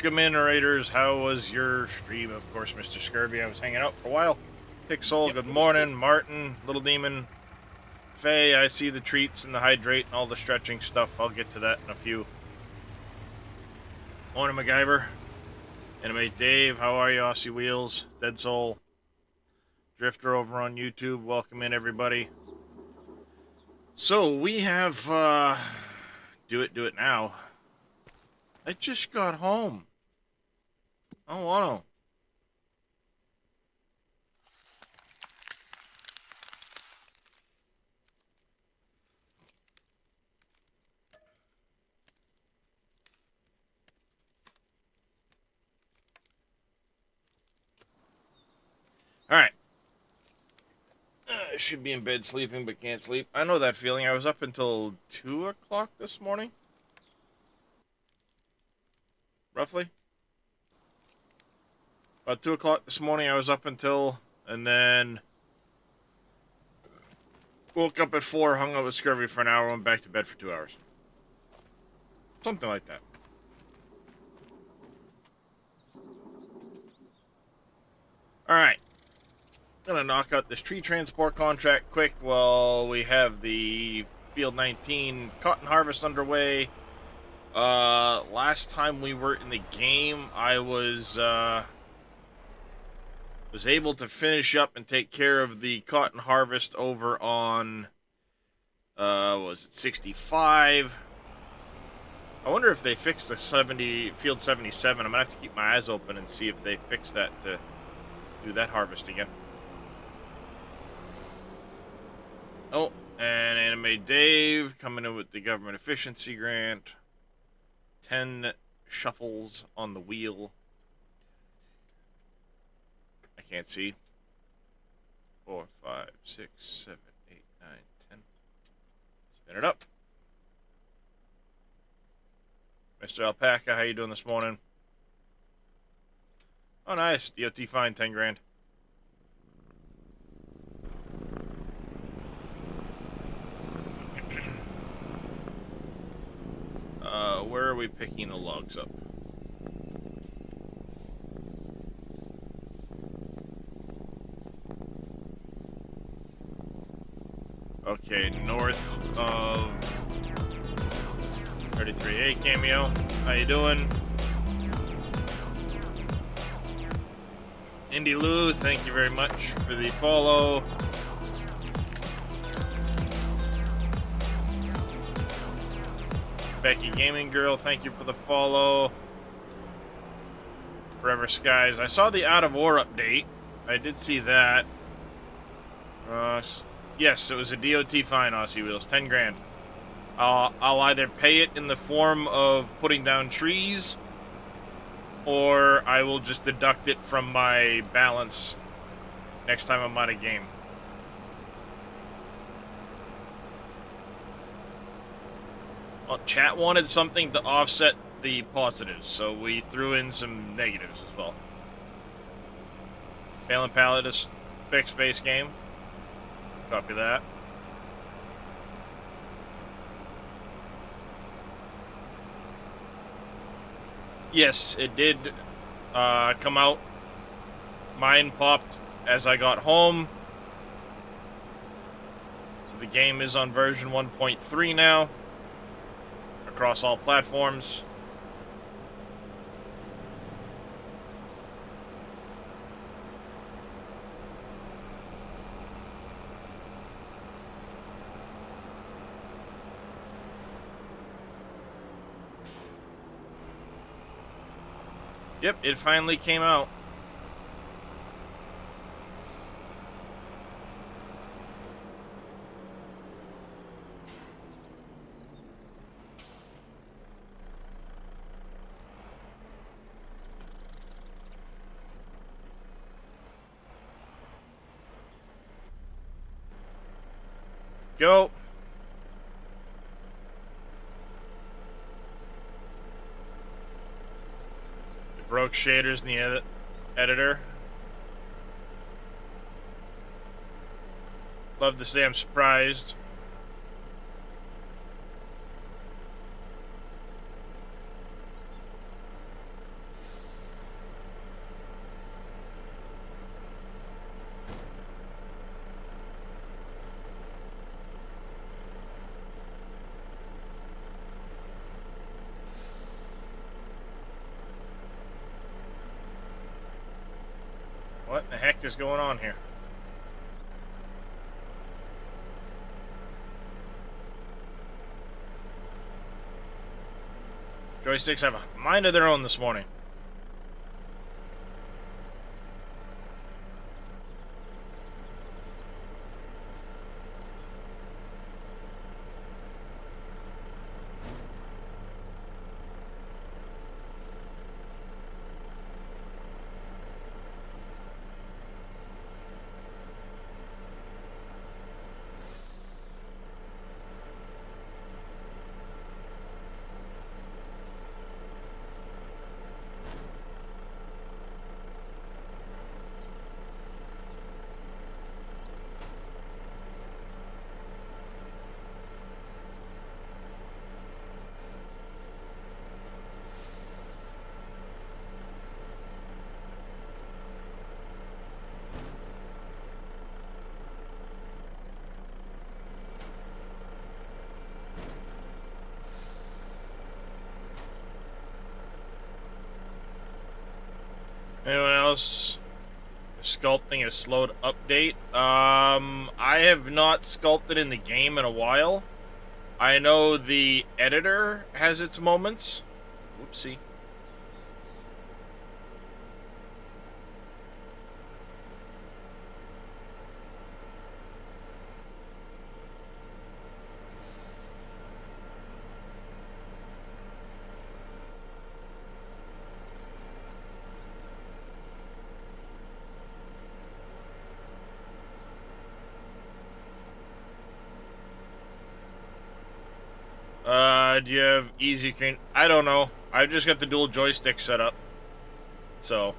Welcome in, Raiders. How was your stream? Of course, Mr. Scurvy. I was hanging out for a while. Pixel, good morning. Martin, Little Demon, Faye, I see the treats and the hydrate and all the stretching stuff. I'll get to that in a few. Morning, MacGyver. Animate Dave, how are you? Aussie Wheels, Dead Soul, Drifter over on YouTube. Welcome in, everybody. So, we have, do it now. I just got home. I don't want to. Alright. I should be in bed sleeping, but can't sleep. I know that feeling. I was up until 2 o'clock this morning. Roughly. About 2 o'clock this morning I was up until, and then woke up at 4, hung out with Scurvy for an hour, went back to bed for 2 hours. Something like that. Alright. Gonna knock out this tree transport contract quick while we have the Field 19 cotton harvest underway. Last time we were in the game, I was able to finish up and take care of the cotton harvest over on, was it 65? I wonder if they fixed the Field 77. I'm gonna have to keep my eyes open and see if they fixed that to do that harvest again. Oh, and Anime Dave coming in with the government efficiency grant. 10 shuffles on the wheel. I can't see. 4, 5, 6, 7, 8, 9, 10. Spin it up. Mr. Alpaca, how you doing this morning? Oh, nice. DOT fine, 10 grand. Where are we picking the logs up? Okay, north of 33A Cameo. How you doing? Indy Lou, thank you very much for the follow. Becky Gaming Girl, thank you for the follow. Forever Skies, I saw the Out of War update. I did see that. Yes, it was a DOT fine, Aussie Wheels, 10 grand. I'll either pay it in the form of putting down trees, or I will just deduct it from my balance next time I'm out of game. Well, chat wanted something to offset the positives, so we threw in some negatives as well. Phelan Pallet is fixed base game. Copy that. Yes, it did come out. Mine popped as I got home. So the game is on version 1.3 now. Across all platforms. Yep, it finally came out. Go. It broke shaders in the editor. Love to say I'm surprised. is going on here? Joysticks have a mind of their own this morning. Anyone else? Sculpting a slowed update. I have not sculpted in the game in a while. I know the editor has its moments. Whoopsie. Do you have easy can? I don't know. I've just got the dual joystick set up. So.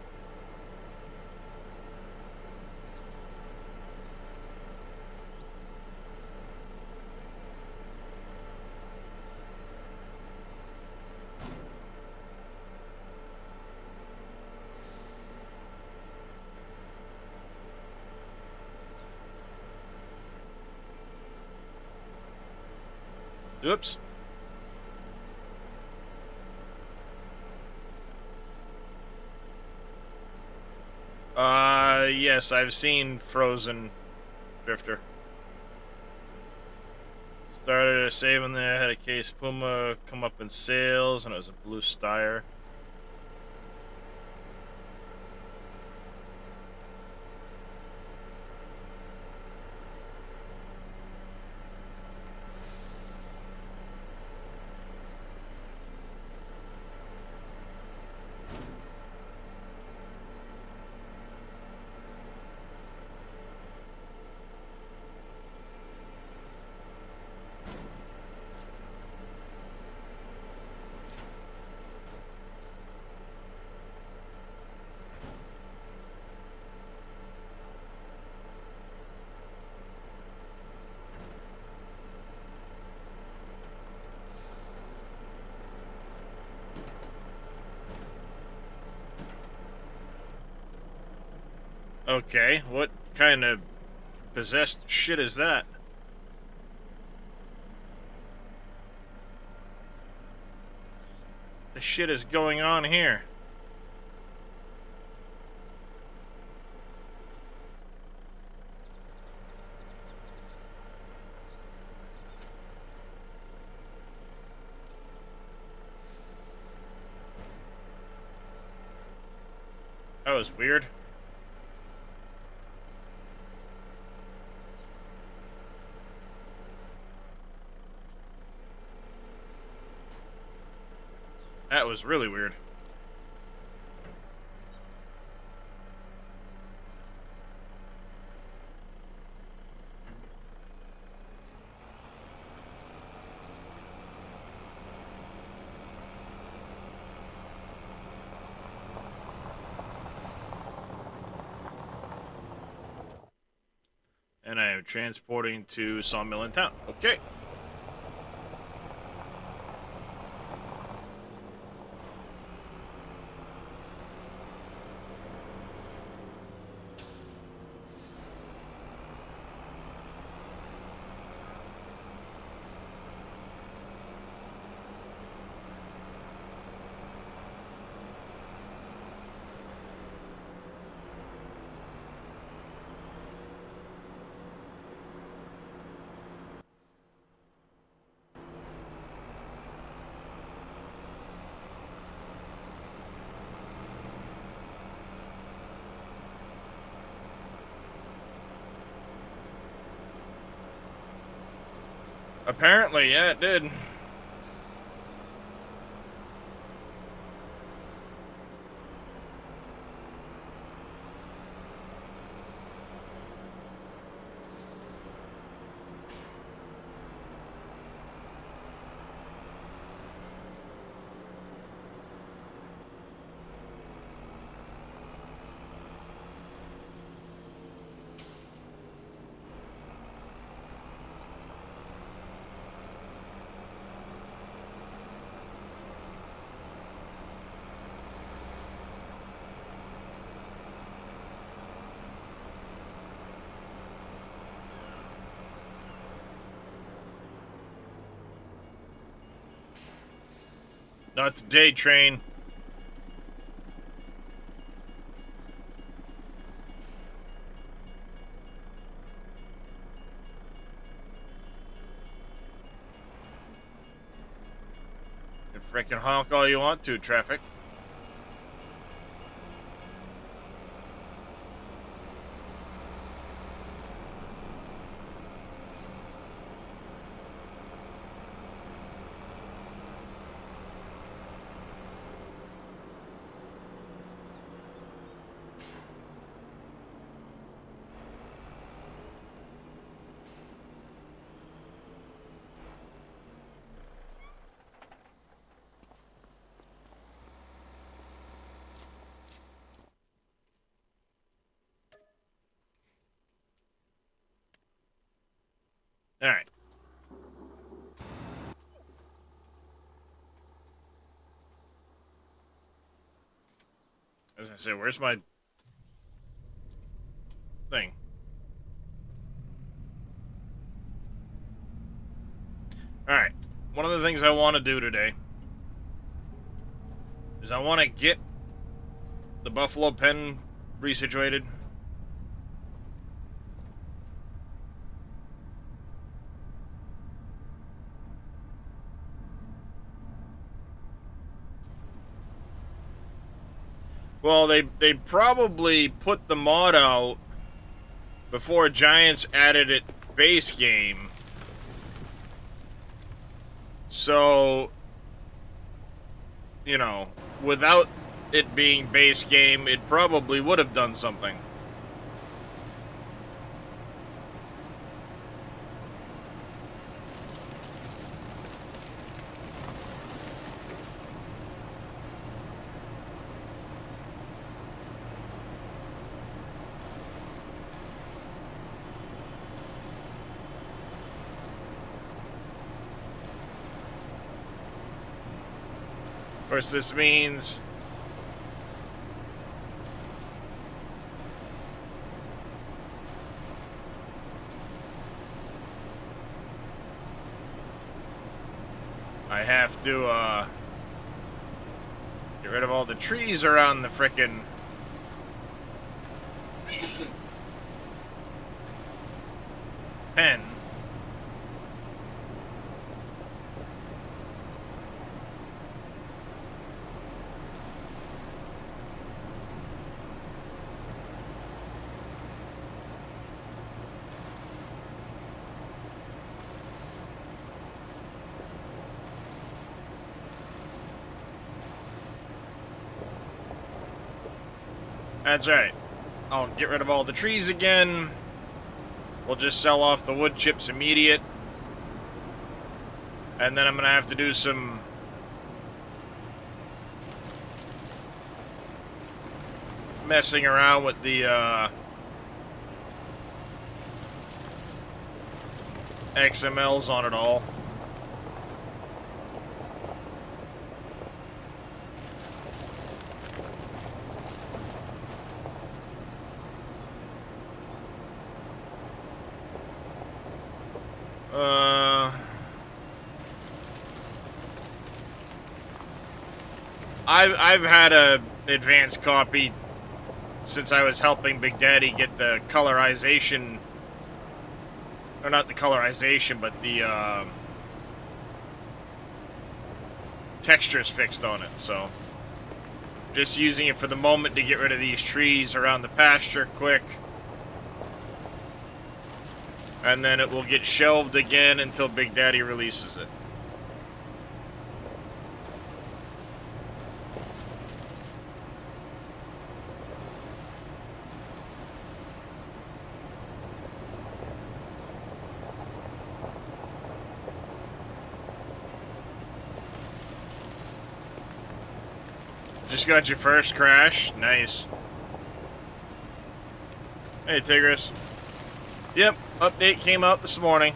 Oops. Yes, I've seen Frozen Drifter. Started a saving there, had a case Puma come up in sales, and it was a blue Steyr. Okay, what kind of possessed shit is that? The shit is going on here? That was weird. That was really weird. And I am transporting to Sawmill in town. Okay. Apparently, yeah, it did. Not the day train. You frickin' honk all you want to, traffic. Alright. As I said, where's my thing? Alright. One of the things I want to do today is I want to get the buffalo pen resituated. Well, they probably put the mod out before Giants added it base game. So, you know, without it being base game, it probably would have done something. Of course, this means I have to get rid of all the trees around the frickin' pen. That's right. I'll get rid of all the trees again. We'll just sell off the wood chips immediate. And then I'm going to have to do some messing around with the XMLs on it all. I've had a advanced copy since I was helping Big Daddy get the colorization, or not the colorization, but the textures fixed on it. So just using it for the moment to get rid of these trees around the pasture quick. And then it will get shelved again until Big Daddy releases it. Just got your first crash. Nice. Hey, Tigris. Yep, update came out this morning.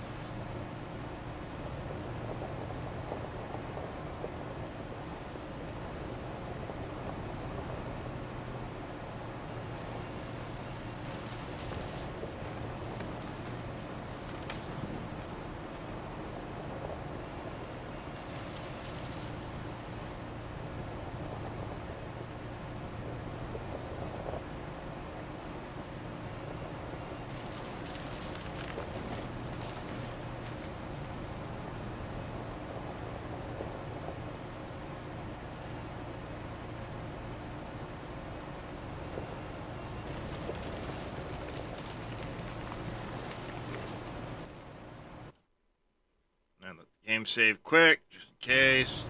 And the game save quick, just in case.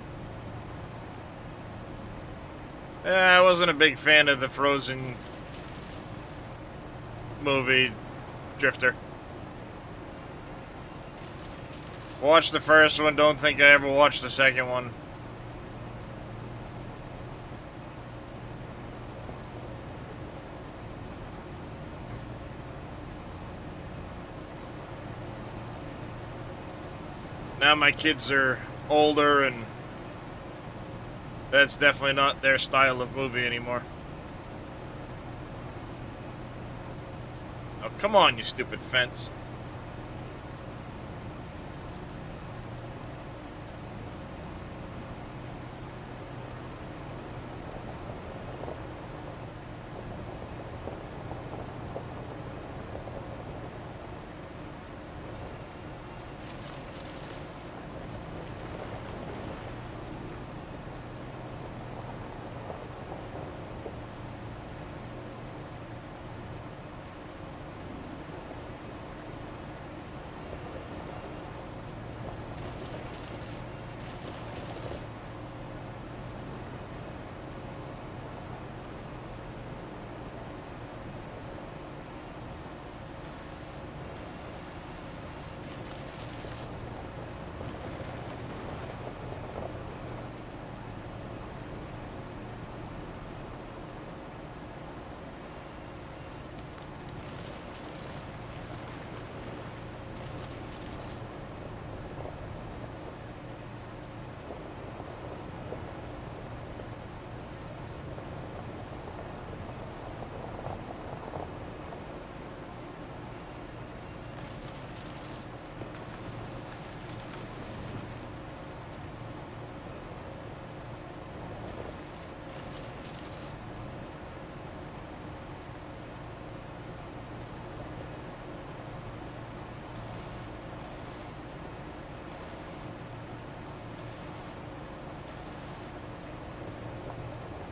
I wasn't a big fan of the Frozen movie, Drifter. Watched the first one, don't think I ever watched the second one. Now my kids are older and that's definitely not their style of movie anymore. Oh, come on, you stupid fence.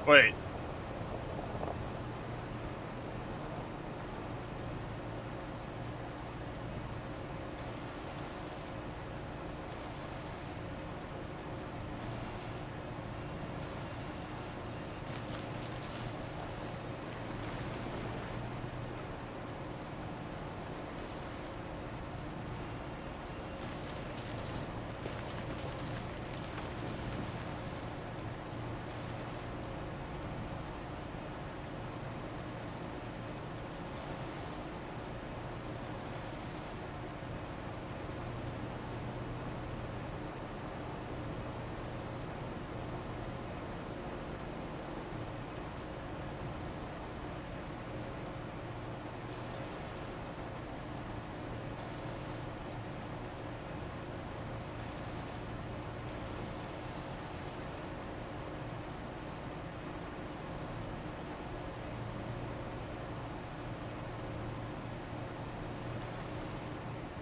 Wait.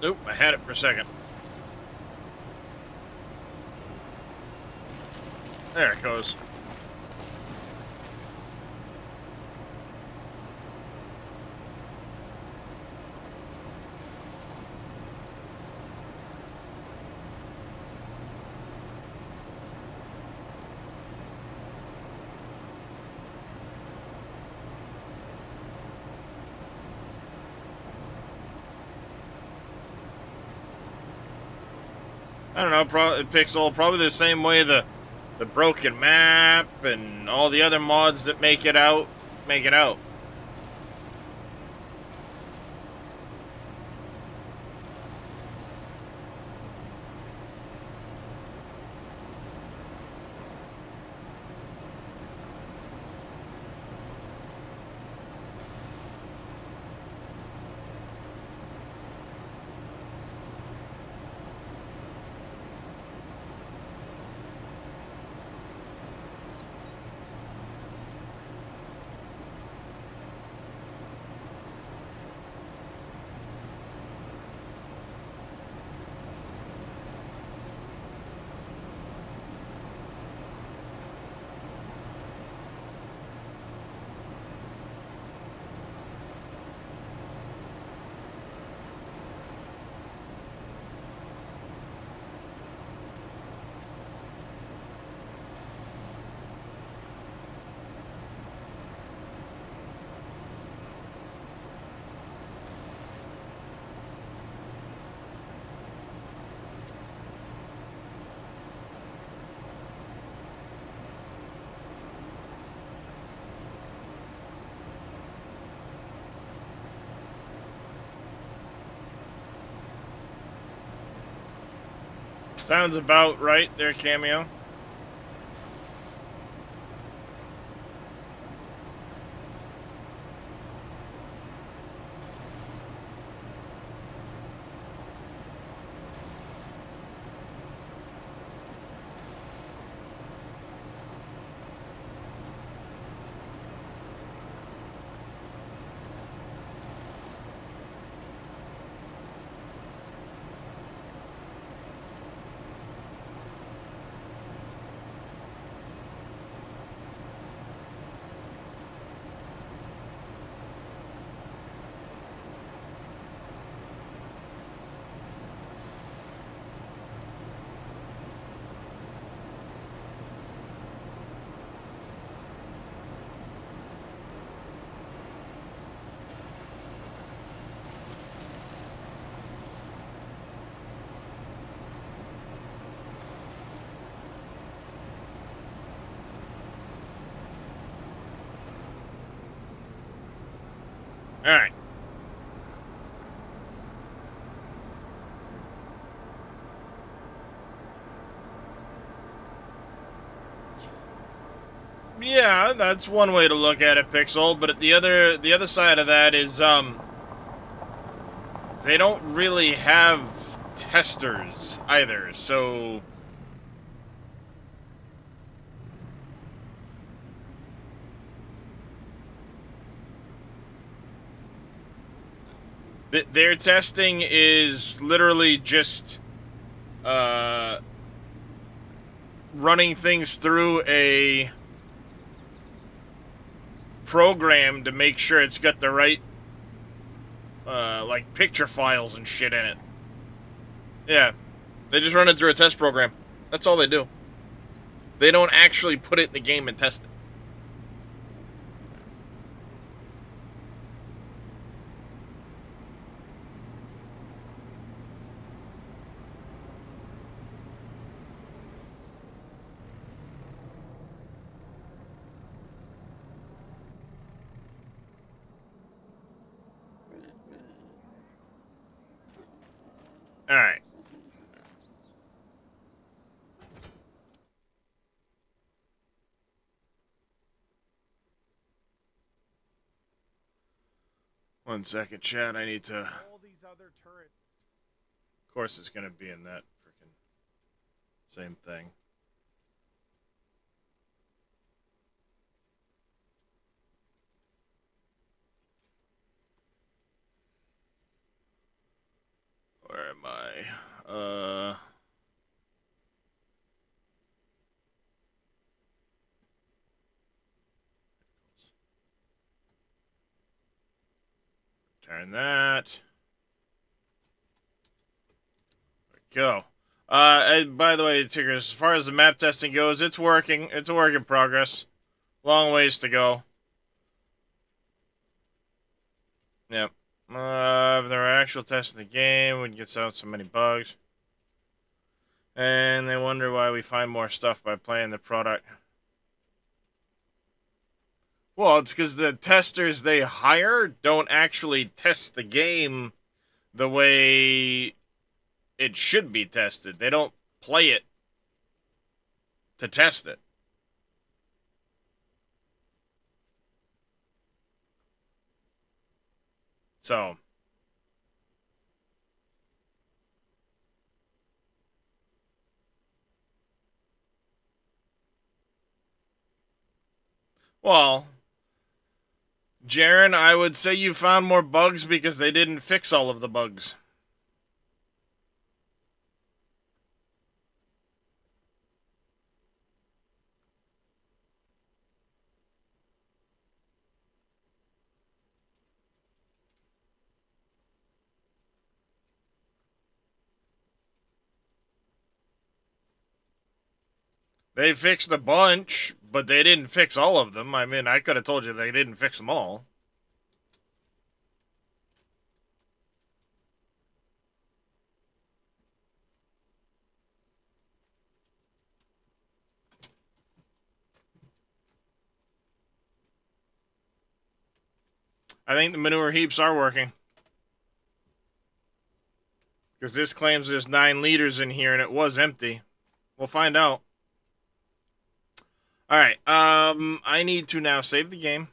Nope, I had it for a second. There it goes. I don't know, Pixel, probably the same way the broken map and all the other mods that make it out. Sounds about right there, Cameo. Alright. Yeah, that's one way to look at it, Pixel, but the other side of that is they don't really have testers either. So their testing is literally just uh, running things through a program to make sure it's got the right like picture files and shit in it. Yeah, they just run it through a test program. That's all they do. They don't actually put it in the game and test it. All right. One second, chat. I need to. All these other turrets. Of course, it's gonna be in that freaking same thing. Where am I? Turn that. There we go. And by the way, Tigger, as far as the map testing goes, it's working. It's a work in progress. Long ways to go. Yep. If there were actual tests in the game, we'd get out so many bugs. And they wonder why we find more stuff by playing the product. Well, it's because the testers they hire don't actually test the game the way it should be tested. They don't play it to test it. So, well, Jaren, I would say you found more bugs because they didn't fix all of the bugs. They fixed a bunch, but they didn't fix all of them. I mean, I could have told you they didn't fix them all. I think the manure heaps are working. Because this claims there's 9 liters in here and it was empty. We'll find out. Alright, I need to now save the game.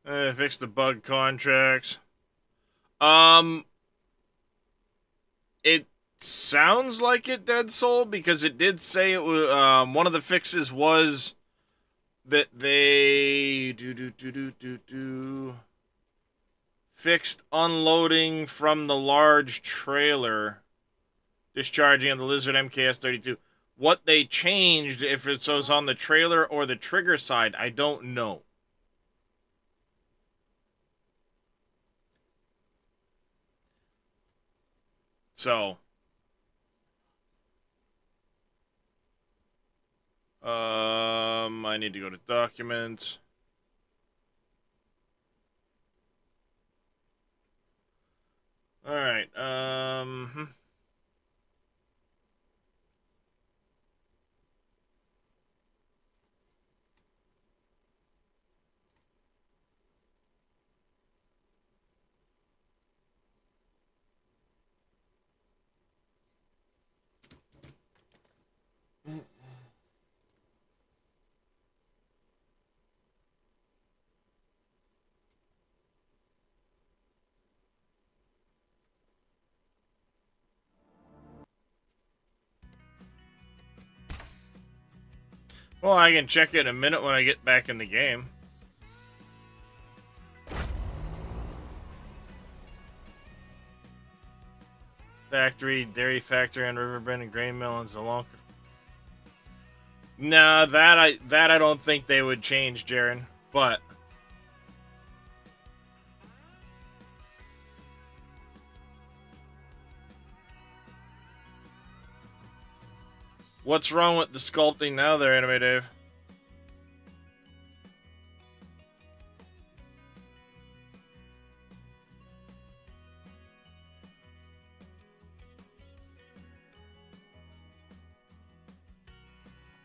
Fix the bug contracts. It sounds like it, Dead Soul, because it did say it was, one of the fixes was that they fixed unloading from the large trailer discharging on the Lizard MKS-32. What they changed, if it was on the trailer or the trigger side, I don't know. So, I need to go to documents. All right. Well, I can check it in a minute when I get back in the game. Factory, dairy factory on Riverbend and grain mill in Zalonka. Nah, that I don't think they would change, Jaren. But what's wrong with the sculpting now there, Anime Dave?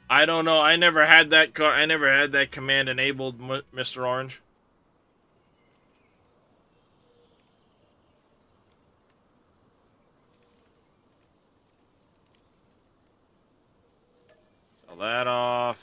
I don't know. I never had that. I never had that command enabled, Mr. Orange. Sell that off.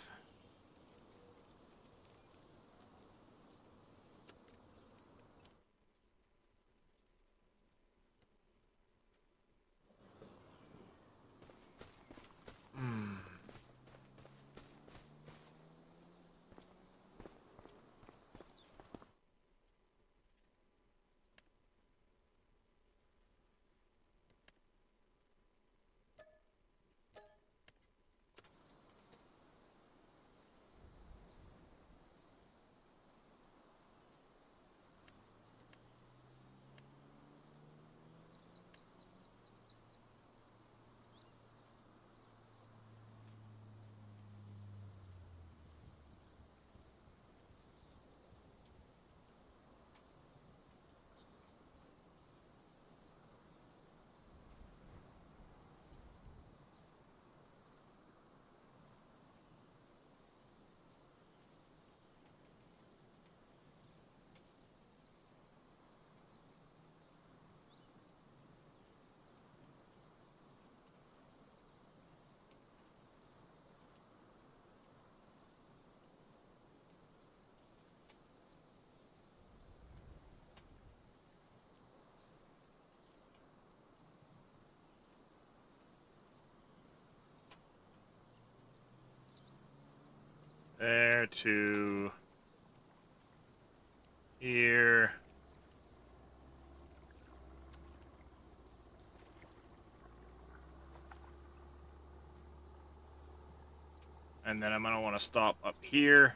there to here. And then I'm going to want to stop up here.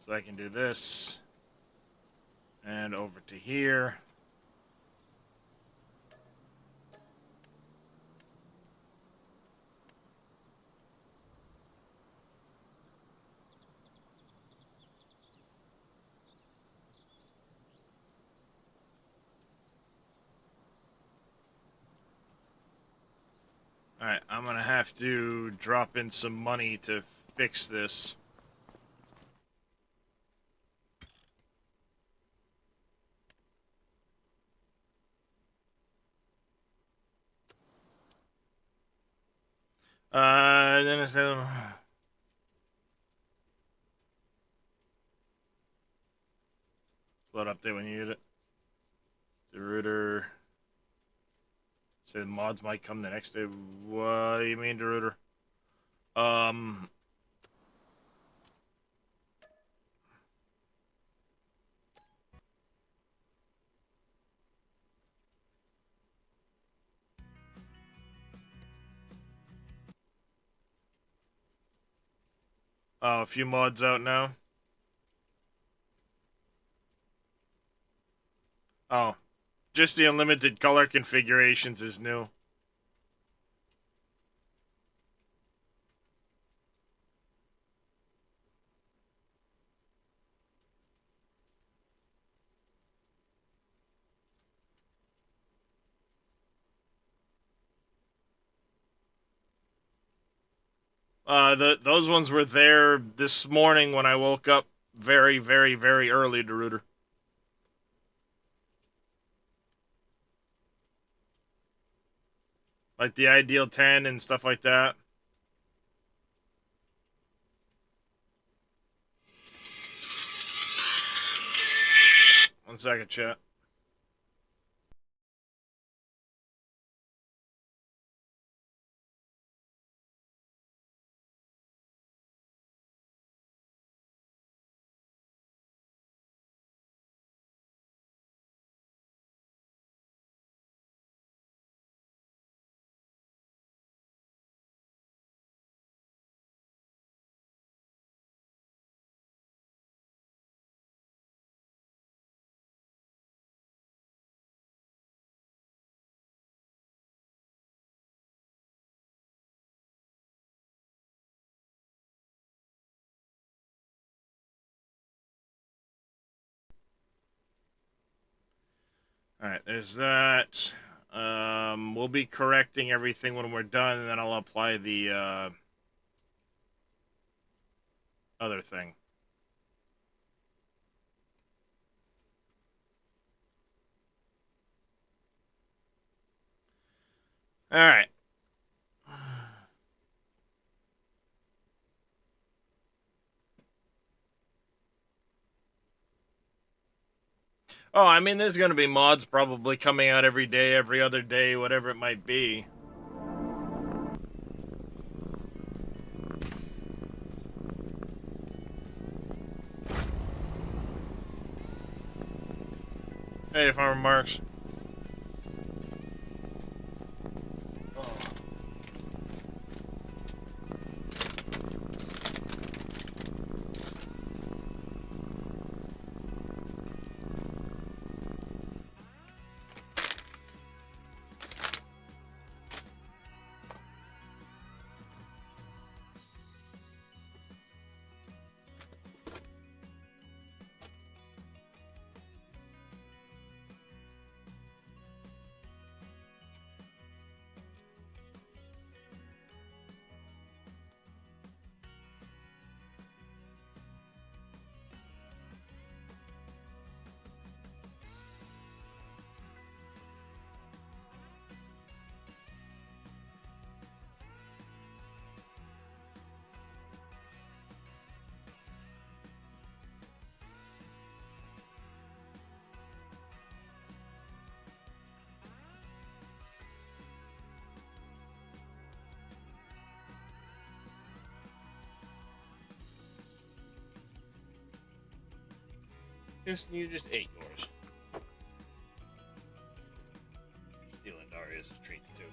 So I can do this. And over to here. Alright, I'm going to have to drop in some money to fix this. Then it's flood update when you use it. The router. Say the mods might come the next day. What do you mean, Deruder? Oh, a few mods out now. Oh, just the unlimited color configurations is new. Those ones were there this morning when I woke up very, very, very early, Deruder. Like the Ideal 10 and stuff like that. One second, chat. Alright, there's that. We'll be correcting everything when we're done, and then I'll apply the, other thing. Alright. Oh, I mean, there's going to be mods probably coming out every day, every other day, whatever it might be. Hey, Farmer Marks. Yes, you just ate yours. Stealing Darius' treats too.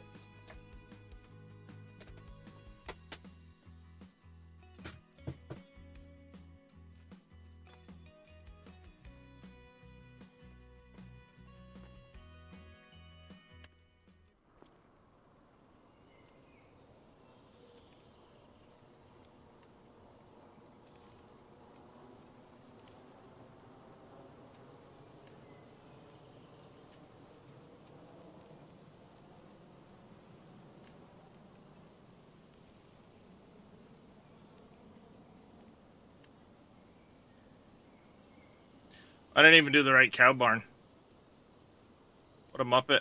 I didn't even do the right cow barn. What a muppet.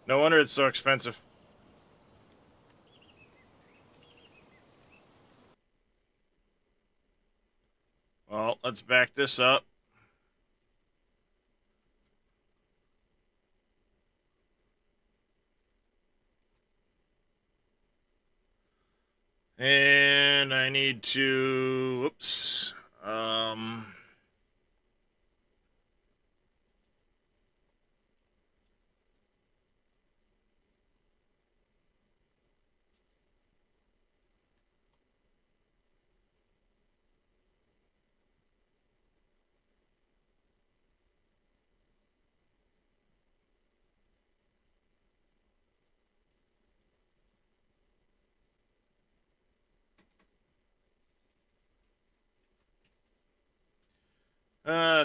No wonder it's so expensive. Well, let's back this up. And I need to... Whoops.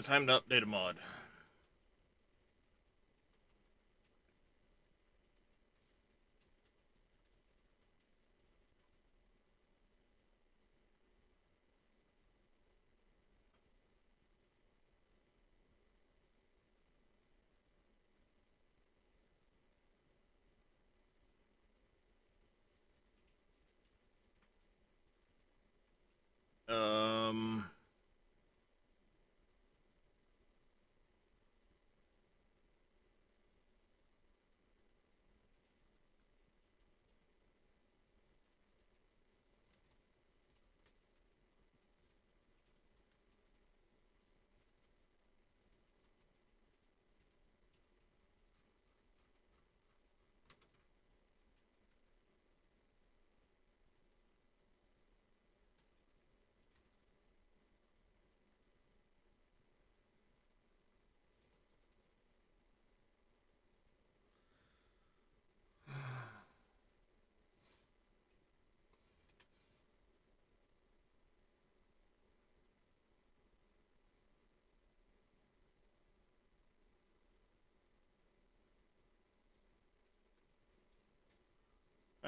Time to update a mod. Um...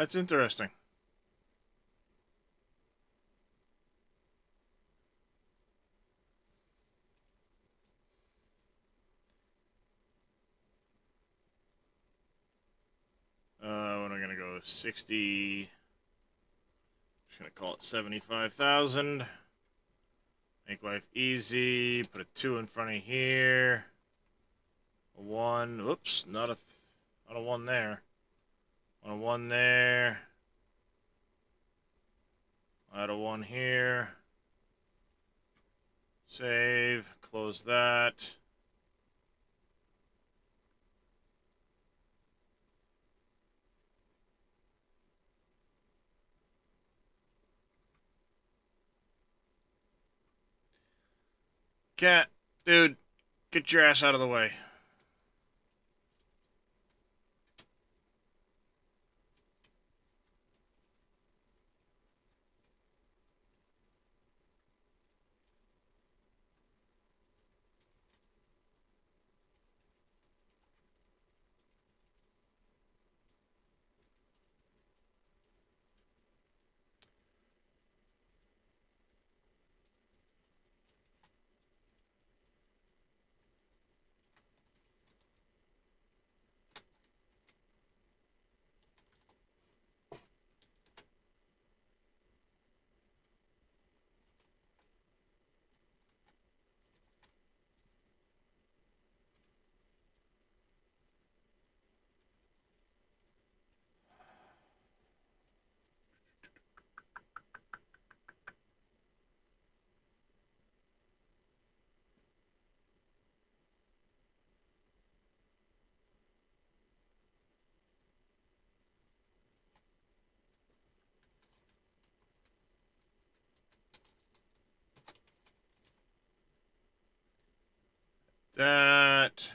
That's interesting. What am I gonna go? 60... Just gonna call it 75,000. Make life easy. Put a 2 in front of here. A 1. Oops, not a 1 there. A 1 there. Add a 1 here. Save. Close that. Cat, dude, get your ass out of the way. that.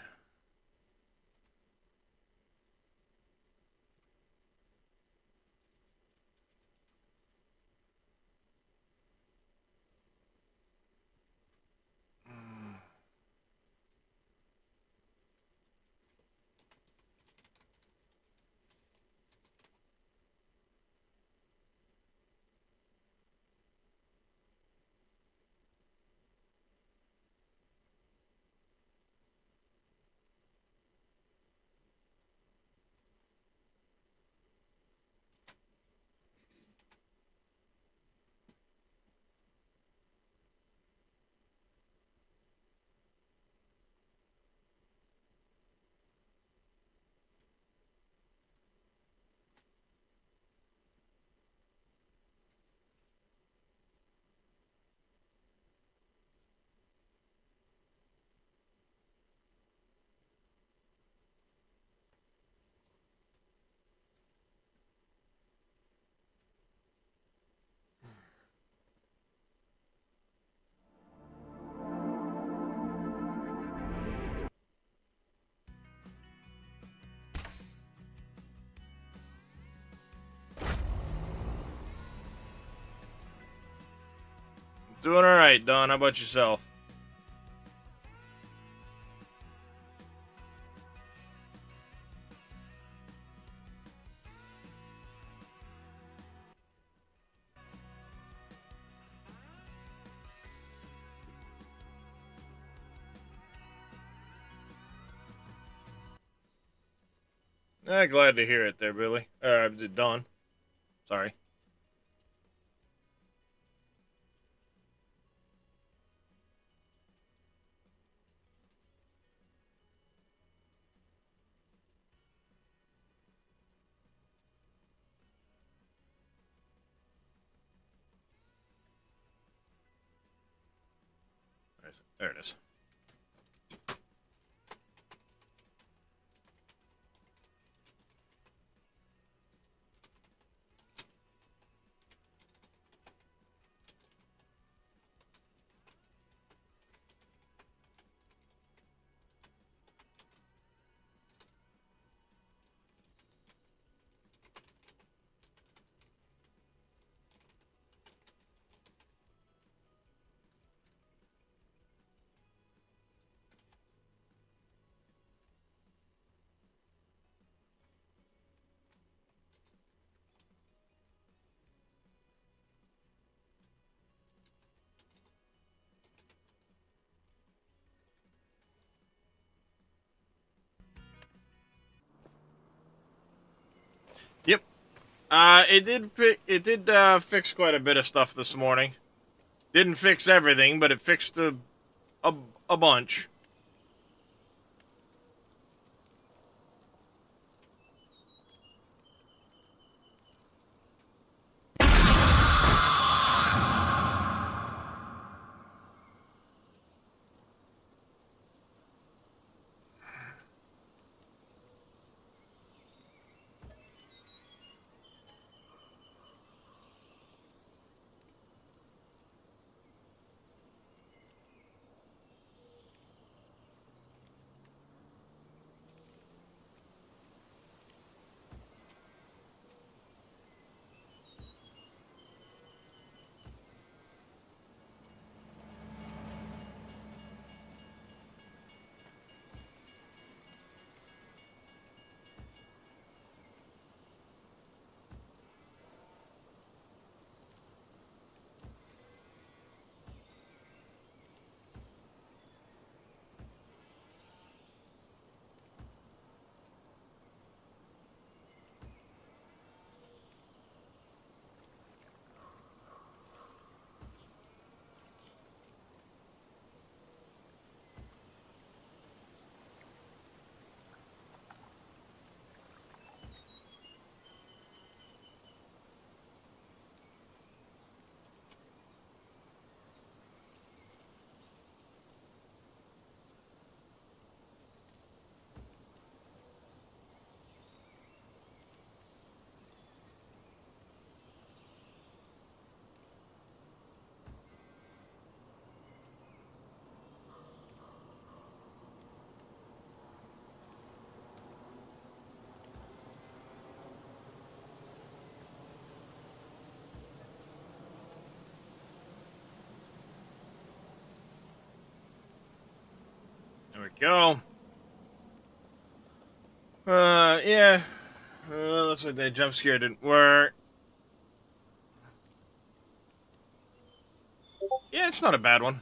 Doing all right, Don. How about yourself? Glad to hear it there, Billy. Don. Sorry. There it is. Yep. It did fix quite a bit of stuff this morning. Didn't fix everything, but it fixed a, a bunch. go. Yeah. Looks like that jump scare didn't work. Yeah, it's not a bad one.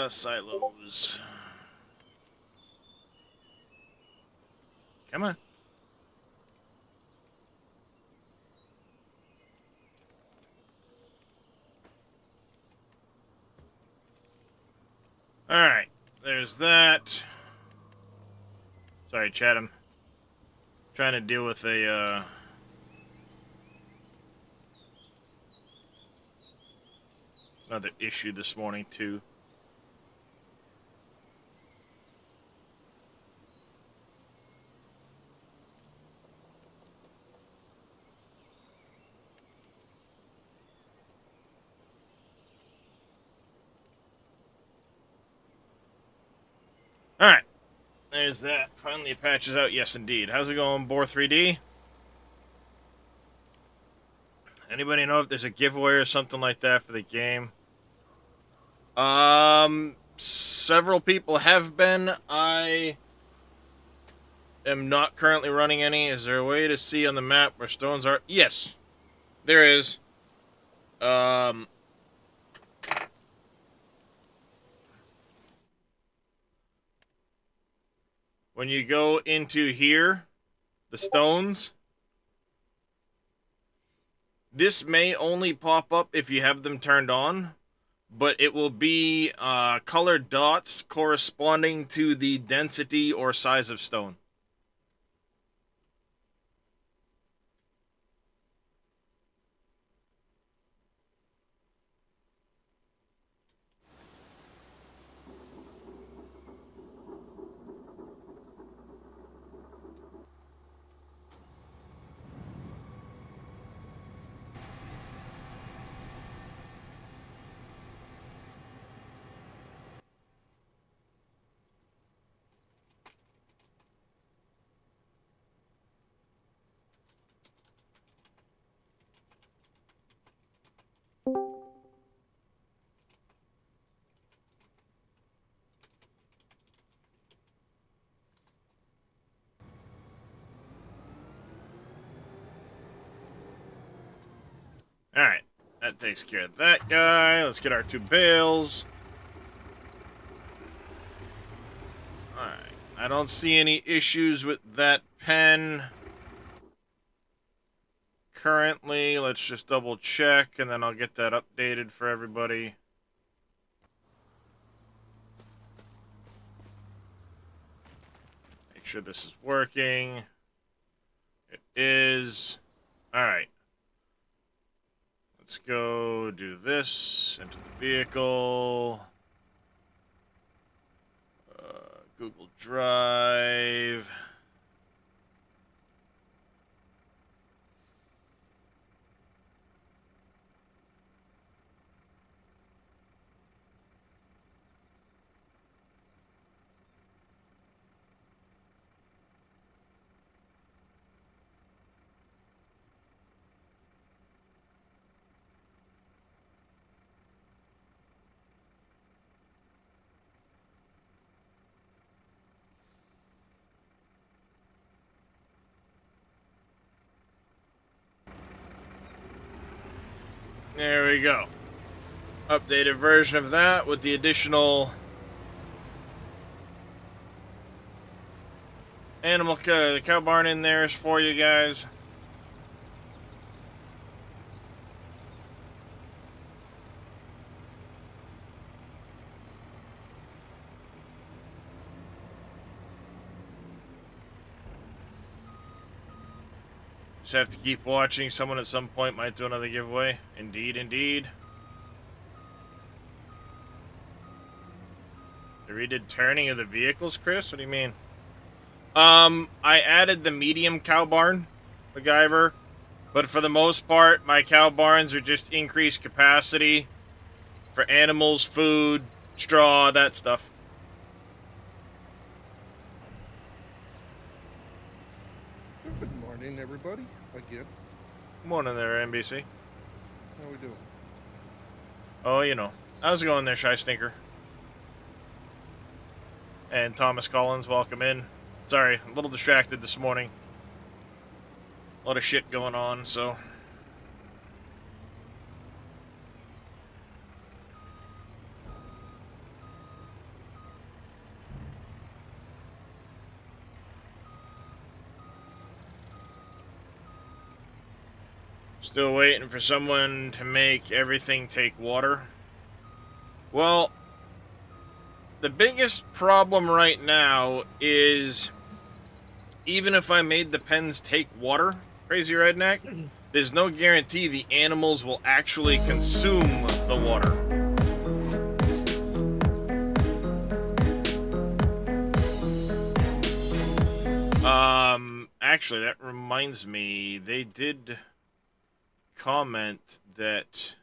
Silos. Come on. Alright. There's that. Sorry, Chad. I'm trying to deal with another issue this morning, too. Alright. There's that. Finally, it patches out. Yes, indeed. How's it going, Bore 3D? Anybody know if there's a giveaway or something like that for the game? Several people have been. I am not currently running any. Is there a way to see on the map where stones are? Yes, there is. Um, when you go into here, the stones, this may only pop up if you have them turned on, but it will be colored dots corresponding to the density or size of stone. Alright, that takes care of that guy. Let's get our 2 bales. Alright, I don't see any issues with that pen currently. Let's just double check, and then I'll get that updated for everybody. Make sure this is working. It is. Alright. Let's go do this. Into the vehicle. Google Drive. There we go. Updated version of that with the additional the cow barn in there is for you guys. Just have to keep watching. Someone at some point might do another giveaway. Indeed, indeed. They redid turning of the vehicles, Chris? What do you mean? I added the medium cow barn, MacGyver, but for the most part, my cow barns are just increased capacity for animals, food, straw, that stuff. Good morning, everybody. Again. Morning there, NBC. How we doing? Oh, you know. How's it going there, Shy Stinker? And Thomas Collins, welcome in. Sorry, a little distracted this morning. A lot of shit going on, so... Still waiting for someone to make everything take water. Well, the biggest problem right now is even if I made the pens take water, Crazy Redneck, there's no guarantee the animals will actually consume the water. Actually, that reminds me, they did comment that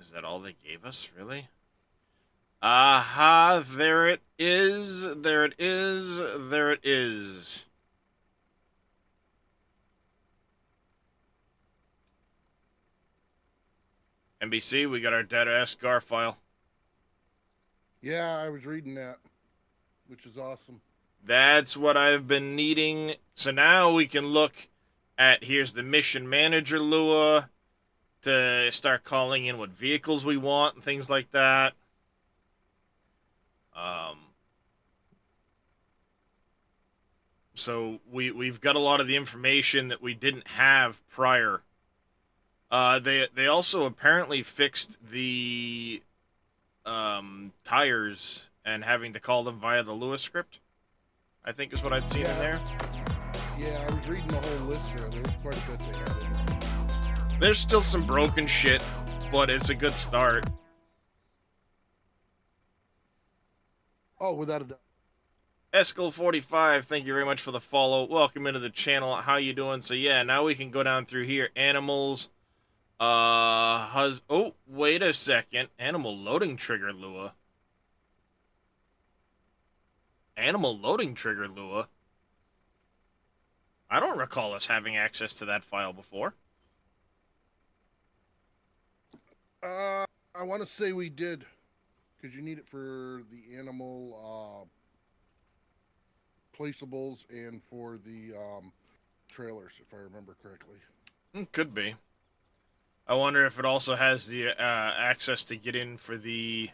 is that all they gave us, really? Aha, there it is, there it is, there it is. NBC, we got our data SCAR file. Yeah, I was reading that, which is awesome. That's what I've been needing. So now we can look at, here's the mission manager Lua, to start calling in what vehicles we want and things like that. So we've got a lot of the information that we didn't have prior. They also apparently fixed the tires and having to call them via the Lewis script, I think is what I'd seen in there. Yeah, I was reading the whole list there. There was quite a bit they had in there. There's still some broken shit, but it's a good start. Oh, without a doubt. Eskel45, thank you very much for the follow. Welcome into the channel. How you doing? So yeah, now we can go down through here. Animals. Oh, wait a second. Animal loading trigger, Lua. Animal loading trigger, Lua. I don't recall us having access to that file before. I want to say we did, because you need it for the animal placeables and for the trailers, if I remember correctly. Could be. I wonder if it also has the access to get in for the,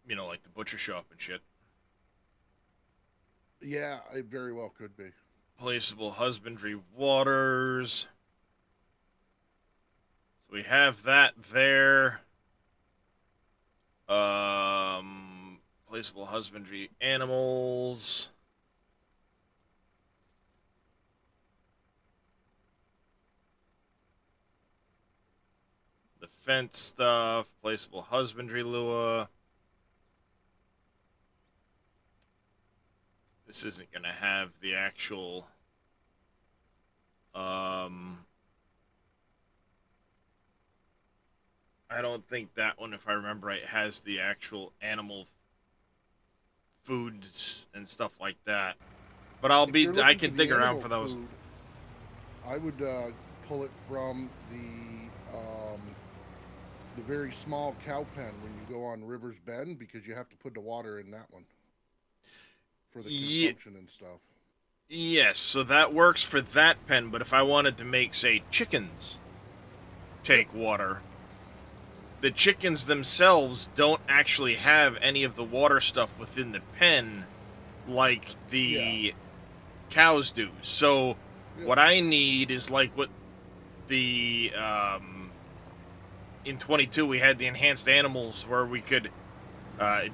you know, like the butcher shop and shit. Yeah, it very well could be. Placeable husbandry waters. we have that there. Placeable husbandry animals. The fence stuff. Placeable husbandry lure. This isn't going to have the actual... I don't think that one, if I remember right, has the actual animal foods and stuff like that. But If you're I looking for can the dig around animal for those. food, I would pull it from the very small cow pen when you go on Rivers Bend, because you have to put the water in that one for the Ye- consumption and stuff. yes, so that works for that pen, but if I wanted to make, say, chickens Yep. take water, the chickens themselves don't actually have any of the water stuff within the pen like Yeah. the cows do. So Yep. what I need is like what the in 22 we had the enhanced animals where we could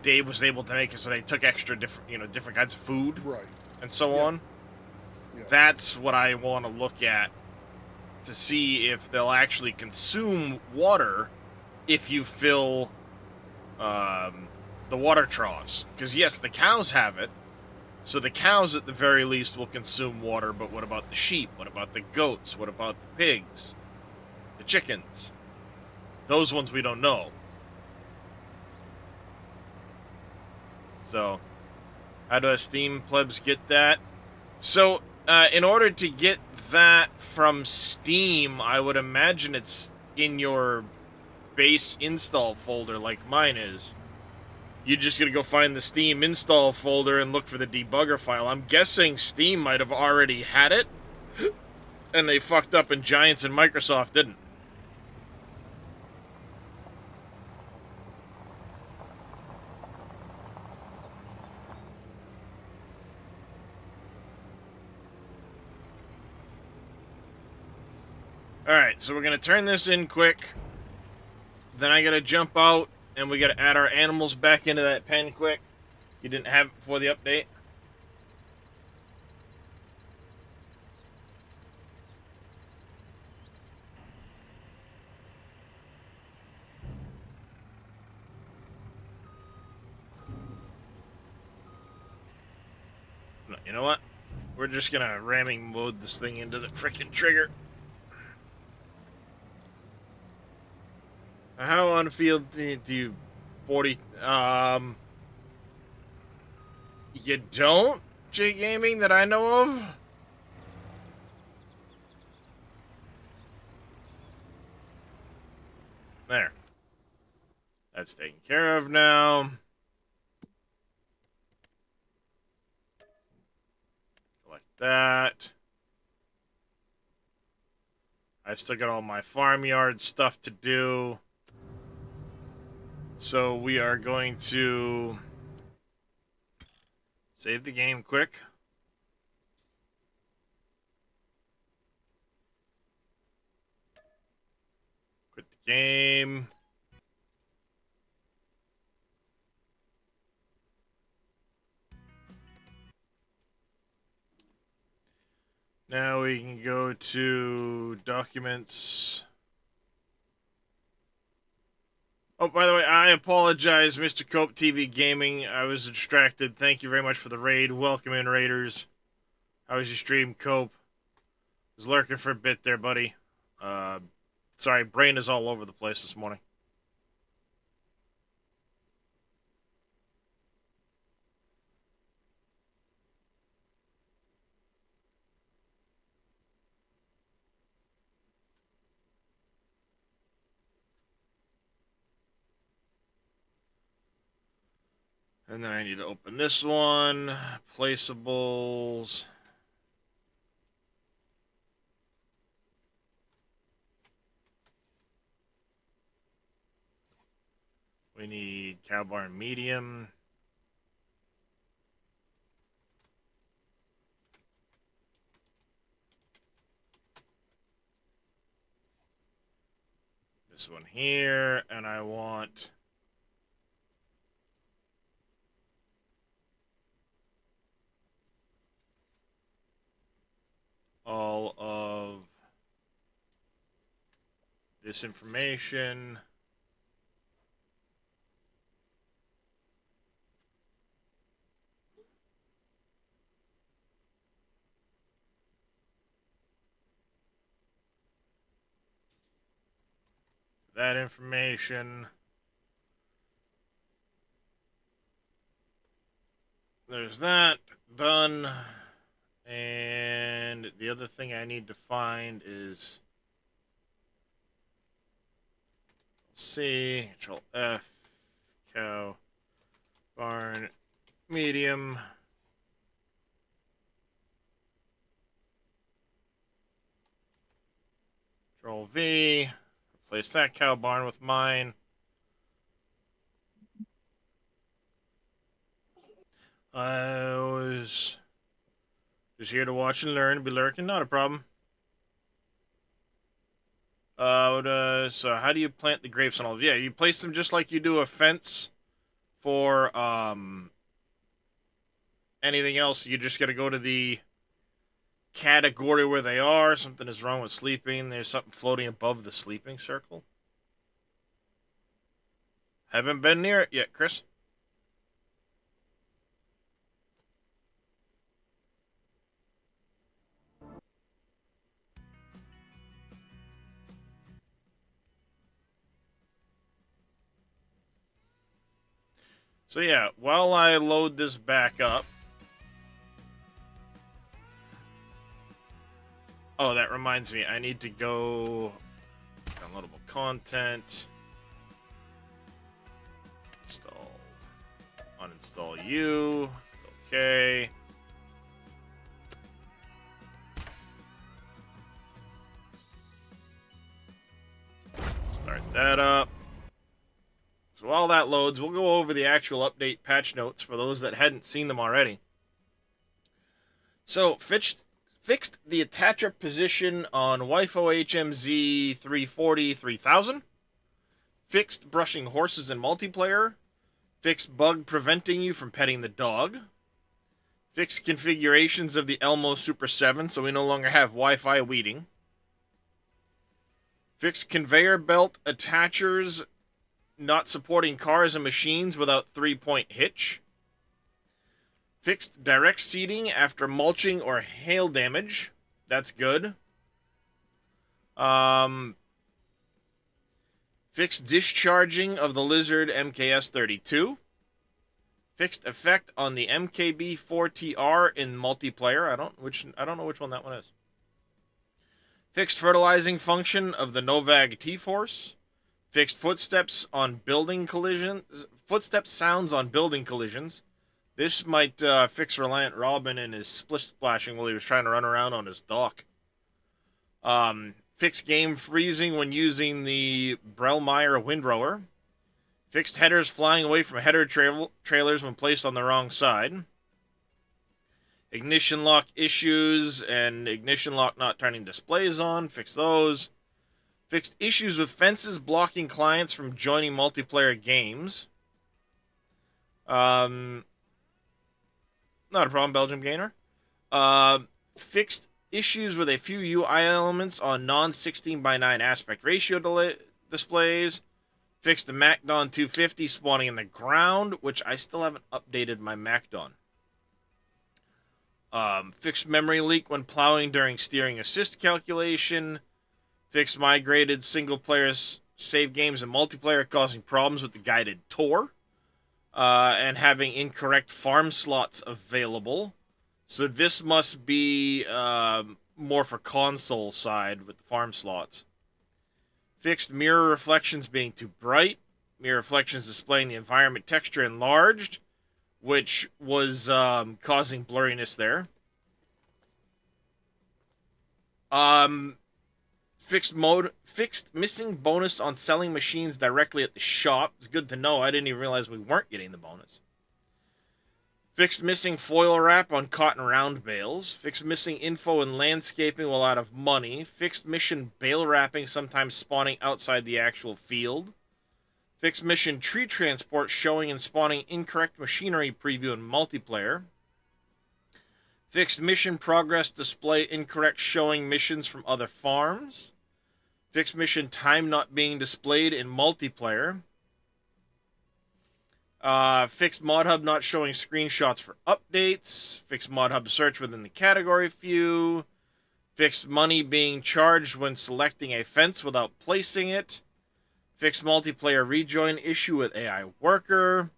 Dave was able to make it so they took extra different kinds of food Right. and so Yep. on. Yep. That's what I want to look at to see if they'll actually consume water if you fill the water troughs. Because yes, the cows have it, so the cows at the very least will consume water, but what about the sheep? What about the goats? What about the pigs? The chickens? Those ones we don't know. So, how do Steam plebs get that? So, in order to get that from Steam, I would imagine it's in your base install folder like mine is. You're just going to go find the Steam install folder and look for the debugger file. I'm guessing Steam might have already had it, and they fucked up and Giants and Microsoft didn't. Alright, so we're going to turn this in quick. Then I got to jump out, and we got to add our animals back into that pen quick. You didn't have it before the update? No, you know what? We're just going to ramming mode this thing into the freaking trigger. How on field do you 40 you don't, J Gaming, that I know of? There. That's taken care of now. Like that. I've still got all my farmyard stuff to do. So we are going to save the game quick. Quit the game. Now we can go to documents. Oh, by the way, I apologize, Mr. Cope TV Gaming. I was distracted. Thank you very much for the raid. Welcome in, Raiders. How was your stream, Cope? Was lurking for a bit there, buddy. Sorry, brain is all over the place this morning. And then I need to open this one. Placeables. We need cow barn medium. this one here, and I want all of this information. That information. There's that. Done. And the other thing I need to find is C, Control F, cow, barn, medium. Control V, replace that cow barn with mine. I was just here to watch and learn, be lurking, not a problem. So how do you plant the grapes and all? Yeah, you place them just like you do a fence for anything else. You just got to go to the category where they are. Something is wrong with sleeping. There's something floating above the sleeping circle. Haven't been near it yet, Chris. So yeah, while I load this back up. Oh, that reminds me. I need to go downloadable content. Installed. Uninstall you. Okay. Start that up. So while that loads, we'll go over the actual update patch notes for those that hadn't seen them already. So, fixed the attacher position on WIFO HMZ 340 3000. Fixed brushing horses in multiplayer. Fixed bug preventing you from petting the dog. Fixed configurations of the Elmo Super 7 so we no longer have Wi-Fi weeding. Fixed conveyor belt attachers not supporting cars and machines without 3-point hitch. Fixed direct seating after mulching or hail damage. That's good. Fixed discharging of the Lizard MKS-32. Fixed effect on the MKB-4TR in multiplayer. I don't know which one that one is. Fixed fertilizing function of the Novag T-Force. Fixed footsteps on building collisions. Footstep sounds on building collisions. This might fix Reliant Robin and his splashing while he was trying to run around on his dock. Fixed game freezing when using the Brellmeyer windrower. Fixed headers flying away from header trailers when placed on the wrong side. Ignition lock issues and ignition lock not turning displays on. Fix those. Fixed issues with fences blocking clients from joining multiplayer games. Not a problem, Belgium Gainer. Fixed issues with a few UI elements on non-16:9 aspect ratio displays. Fixed the MacDon 250 spawning in the ground, which I still haven't updated my MacDon. Fixed memory leak when plowing during steering assist calculation. Fixed migrated single-player save games and multiplayer causing problems with the guided tour. And having incorrect farm slots available. So this must be more for console side with the farm slots. Fixed mirror reflections being too bright. Mirror reflections displaying the environment texture enlarged, which was causing blurriness there. Fixed missing bonus on selling machines directly at the shop. It's good to know. I didn't even realize we weren't getting the bonus. Fixed missing foil wrap on cotton round bales. Fixed missing info in landscaping while out of money. Fixed mission bale wrapping sometimes spawning outside the actual field. Fixed mission tree transport showing and spawning incorrect machinery preview in multiplayer. Fixed mission progress display incorrect showing missions from other farms. Fixed mission time not being displayed in multiplayer. Fixed mod hub not showing screenshots for updates. Fixed mod hub search within the category view. Fixed money being charged when selecting a fence without placing it. Fixed multiplayer rejoin issue with AI worker,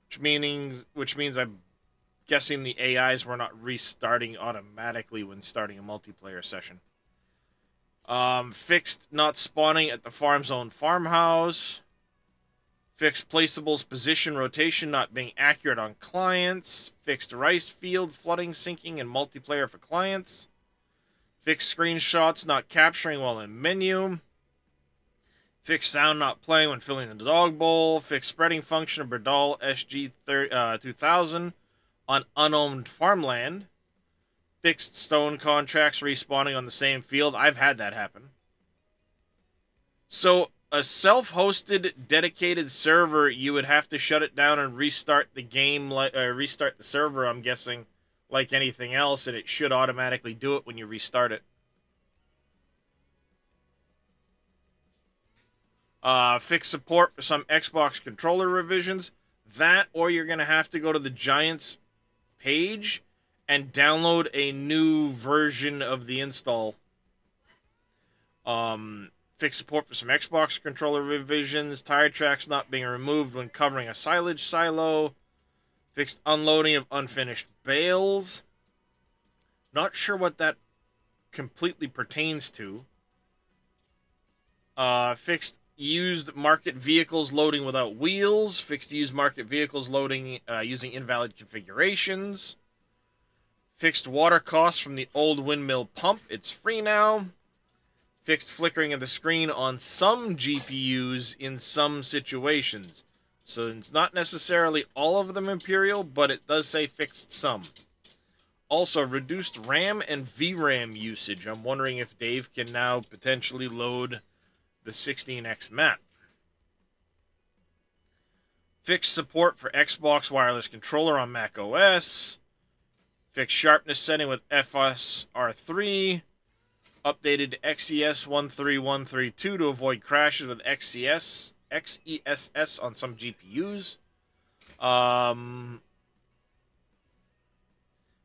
which means I'm guessing the AIs were not restarting automatically when starting a multiplayer session. Fixed not spawning at the farm zone farmhouse. Fixed placeables position rotation not being accurate on clients. Fixed rice field flooding sinking in multiplayer for clients. Fixed screenshots not capturing while in menu. Fixed sound not playing when filling the dog bowl. Fixed spreading function of Berdal SG 2000 on unowned farmland. Fixed stone contracts respawning on the same field. I've had that happen. So a self-hosted dedicated server, you would have to shut it down and restart the game, restart the server, I'm guessing, like anything else, and it should automatically do it when you restart it. Fix support for some Xbox controller revisions. That, or you're going to have to go to the Giants page and download a new version of the install. Fix support for some Xbox controller revisions. Tire tracks not being removed when covering a silage silo. Fixed unloading of unfinished bales. Not sure what that completely pertains to. Fixed used market vehicles loading without wheels. Fixed used market vehicles loading using invalid configurations. Fixed water costs from the old windmill pump. It's free now. Fixed flickering of the screen on some GPUs in some situations. So it's not necessarily all of them Imperial, but it does say fixed some. Also, reduced RAM and VRAM usage. I'm wondering if Dave can now potentially load the 16X map. Fixed support for Xbox wireless controller on Mac OS. Fixed sharpness setting with FSR3. Updated to XES 13132 to avoid crashes with XESS on some GPUs.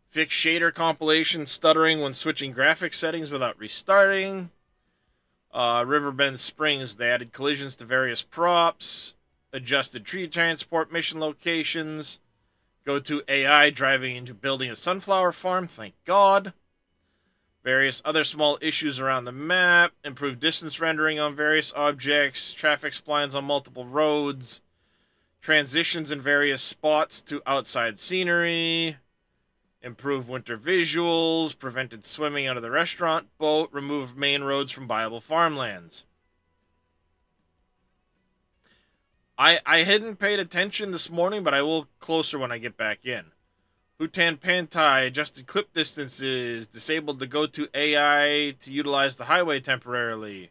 Fixed shader compilation stuttering when switching graphics settings without restarting. Riverbend Springs, they added collisions to various props. Adjusted tree transport mission locations. Go to AI driving into building a sunflower farm, thank God. Various other small issues around the map. Improved distance rendering on various objects. Traffic splines on multiple roads. Transitions in various spots to outside scenery. Improved winter visuals. Prevented swimming out of the restaurant boat. Removed main roads from viable farmlands. I hadn't paid attention this morning, but I will closer when I get back in. Bhutan Pantai adjusted clip distances, disabled the go-to AI to utilize the highway temporarily.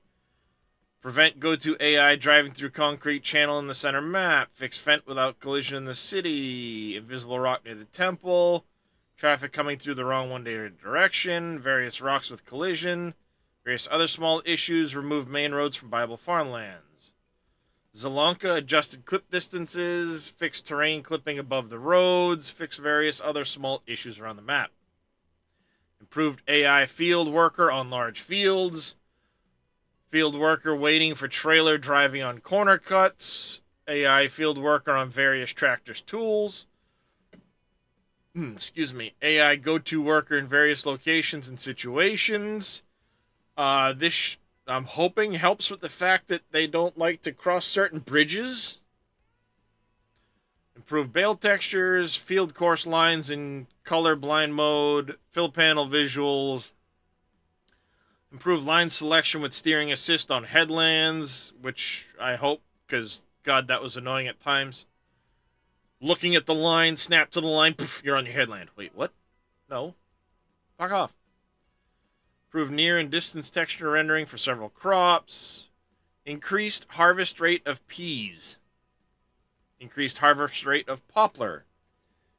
Prevent go-to AI driving through concrete channel in the center map. Fix fence without collision in the city. Invisible rock near the temple. Traffic coming through the wrong one-day direction. Various rocks with collision. Various other small issues. Remove main roads from viable farmlands. Zelonka adjusted clip distances, fixed terrain clipping above the roads, fixed various other small issues around the map. Improved AI field worker on large fields. Field worker waiting for trailer driving on corner cuts. AI field worker on various tractors tools. Excuse me. AI go-to worker in various locations and situations. This I'm hoping helps with the fact that they don't like to cross certain bridges. Improve bale textures, field course lines in color blind mode, fill panel visuals. Improve line selection with steering assist on headlands, which I hope, because God, that was annoying at times. Looking at the line, snap to the line, poof, you're on your headland. Wait, what? No. Fuck off. Improve near and distance texture rendering for several crops. Increased harvest rate of peas. Increased harvest rate of poplar.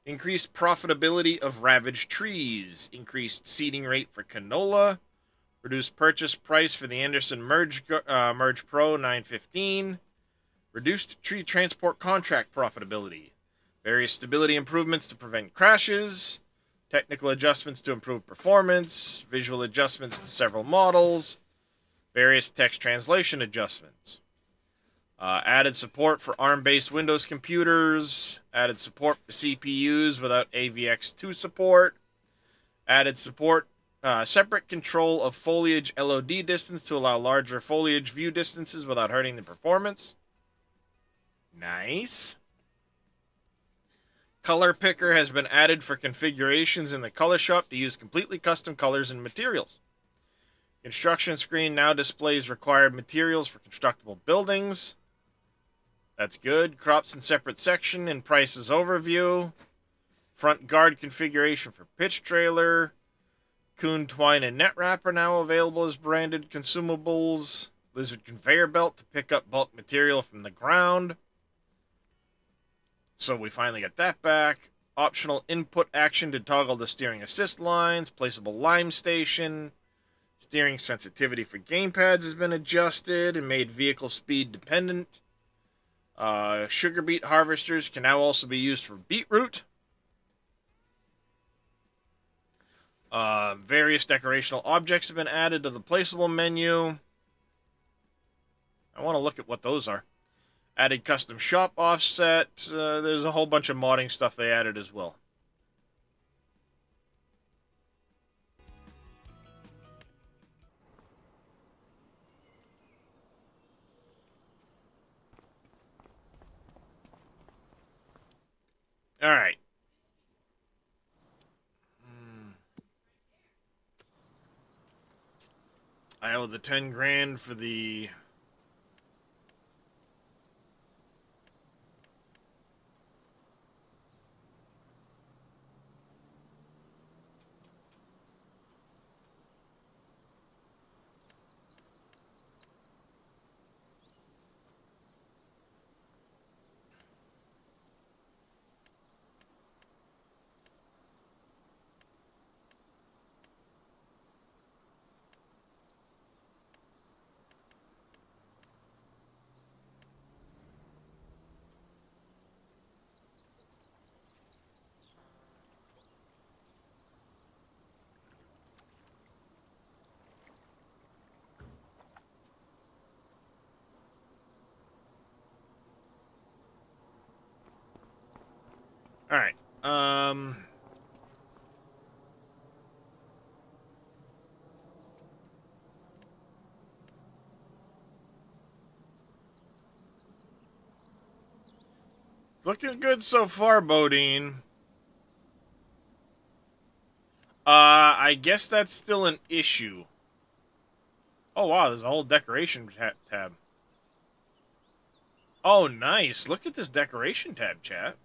Increased profitability of ravaged trees. Increased seeding rate for canola. Reduced purchase price for the Anderson Merge Pro 915. Reduced tree transport contract profitability. Various stability improvements to prevent crashes. Technical adjustments to improve performance. Visual adjustments to several models. Various text translation adjustments. Added support for ARM-based Windows computers. Added support for CPUs without AVX2 support. Added support, separate control of foliage LOD distance to allow larger foliage view distances without hurting the performance. Nice. Color picker has been added for configurations in the color shop to use completely custom colors and materials. Construction screen now displays required materials for constructible buildings. That's good. Crops in separate section and prices overview. Front guard configuration for pitch trailer. Coon twine and net wrap are now available as branded consumables. Lizard conveyor belt to pick up bulk material from the ground. So we finally got that back. Optional input action to toggle the steering assist lines. Placeable lime station. Steering sensitivity for gamepads has been adjusted and made vehicle speed dependent. Sugar beet harvesters can now also be used for beetroot. Various decorational objects have been added to the placeable menu. I want to look at what those are. Added custom shop offset. There's a whole bunch of modding stuff they added as well. All right. I owe the 10 grand for the All right. Looking good so far, Bodine. I guess that's still an issue. Oh, wow, there's a whole decoration tab. Oh, nice. Look at this decoration tab, chat.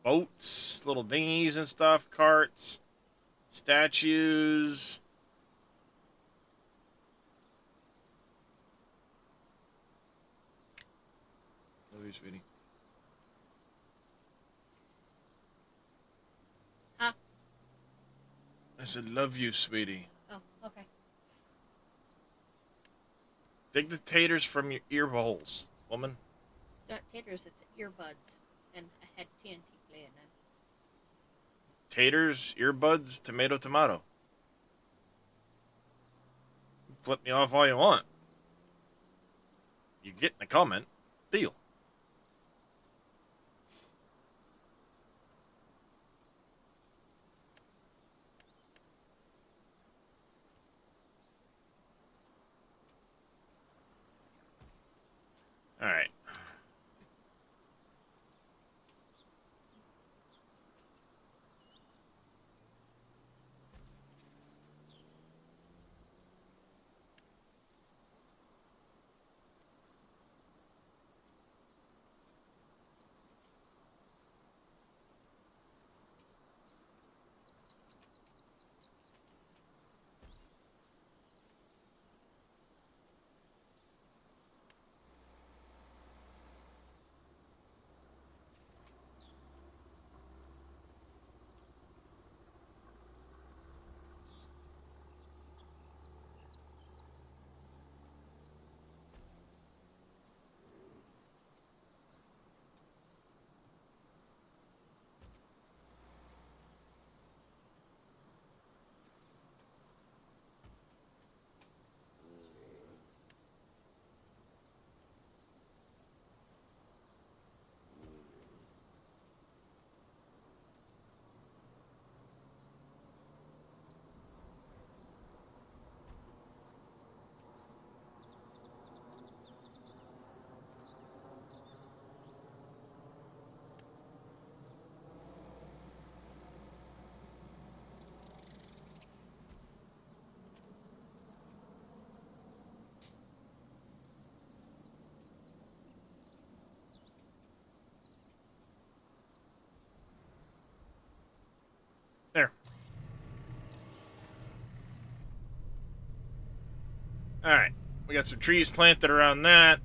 Boats, little dinghies and stuff, carts, statues. Love you, sweetie. Huh? I said, love you, sweetie. Oh, okay. Dig the taters from your ear holes, woman. Not taters, it's earbuds. And I had TNT playing them. Taters, earbuds, tomato. Flip me off all you want. You get in the comment. Deal. All right. There. Alright. We got some trees planted around that.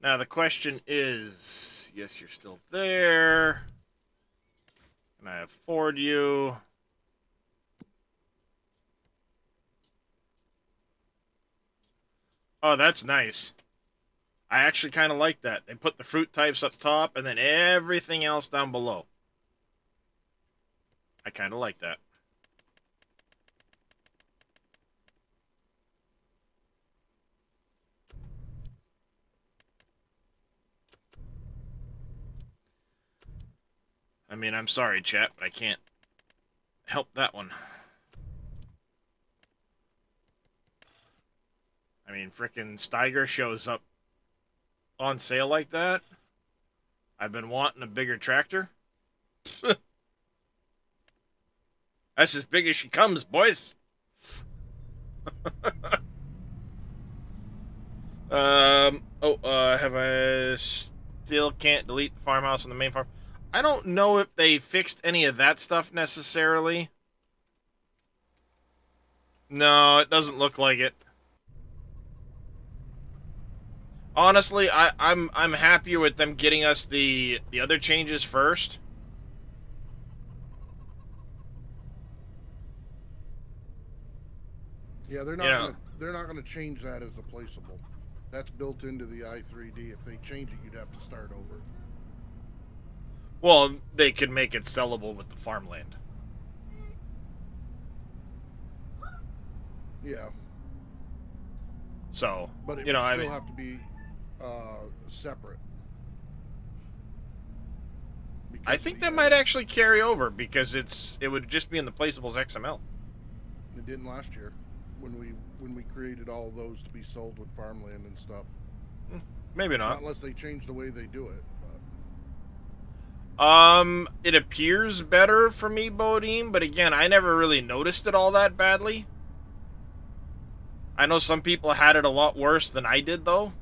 Now the question is, yes, you're still there. Can I afford you? Oh, that's nice. I actually kind of like that. They put the fruit types up top and then everything else down below. I kind of like that. I mean, I'm sorry, chat, but I can't help that one. I mean, frickin' Steiger shows up on sale like that. I've been wanting a bigger tractor. That's as big as she comes, boys. Have I still can't delete the farmhouse on the main farm? I don't know if they fixed any of that stuff necessarily. No, it doesn't look like it. Honestly, I'm happier with them getting us the other changes first. Yeah, they're not gonna change that as a placeable. That's built into the i3D. If they change it, you'd have to start over. Well, they could make it sellable with the farmland. Yeah. So, but it you know, would still have to be separate. I think that might actually carry over because it would just be in the placeables XML. It didn't last year when we created all those to be sold with farmland and stuff. Maybe not. Not unless they change the way they do it. It appears better for me, Bodine, but again, I never really noticed it all that badly. I know some people had it a lot worse than I did, though.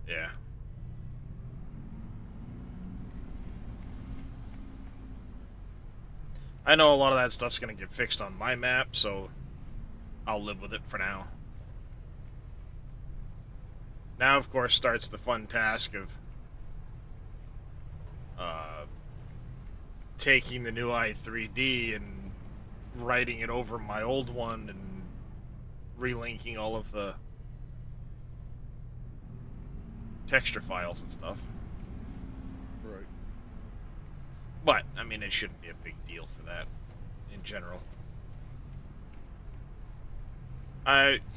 Yeah. I know a lot of that stuff's going to get fixed on my map, so I'll live with it for now. Now, of course, starts the fun task of taking the new i3D and writing it over my old one and relinking all of the texture files and stuff. Right. But, I mean, it shouldn't be a big deal for that in general.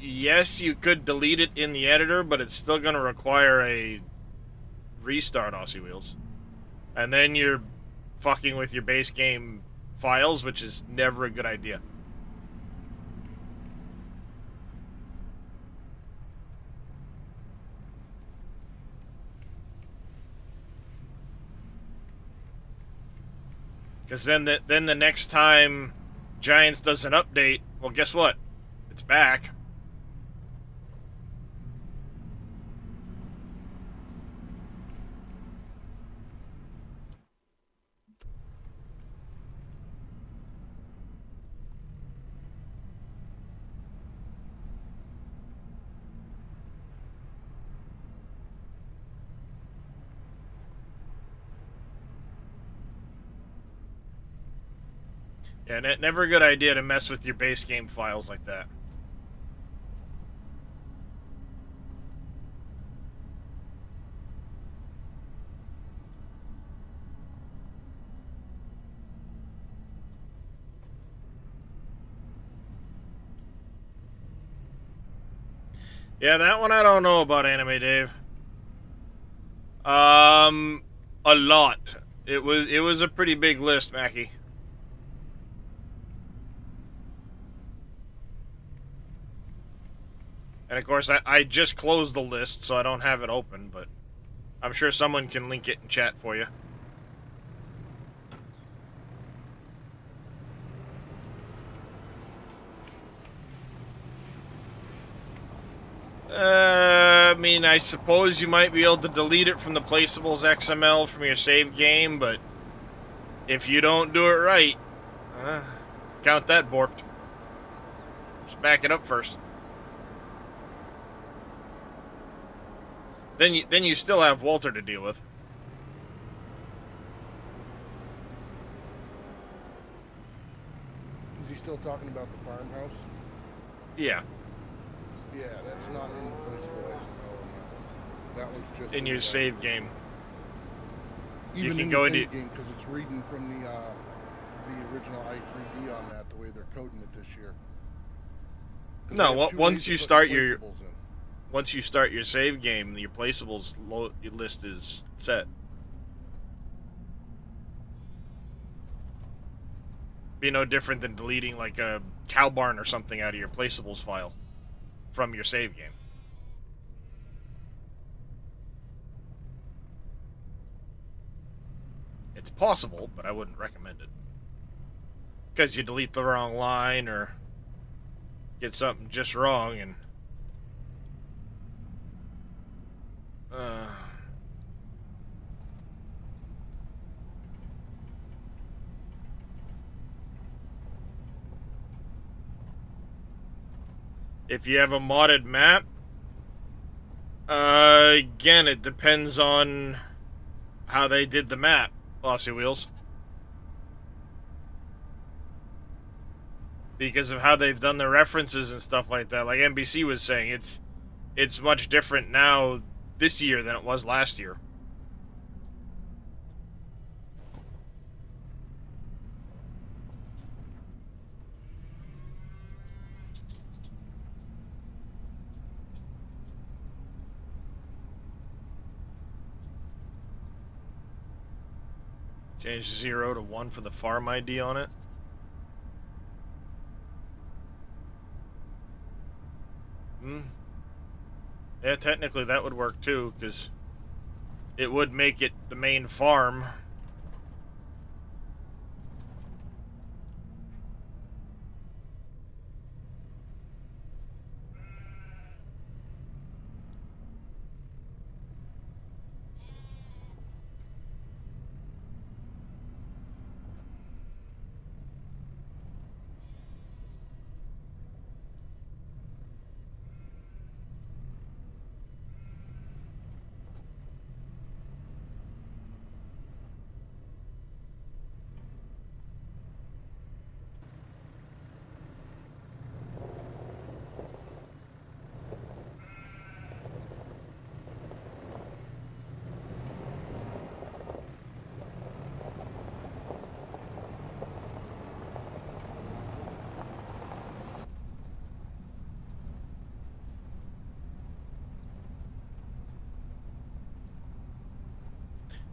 Yes, you could delete it in the editor, but it's still going to require a restart, Aussie Wheels. And then you're fucking with your base game files, which is never a good idea. Because then the next time Giants does an update, well, guess what? It's back. Yeah, never a good idea to mess with your base game files like that. Yeah, that one I don't know about, Anime Dave. A lot. It was a pretty big list, Mackie. And of course, I just closed the list, so I don't have it open, but I'm sure someone can link it in chat for you. I mean, I suppose you might be able to delete it from the Placeables XML from your save game, but if you don't do it right, count that borked. Just back it up first. Then you still have Walter to deal with. Is he still talking about the farmhouse? Yeah. Yeah, that's not in the placeable XML on that one. That one's just In your save game. Even can in go the into- save game, because it's reading from the original i3D on that, the way they're coding it this year. 'Cause they No, have 2 once ways to you put start your placeables in. once you start your save game, your Placeables list is set. Be no different than deleting like a cow barn or something out of your Placeables file from your save game. It's possible, but I wouldn't recommend it. Because you delete the wrong line or get something just wrong and... If you have a modded map, again, it depends on how they did the map, Bossy Wheels. Because of how they've done the references and stuff like that. Like NBC was saying, it's much different now this year than it was last year. Change 0 to 1 for the farm ID on it. Yeah, technically that would work too, because it would make it the main farm.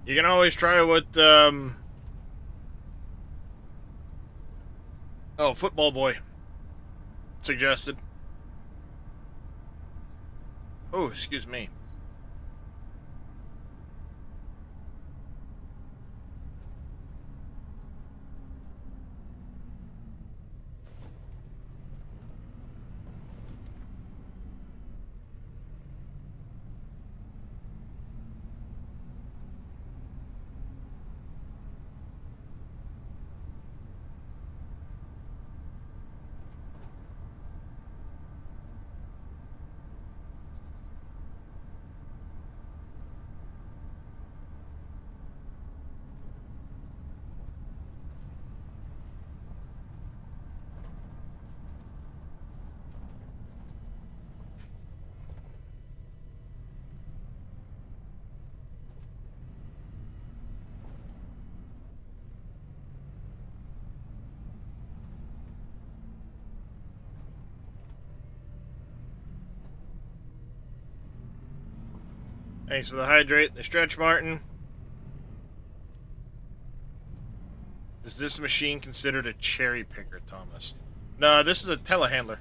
You can always try what, Football Boy suggested. Oh, excuse me. Thanks for the hydrate and the stretch, Martin. Is this machine considered a cherry picker, Thomas? No, this is a telehandler.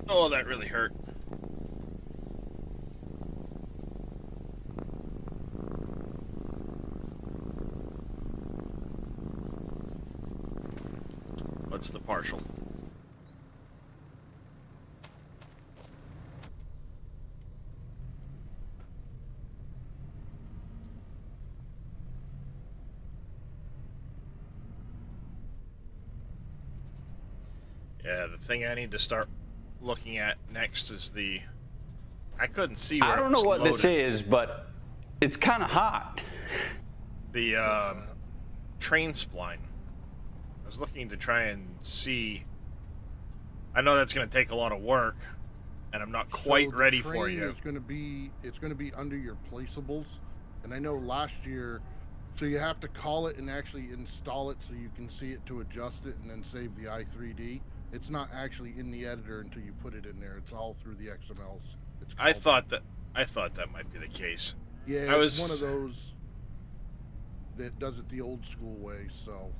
Oh, that really hurt. What's the partial? Yeah, the thing I need to start looking at next is the... I couldn't see where I it don't know was what loaded. this is, but it's kind of hot. The train spline. I was looking to try and see... I know that's going to take a lot of work, and I'm not quite So ready for the you. train is going to be, it's going to be under your placeables. And I know last year, so you have to call it and actually install it so you can see it to adjust it and then save the i3D. It's not actually in the editor until you put it in there. It's all through the XMLs. It's I called thought that might be the case. Yeah, it's one of those that does it the old school way, so.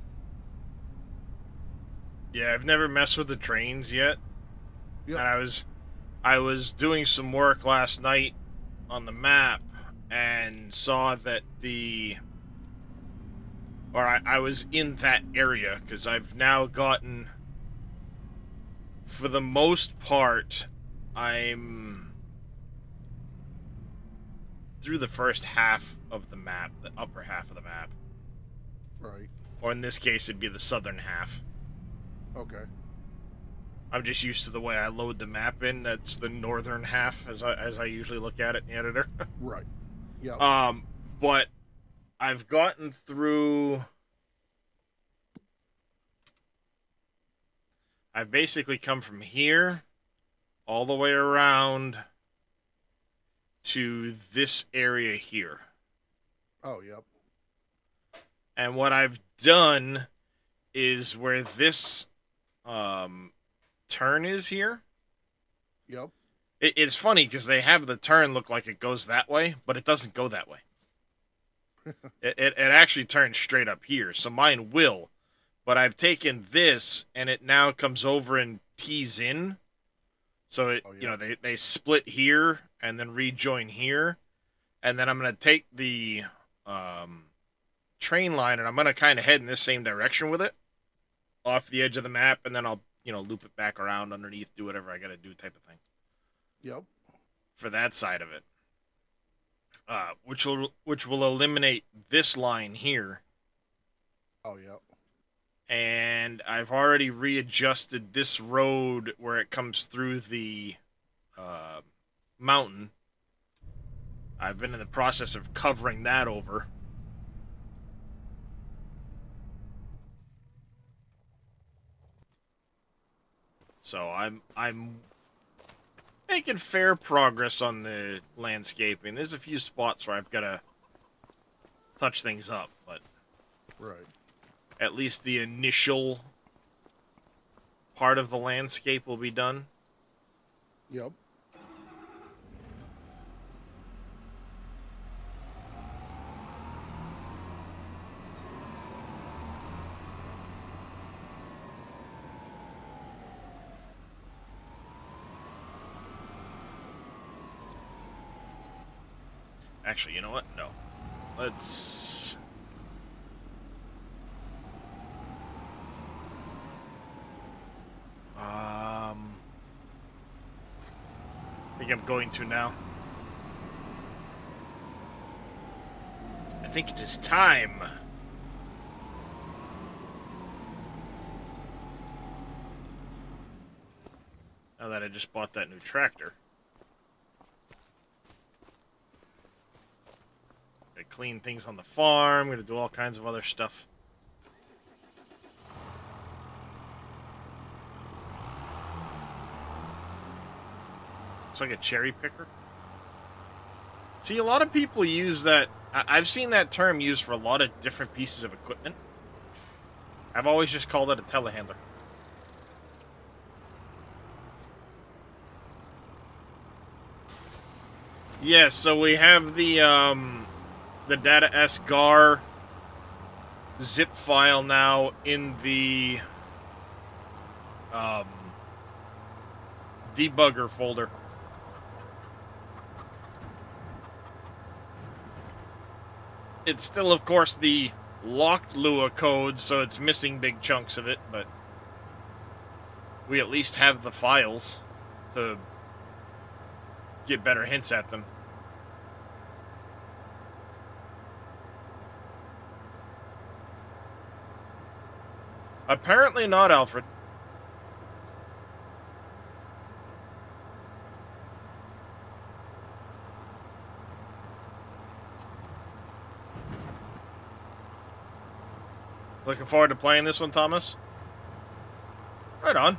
Yeah, I've never messed with the trains yet. Yep. And I was doing some work last night on the map and saw that I was in that area because I've now gotten, for the most part, I'm through the first half of the map, the upper half of the map. Right. Or in this case, it'd be the southern half. Okay. I'm just used to the way I load the map in. That's the northern half, as I usually look at it in the editor. Right. Yep. But I've gotten through... I've basically come from here all the way around to this area here. Oh, yep. And what I've done is where this turn is here. Yep. It's funny because they have the turn look like it goes that way, but it doesn't go that way. it actually turns straight up here, so mine will. But I've taken this, and it now comes over and tees in. So, they split here and then rejoin here. And then I'm going to take the train line, and I'm going to kind of head in this same direction with it. Off the edge of the map, and then I'll, loop it back around underneath, do whatever I got to do type of thing. Yep. For that side of it. Which will eliminate this line here. Oh, yep. And I've already readjusted this road where it comes through the mountain. I've been in the process of covering that over. So I'm making fair progress on the landscaping. There's a few spots where I've got to touch things up, but right. At least the initial part of the landscape will be done. Yep. Actually, you know what? No. Let's... I think I'm going to now. I think it is time. Now that I just bought that new tractor. Gonna clean things on the farm, gonna do all kinds of other stuff. Looks like a cherry picker. See, a lot of people use that. I've seen that term used for a lot of different pieces of equipment. I've always just called it a telehandler. Yes, so we have the Data SGAR zip file now in the debugger folder. It's still, of course, the locked Lua code, so it's missing big chunks of it, but we at least have the files to get better hints at them. Apparently not, Alfred. Looking forward to playing this one, Thomas? Right on.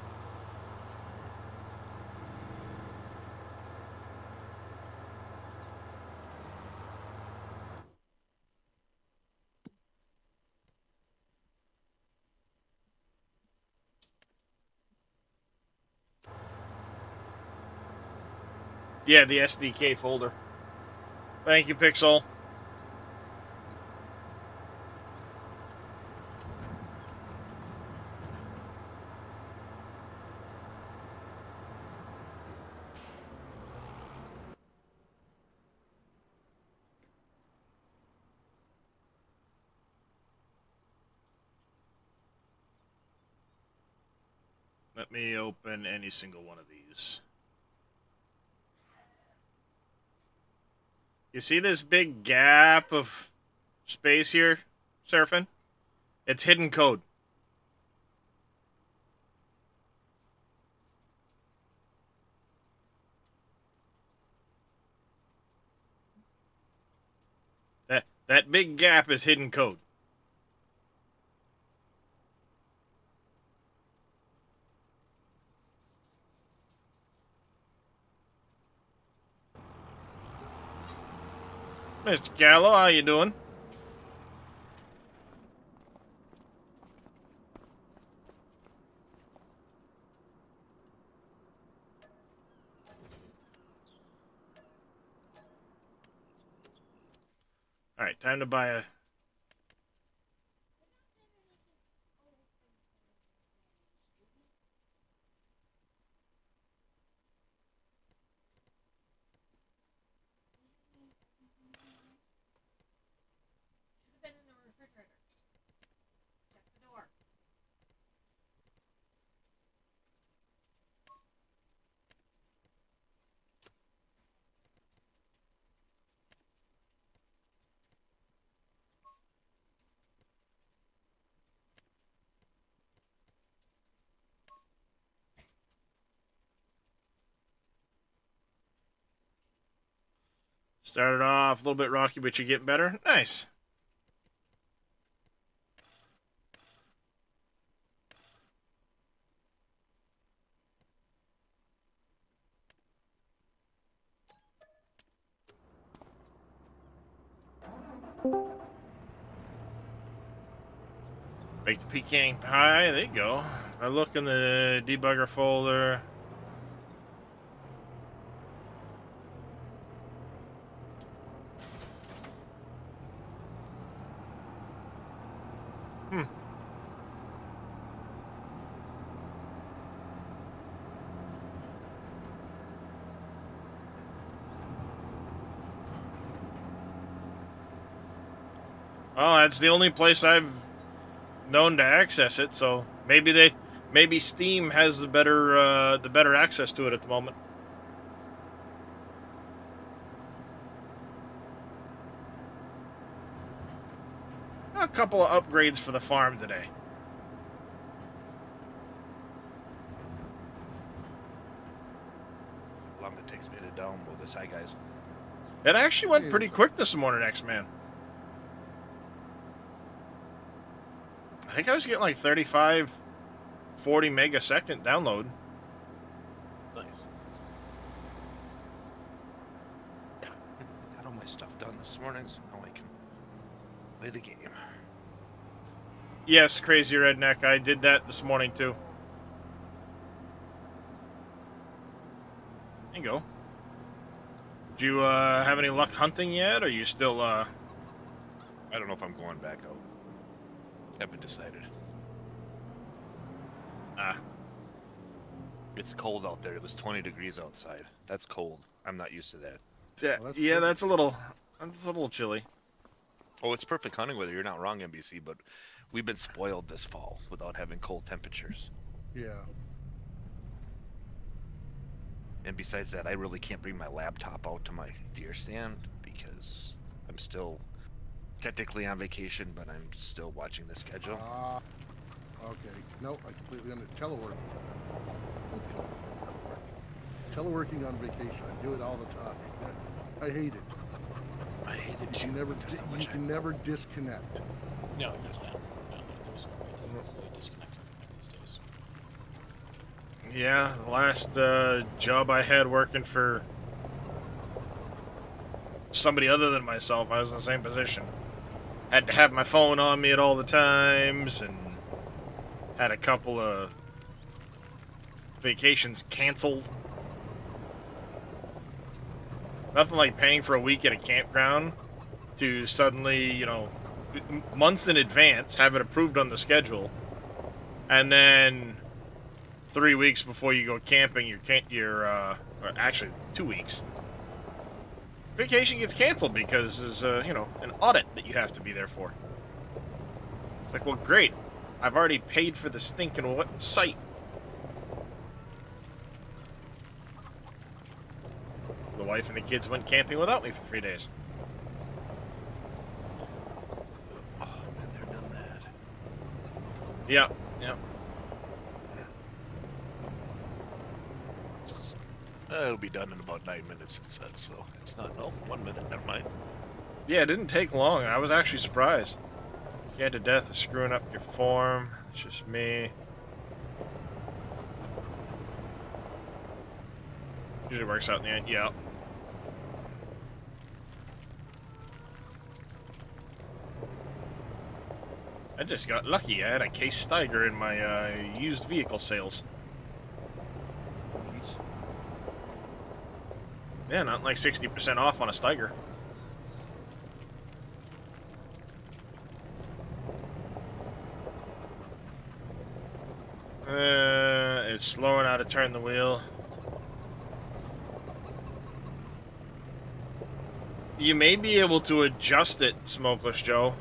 Yeah, the SDK folder. Thank you, Pixel. Let me open any single one of these. You see this big gap of space here, Seraphin? It's hidden code. That big gap is hidden code. Mr. Gallo, how you doing? Alright, time to buy a... Should have been in the refrigerator. Check the door. Started off a little bit rocky, but you're getting better. Nice. Make the pecan pie. There you go. I look in the debugger folder. Well, that's the only place I've known to access it, so maybe Steam has the better access to it at the moment. A couple of upgrades for the farm today. How long it takes me to download this. Hi, guys. It actually went pretty quick this morning, X-Man. I think I was getting like 35, 40 megasecond download. Nice. Yeah, got all my stuff done this morning, so now I can play the game. Yes, Crazy Redneck, I did that this morning too. There you go. Do you have any luck hunting yet, or are you still I don't know if I'm going back out. Haven't decided. Ah. It's cold out there. It was 20 degrees outside. That's cold. I'm not used to that. Yeah, Well, that's yeah, perfect. that's a little chilly. Oh, it's perfect hunting weather. You're not wrong, NBC, but we've been spoiled this fall without having cold temperatures. Yeah. And besides that, I really can't bring my laptop out to my deer stand because I'm still technically on vacation, but I'm still watching the schedule. Ah. Okay. No, I completely teleworking. Teleworking on vacation. I do it all the time. I hate it. I hate it You too. can never. There's not You much can never disconnect. No, there's not. No, there's completely disconnected these days. Yeah, the last job I had working for somebody other than myself, I was in the same position. Had to have my phone on me at all the times, and had a couple of vacations canceled. Nothing like paying for a week at a campground to suddenly, months in advance, have it approved on the schedule, and then 3 weeks before you go camping, or actually 2 weeks, vacation gets canceled because there's an audit that you have to be there for. It's like, well, great, I've already paid for the stinking site. The wife and the kids went camping without me for 3 days. Oh, been there, done that. Yeah, yeah. It'll be done in about 9 minutes, it said, so it's not, oh, 1 minute, never mind. Yeah, it didn't take long. I was actually surprised. Scared to death of screwing up your form. It's just me. Usually works out in the end. Yeah. I just got lucky. I had a Case Steiger in my used vehicle sales. Yeah, not like 60% off on a Steiger. It's slow enough to turn the wheel. You may be able to adjust it, Smokeless Joe.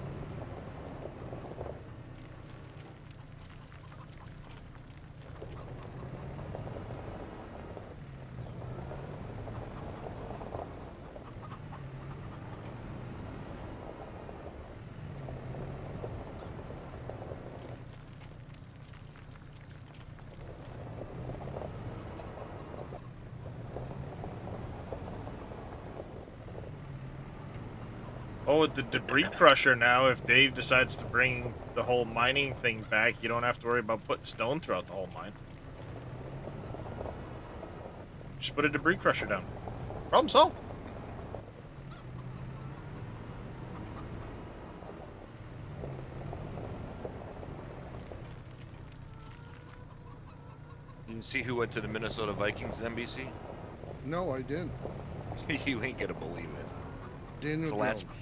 Oh, with the debris crusher now, if Dave decides to bring the whole mining thing back, you don't have to worry about putting stone throughout the whole mine. Just put a debris crusher down. Problem solved. You see who went to the Minnesota Vikings, NBC? No, I didn't. You ain't gonna believe it. Daniel It's the last- Jones.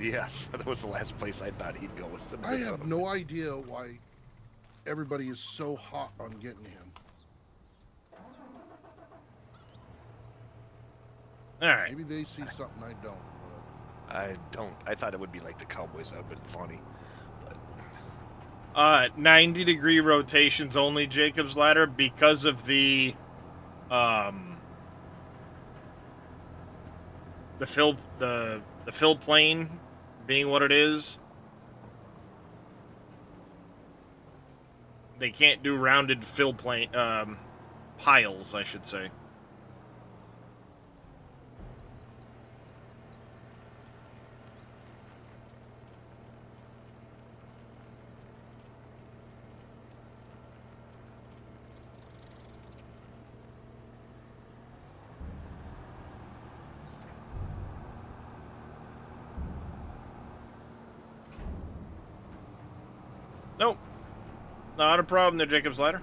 Yes, that was the last place I thought he'd go with the I Minnesota. have no idea why everybody is so hot on getting him. Alright. Maybe they see something I don't. I don't. I thought it would be like the Cowboys. That would have been funny. 90-degree rotations only, Jacob's Ladder, because of the fill plane being what it is. They can't do rounded fill plane piles, I should say. Nope. Not a problem there, Jacob's Ladder.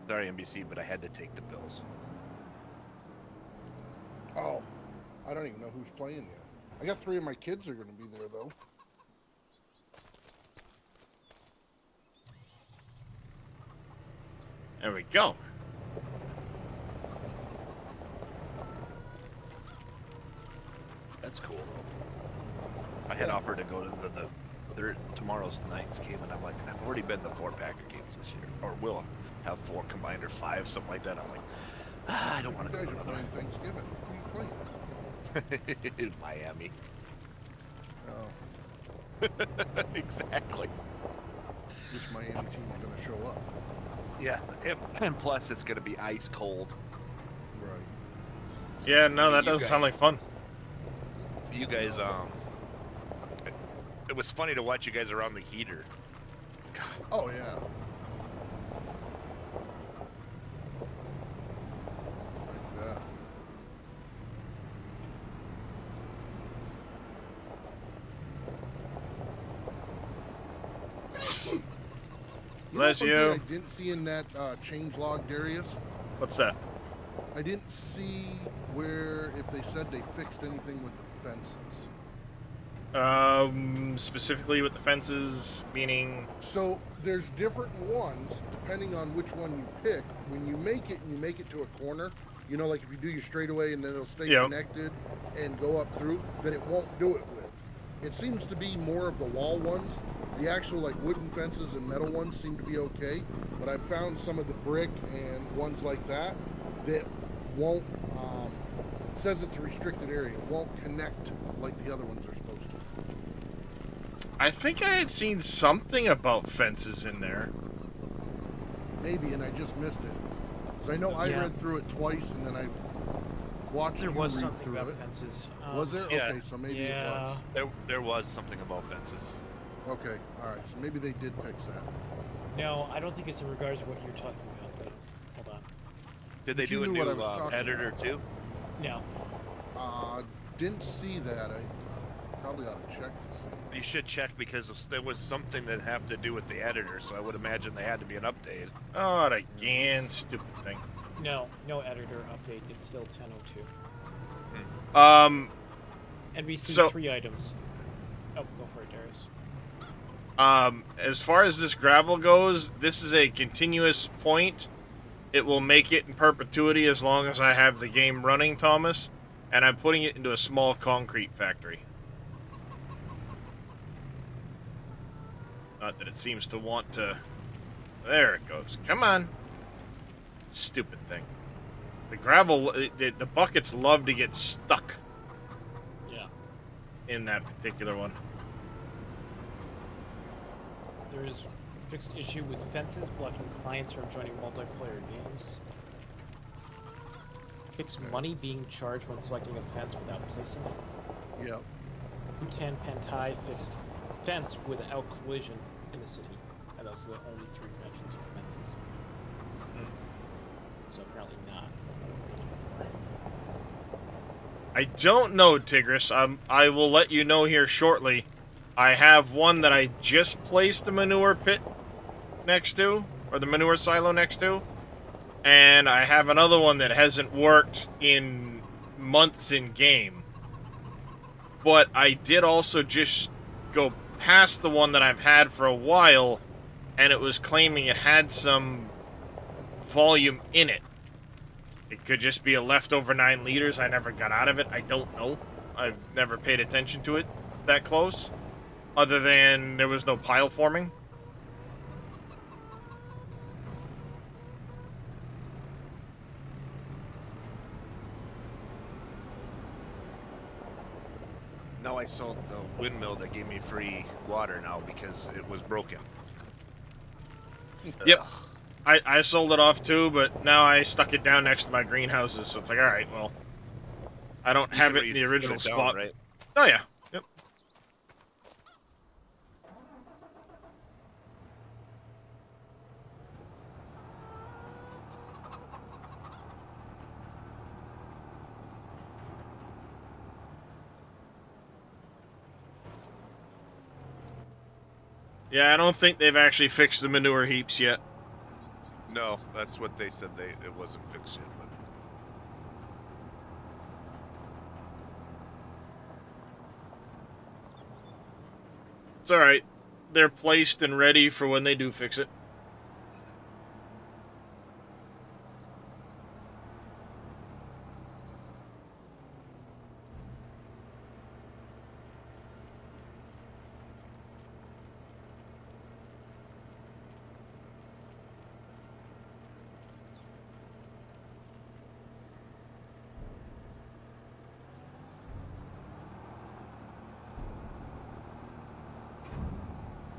Sorry, NBC, but I had to take the Bills. I don't even know who's playing yet. I got 3 of my kids are going to be there though. There we go. That's cool though. I had offered to go to tomorrow's night's game, and I'm like, I've already been to 4 Packer games this year, or will have 4 combined or 5, something like that. I'm like, I don't want to You go guys to are another playing Thanksgiving. Who are you playing? in Miami. Oh, Exactly. which Miami team is going to show up? Yeah, and plus it's gonna be ice cold. Right. Yeah, no, that You doesn't sound guys- like fun. You guys, it was funny to watch you guys around the heater. God, Oh yeah. Like that. Bless One thing you. I didn't see in that change log, Darius. What's that? I didn't see where if they said they fixed anything with the fences. Specifically with the fences, meaning. So there's different ones depending on which one you pick. When you make it and you make it to a corner, you know, like if you do your straightaway and then it'll stay Yep. connected and go up through, then it won't do it with. It seems to be more of the wall ones. The actual like wooden fences and metal ones seem to be okay, but I've found some of the brick and ones like that won't. Says it's a restricted area. Won't connect like the other ones are supposed to. I think I had seen something about fences in there. Maybe, and I just missed it. Because I know I Yeah. read through it twice, and then I watched There you was read something through about it. fences. Was there? Yeah. Okay, so maybe Yeah. there was something about fences. it was. Okay, all right. So maybe they did fix that. No, I don't think it's in regards to what you're talking about, though. Hold on. Did they But you do a knew new what I was talking editor about. too? No. Didn't see that. I probably ought to check to see. You should check because there was something that had to do with the editor, so I would imagine they had to be an update. Oh, again, stupid thing. No editor update. It's still 10:02. And we see So- 3 items. Oh, go for it, Darius. As far as this gravel goes, this is a continuous point. It will make it in perpetuity as long as I have the game running, Thomas. And I'm putting it into a small concrete factory. Not that it seems to want to... There it goes. Come on. Stupid thing. The gravel... The buckets love to get stuck Yeah. in that particular one. There is fixed issue with fences blocking clients from joining multiplayer games. Fixed money being charged when selecting a fence without placing it. Yep. Bhutan Pentai fixed fence without collision in the city. And those are the only 3 mentions of fences. So apparently not. I don't know, Tigris. I will let you know here shortly. I have one that I just placed the manure pit next to, or the manure silo next to, and I have another one that hasn't worked in months in game. But I did also just go past the one that I've had for a while, and it was claiming it had some volume in it. It could just be a leftover 9 liters I never got out of it. I don't know. I've never paid attention to it that close. Other than there was no pile forming. Now I sold the windmill that gave me free water now because it was broken. Yep. Ugh. I sold it off too, but now I stuck it down next to my greenhouses, so it's like, alright, well, I don't You have can it in the put original it down, spot. right? Oh yeah. Yep. Yeah, I don't think they've actually fixed the manure heaps yet. No, that's what they said. It wasn't fixed yet. But all right. They're placed and ready for when they do fix it.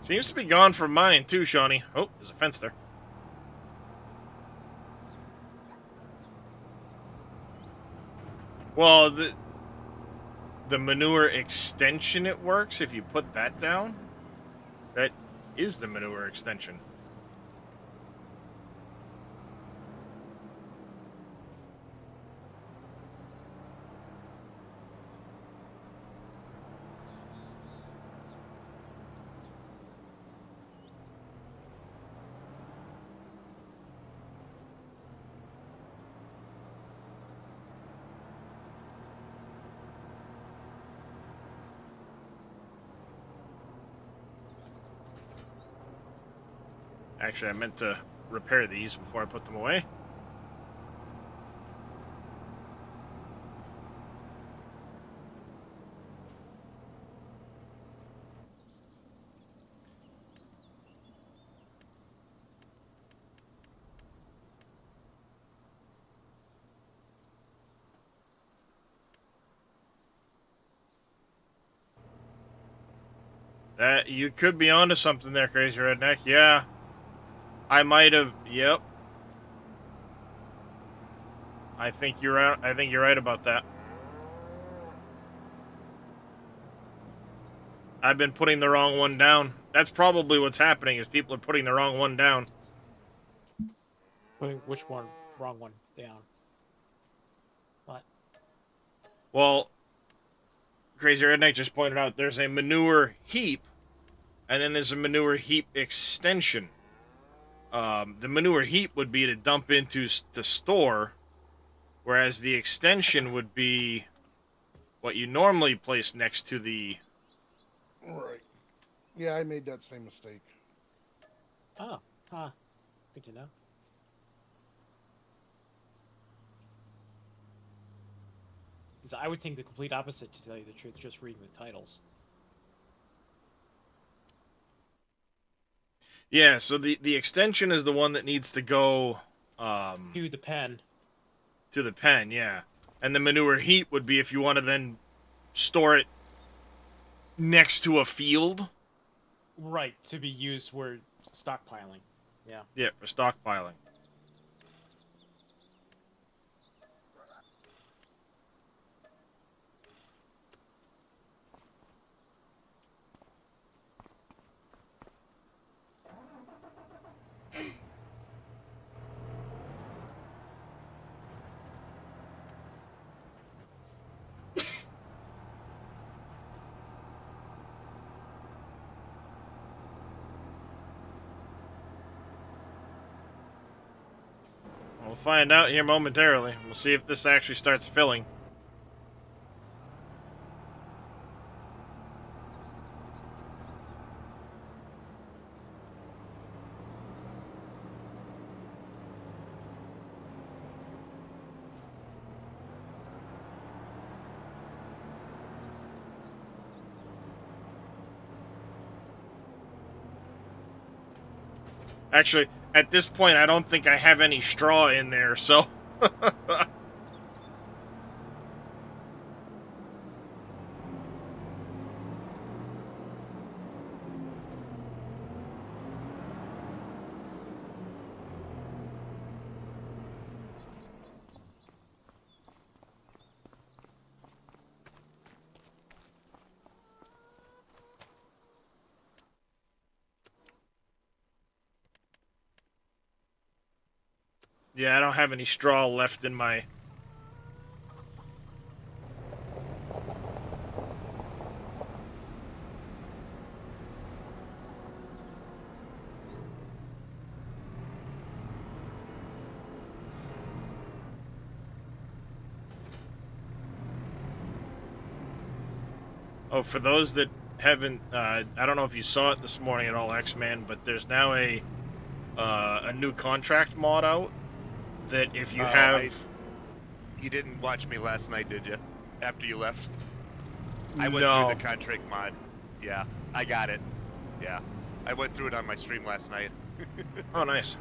Seems to be gone from mine, too, Shawnee. Oh, there's a fence there. Well, the manure extension, it works if you put that down. That is the manure extension. Actually, I meant to repair these before I put them away. That you could be onto something there, Crazy Redneck. Yeah, I might have. Yep. I think you're right. I think you're right about that. I've been putting the wrong one down. That's probably what's happening. Is people are putting the wrong one down. Putting which one? Wrong one down. What? Well, Crazy Redneck just pointed out there's a manure heap, and then there's a manure heap extension. The manure heap would be to dump into to store, whereas the extension would be what you normally place next to the. Right. Yeah, I made that same mistake. Oh, huh. Good to know. Because I would think the complete opposite, to tell you the truth, just reading the titles. Yeah, so the extension is the one that needs to go To the pen. to the pen, yeah. And the manure heap would be if you want to then store it next to a field. Right, to be used where stockpiling. Yeah. Yeah, for stockpiling. We'll find out here momentarily. We'll see if this actually starts filling. Actually, at this point, I don't think I have any straw in there, so... Yeah, I don't have any straw left in my... Oh, for those that haven't, I don't know if you saw it this morning at all, X-Man, but there's now a new contract mod out that if you have... You didn't watch me last night, did you? After you left? I went No. through the contract mod. Yeah, I got it. Yeah. I went through it on my stream last night. Oh, nice.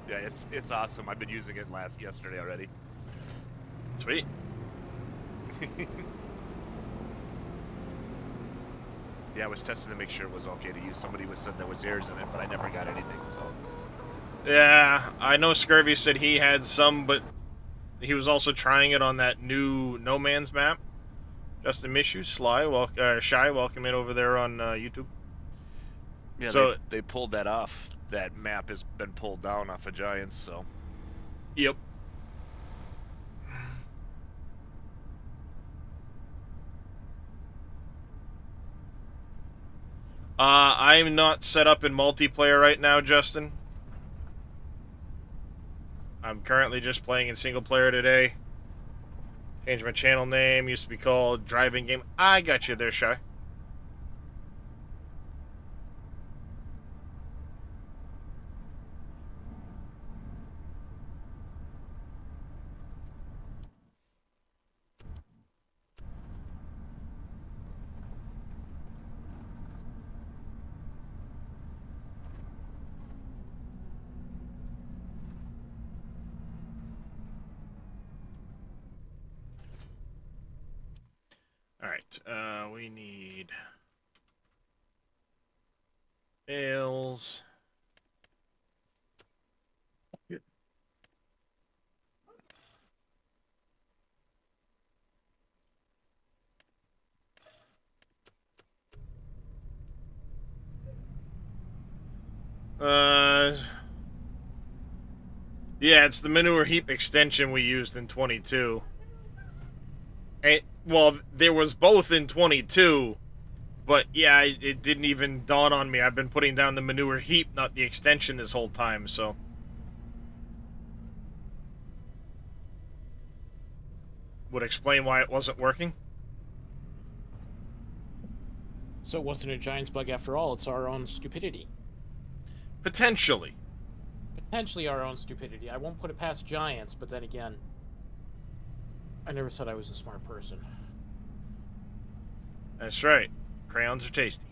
Yeah, it's awesome. I've been using it yesterday already. Sweet. Yeah, I was testing to make sure it was okay to use. Somebody was saying there was errors in it, but I never got anything, so... Yeah, I know Scurvy said he had some, but he was also trying it on that new No Man's map. Justin Mishu, Shy, welcome in over there on YouTube. Yeah, so they pulled that off. That map has been pulled down off of Giants, so... Yep. I'm not set up in multiplayer right now, Justin. I'm currently just playing in single player today. Changed my channel name. Used to be called Driving Game. I got you there, Shy. Alright, we need... Ales. Yeah, it's the manure heap extension we used in 22. Well, there was both in 22, but yeah, it didn't even dawn on me. I've been putting down the manure heap, not the extension this whole time, so... Would explain why it wasn't working. So it wasn't a Giants bug after all, it's our own stupidity. Potentially. Potentially our own stupidity. I won't put it past Giants, but then again, I never said I was a smart person. That's right. Crayons are tasty.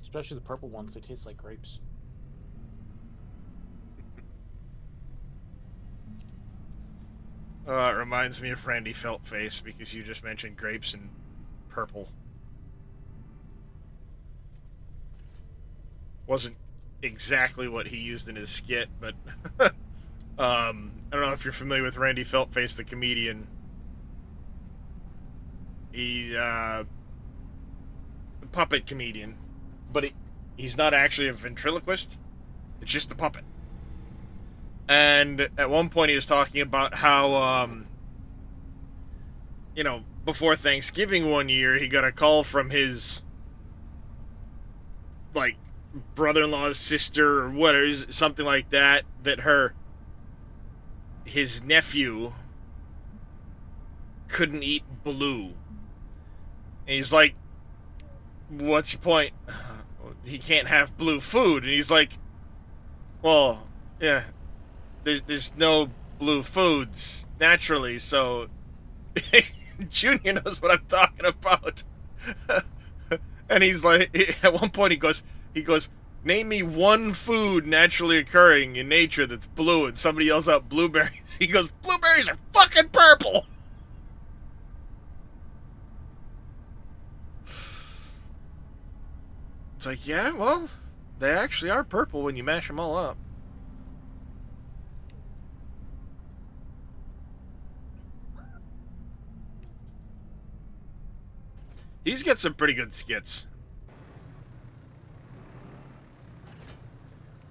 Especially the purple ones, they taste like grapes. It reminds me of Randy Feltface because you just mentioned grapes and purple. Wasn't exactly what he used in his skit, but I don't know if you're familiar with Randy Feltface, the comedian. He's a puppet comedian, but he's not actually a ventriloquist. It's just a puppet. And at one point he was talking about how, before Thanksgiving one year, he got a call from his, brother-in-law's sister or whatever, something like that, that his nephew couldn't eat blue. And he's like, what's your point? He can't have blue food. And he's like, well, yeah, there's no blue foods naturally, so Junior knows what I'm talking about. And he's like, at one point he goes, name me one food naturally occurring in nature that's blue, and somebody yells out blueberries. He goes, blueberries are fucking purple! It's like, yeah, well, they actually are purple when you mash them all up. He's got some pretty good skits.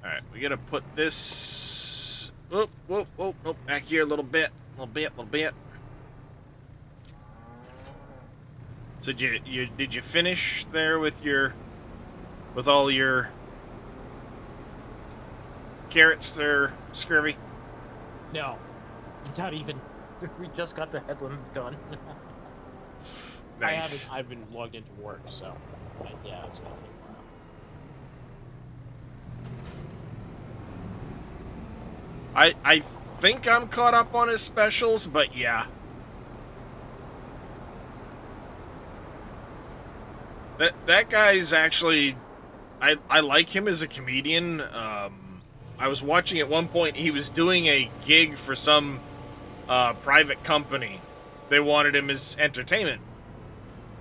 Alright, we gotta put this... Whoop, whoop, whoop, whoop, back here a little bit. Little bit. So did you finish there with all your carrots there, Scurvy? No, not even. We just got the headlands done. Nice. I've been logged into work, so yeah, it's gonna take a while. I think I'm caught up on his specials, but yeah. That guy's actually, I like him as a comedian. I was watching at one point, he was doing a gig for some private company. They wanted him as entertainment.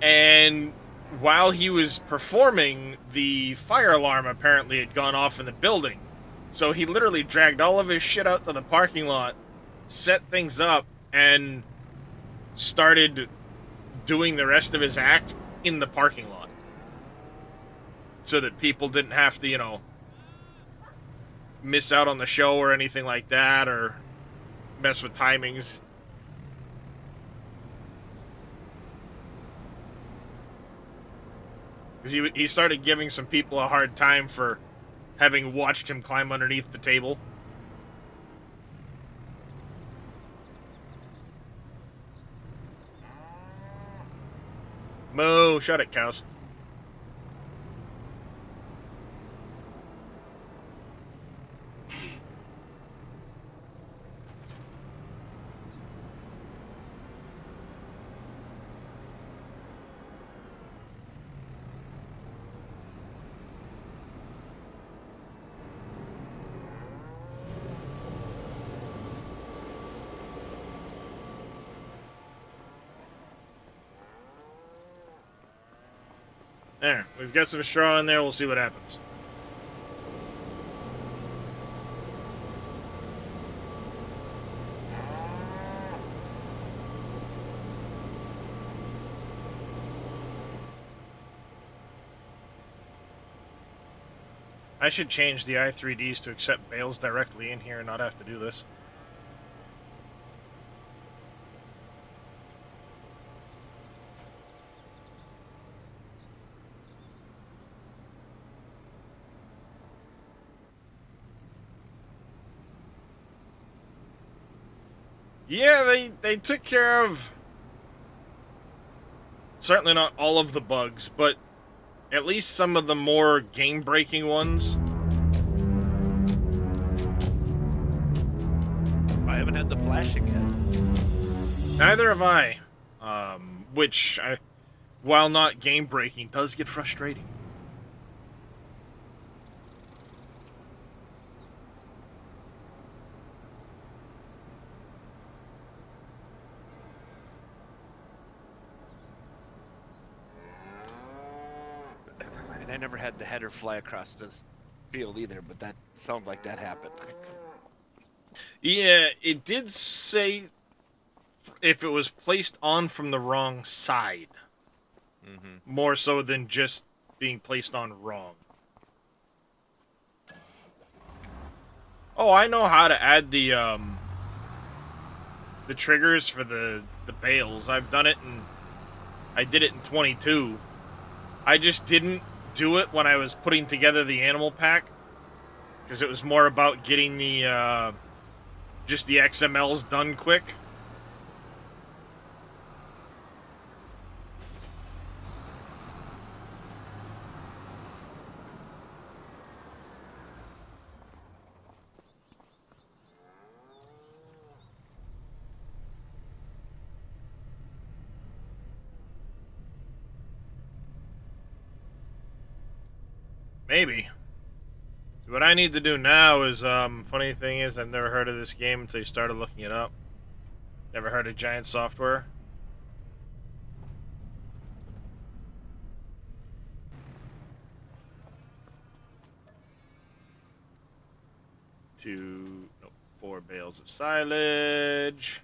And while he was performing, the fire alarm apparently had gone off in the building. So he literally dragged all of his shit out to the parking lot, set things up, and started doing the rest of his act in the parking lot. So that people didn't have to, miss out on the show or anything like that, or mess with timings. Because he started giving some people a hard time for having watched him climb underneath the table. Moo, shut it, cows. There, we've got some straw in there, we'll see what happens. I should change the i3Ds to accept bales directly in here and not have to do this. Yeah, they took care of certainly not all of the bugs, but at least some of the more game-breaking ones. I haven't had the flashing yet. Neither have I. Which, while not game-breaking, does get frustrating. And I never had the header fly across the field either, but that sounded like that happened. Yeah, it did say if it was placed on from the wrong side. Mm-hmm. More so than just being placed on wrong. Oh, I know how to add the triggers for the bales. I've done it, and I did it in 22. I just didn't do it when I was putting together the animal pack, because it was more about getting the just the XMLs done quick. Maybe. So what I need to do now is, funny thing is, I've never heard of this game until you started looking it up. Never heard of Giant Software. Nope, 4 bales of silage.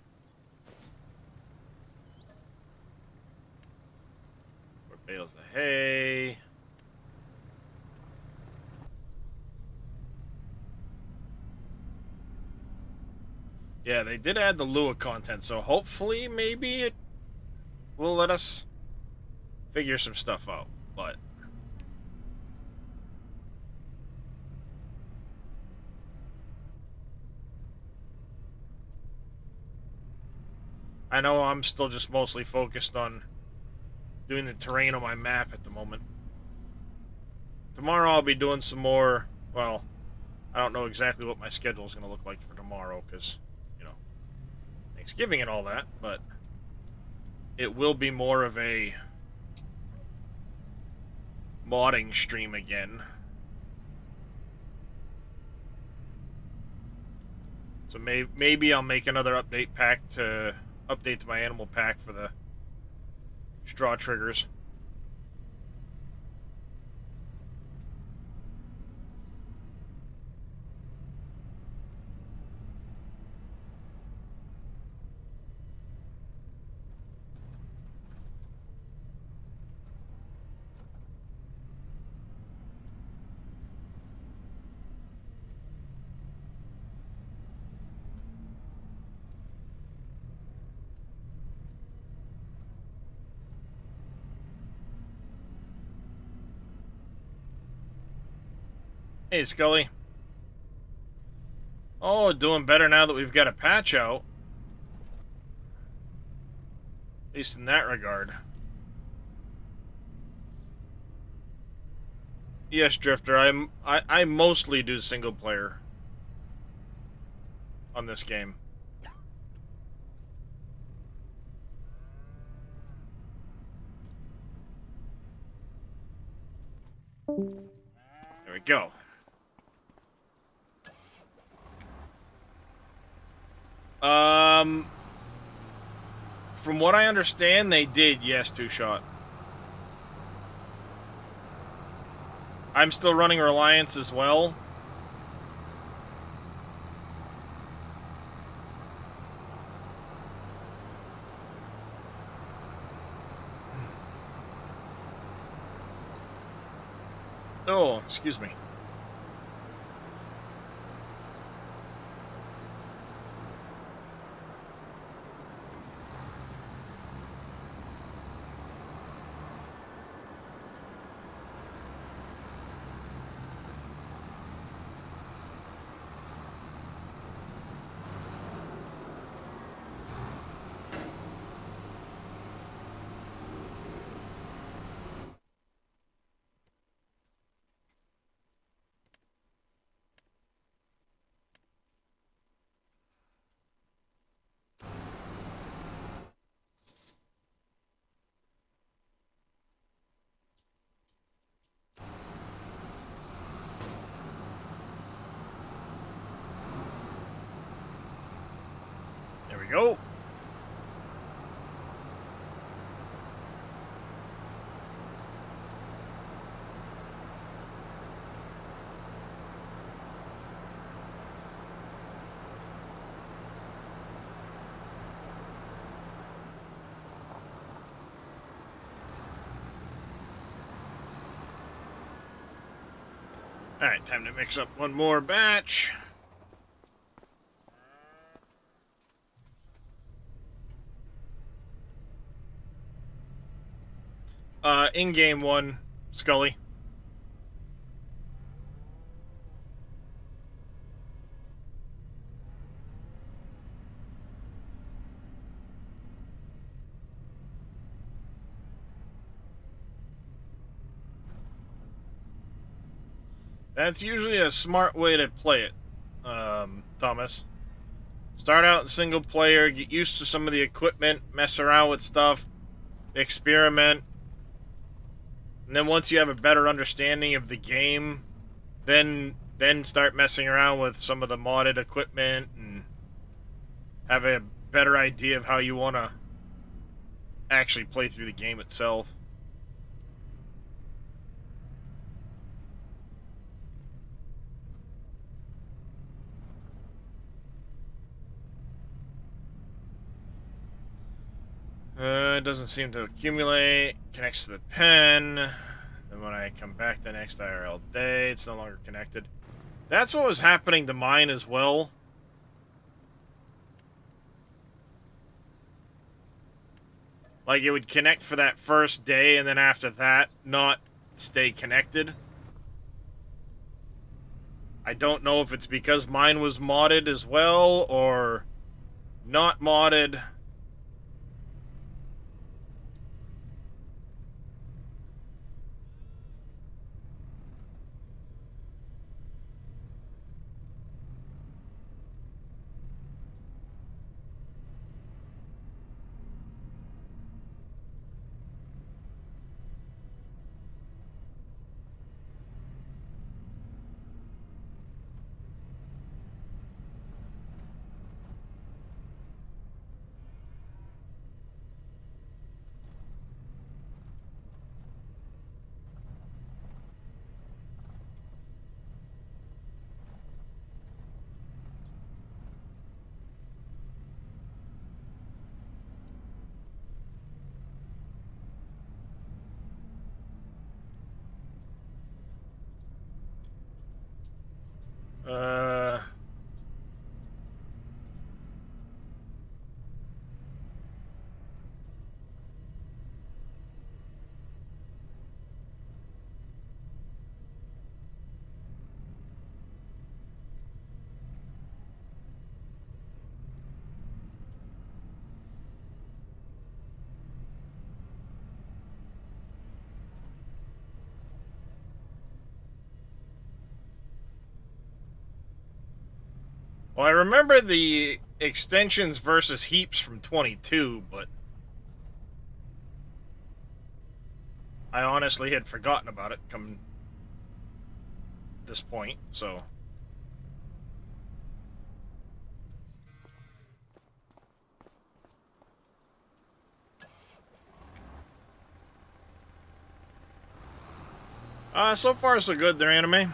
4 bales of hay. Yeah, they did add the Lua content, so hopefully maybe it will let us figure some stuff out, but I know I'm still just mostly focused on doing the terrain on my map at the moment. Tomorrow I'll be doing some more, well, I don't know exactly what my schedule is going to look like for tomorrow because, you know, Thanksgiving and all that, but it will be more of a modding stream again. So maybe I'll make another update pack to update to my animal pack for the straw triggers. Hey, Scully. Oh, doing better now that we've got a patch out. At least in that regard. Yes, Drifter, I mostly do single player on this game. There we go. From what I understand, they did, yes, two-shot. I'm still running Reliance as well. Oh, excuse me. There we go. Alright, time to mix up one more batch. In-game one, Scully. That's usually a smart way to play it, Thomas. Start out in single player, get used to some of the equipment, mess around with stuff, experiment, and then once you have a better understanding of the game, then start messing around with some of the modded equipment and have a better idea of how you want to actually play through the game itself. It doesn't seem to accumulate. Connects to the pen. Then when I come back the next IRL day, it's no longer connected. That's what was happening to mine as well. Like, it would connect for that first day, and then after that, not stay connected. I don't know if it's because mine was modded as well, or not modded. Well, I remember the extensions versus heaps from 22, but I honestly had forgotten about it come this point, so... so far so good there, Anime.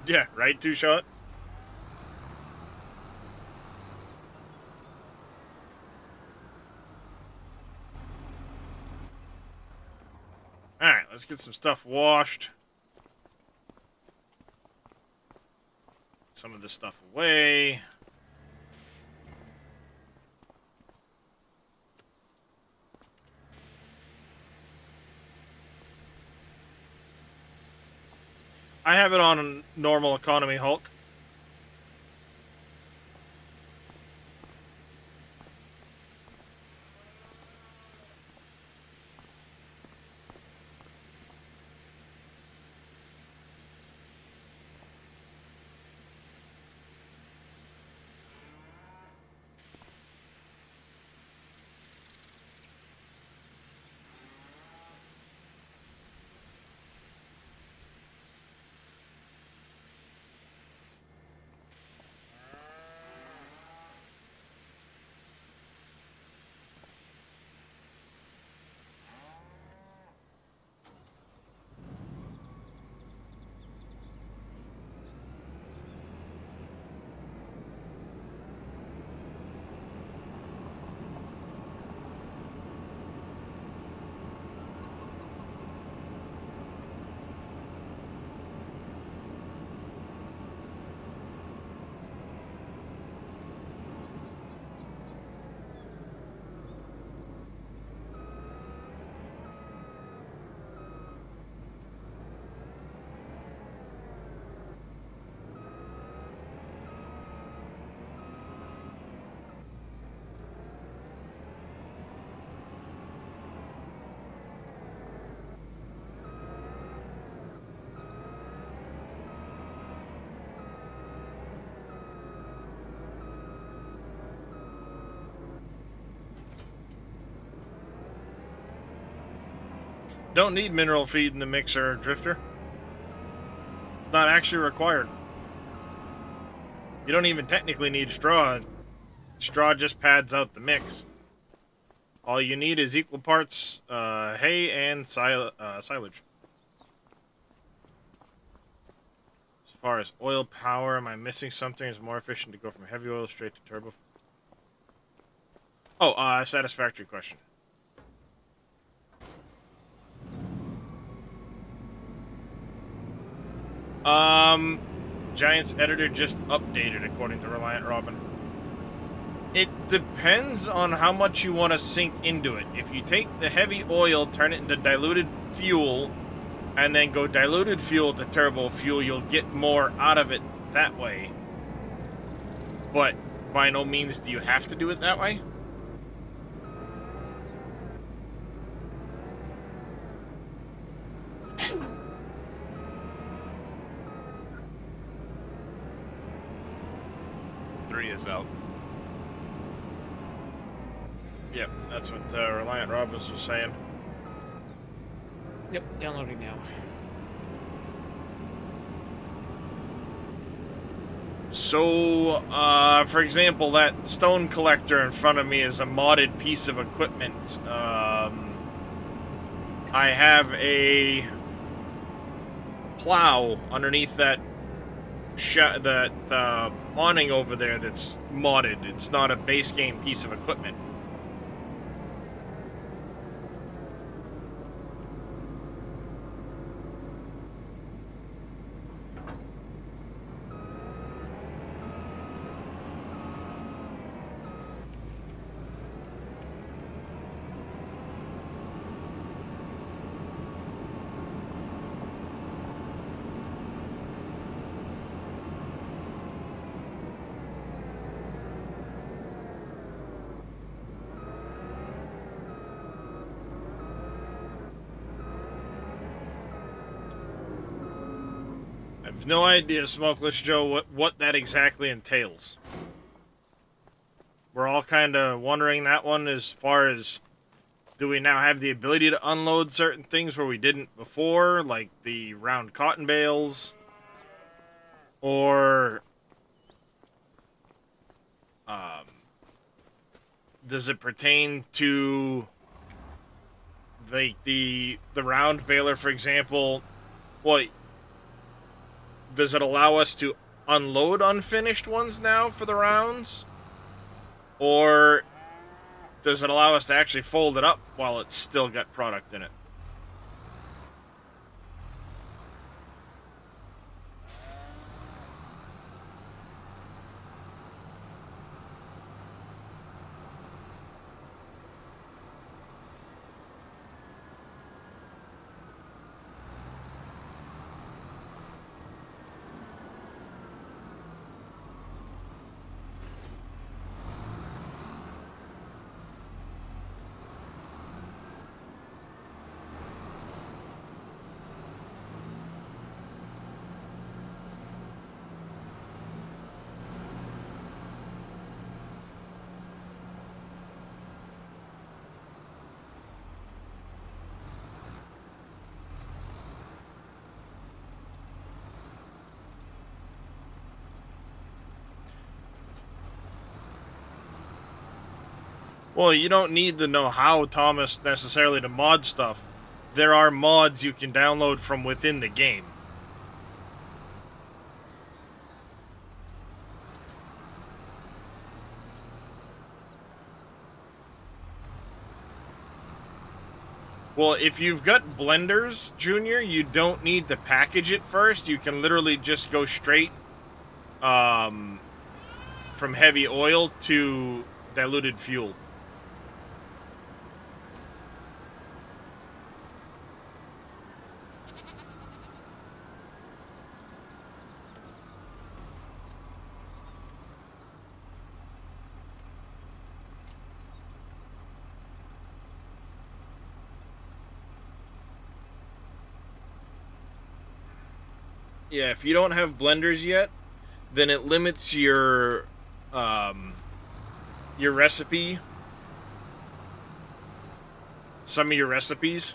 Yeah, right, two-shot? Alright, let's get some stuff washed. Some of this stuff away. I have it on a normal economy Hulk. Don't need mineral feed in the mixer, Drifter. It's not actually required. You don't even technically need straw. Straw just pads out the mix. All you need is equal parts hay and silage. As far as oil power, am I missing something? Is it more efficient to go from heavy oil straight to turbo? Oh, satisfactory question. Giants editor just updated according to Reliant Robin. It depends on how much you want to sink into it. If you take the heavy oil, turn it into diluted fuel, and then go diluted fuel to turbo fuel, you'll get more out of it that way. But by no means do you have to do it that way. Is out. Yep, that's what Reliant Robbins was saying. Yep, downloading now. So, for example, that stone collector in front of me is a modded piece of equipment. I have a plow underneath that awning over there that's modded. It's not a base game piece of equipment. I have no idea, Smokeless Joe, what that exactly entails. We're all kind of wondering that one as far as, do we now have the ability to unload certain things where we didn't before, like the round cotton bales? Or does it pertain to the round baler, for example? Well, does it allow us to unload unfinished ones now for the rounds? Or does it allow us to actually fold it up while it's still got product in it? Well, you don't need to know how, Thomas, necessarily to mod stuff. There are mods you can download from within the game. Well, if you've got blenders, Junior, you don't need to package it first. You can literally just go straight from heavy oil to diluted fuel. Yeah, if you don't have blenders yet, then it limits your recipe, some of your recipes.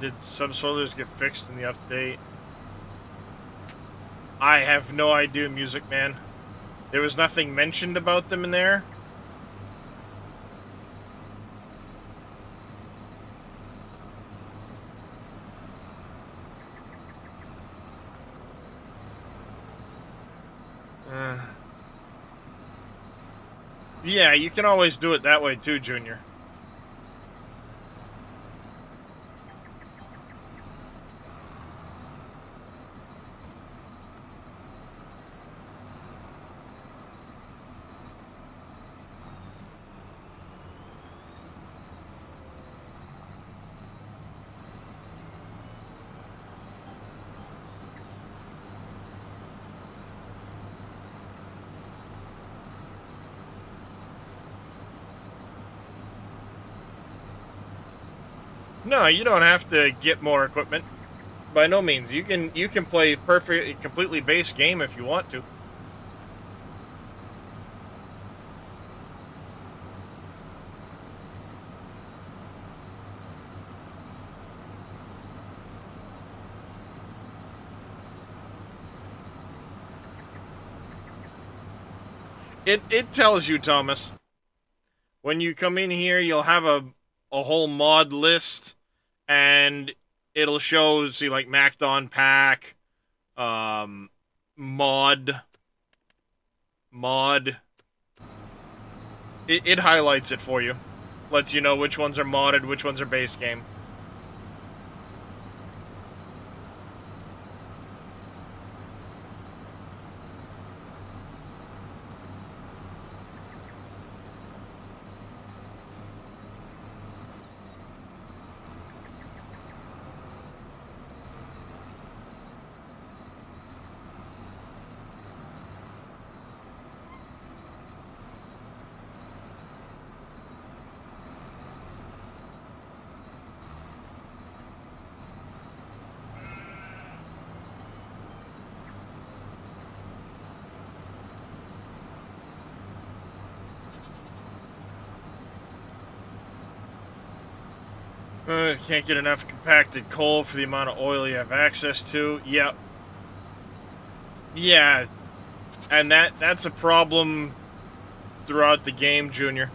Did subsoilers get fixed in the update? I have no idea, Music Man. There was nothing mentioned about them in there. Yeah, you can always do it that way too, Junior. No, you don't have to get more equipment. By no means. You can play perfect, completely base game if you want to. It tells you, Thomas. When you come in here, you'll have a whole mod list, and it'll show, see, like Macdon pack, um, mod. It highlights it for you, lets you know which ones are modded, which ones are base game. Can't get enough compacted coal for the amount of oil you have access to. Yep. Yeah, and that's a problem throughout the game, Junior.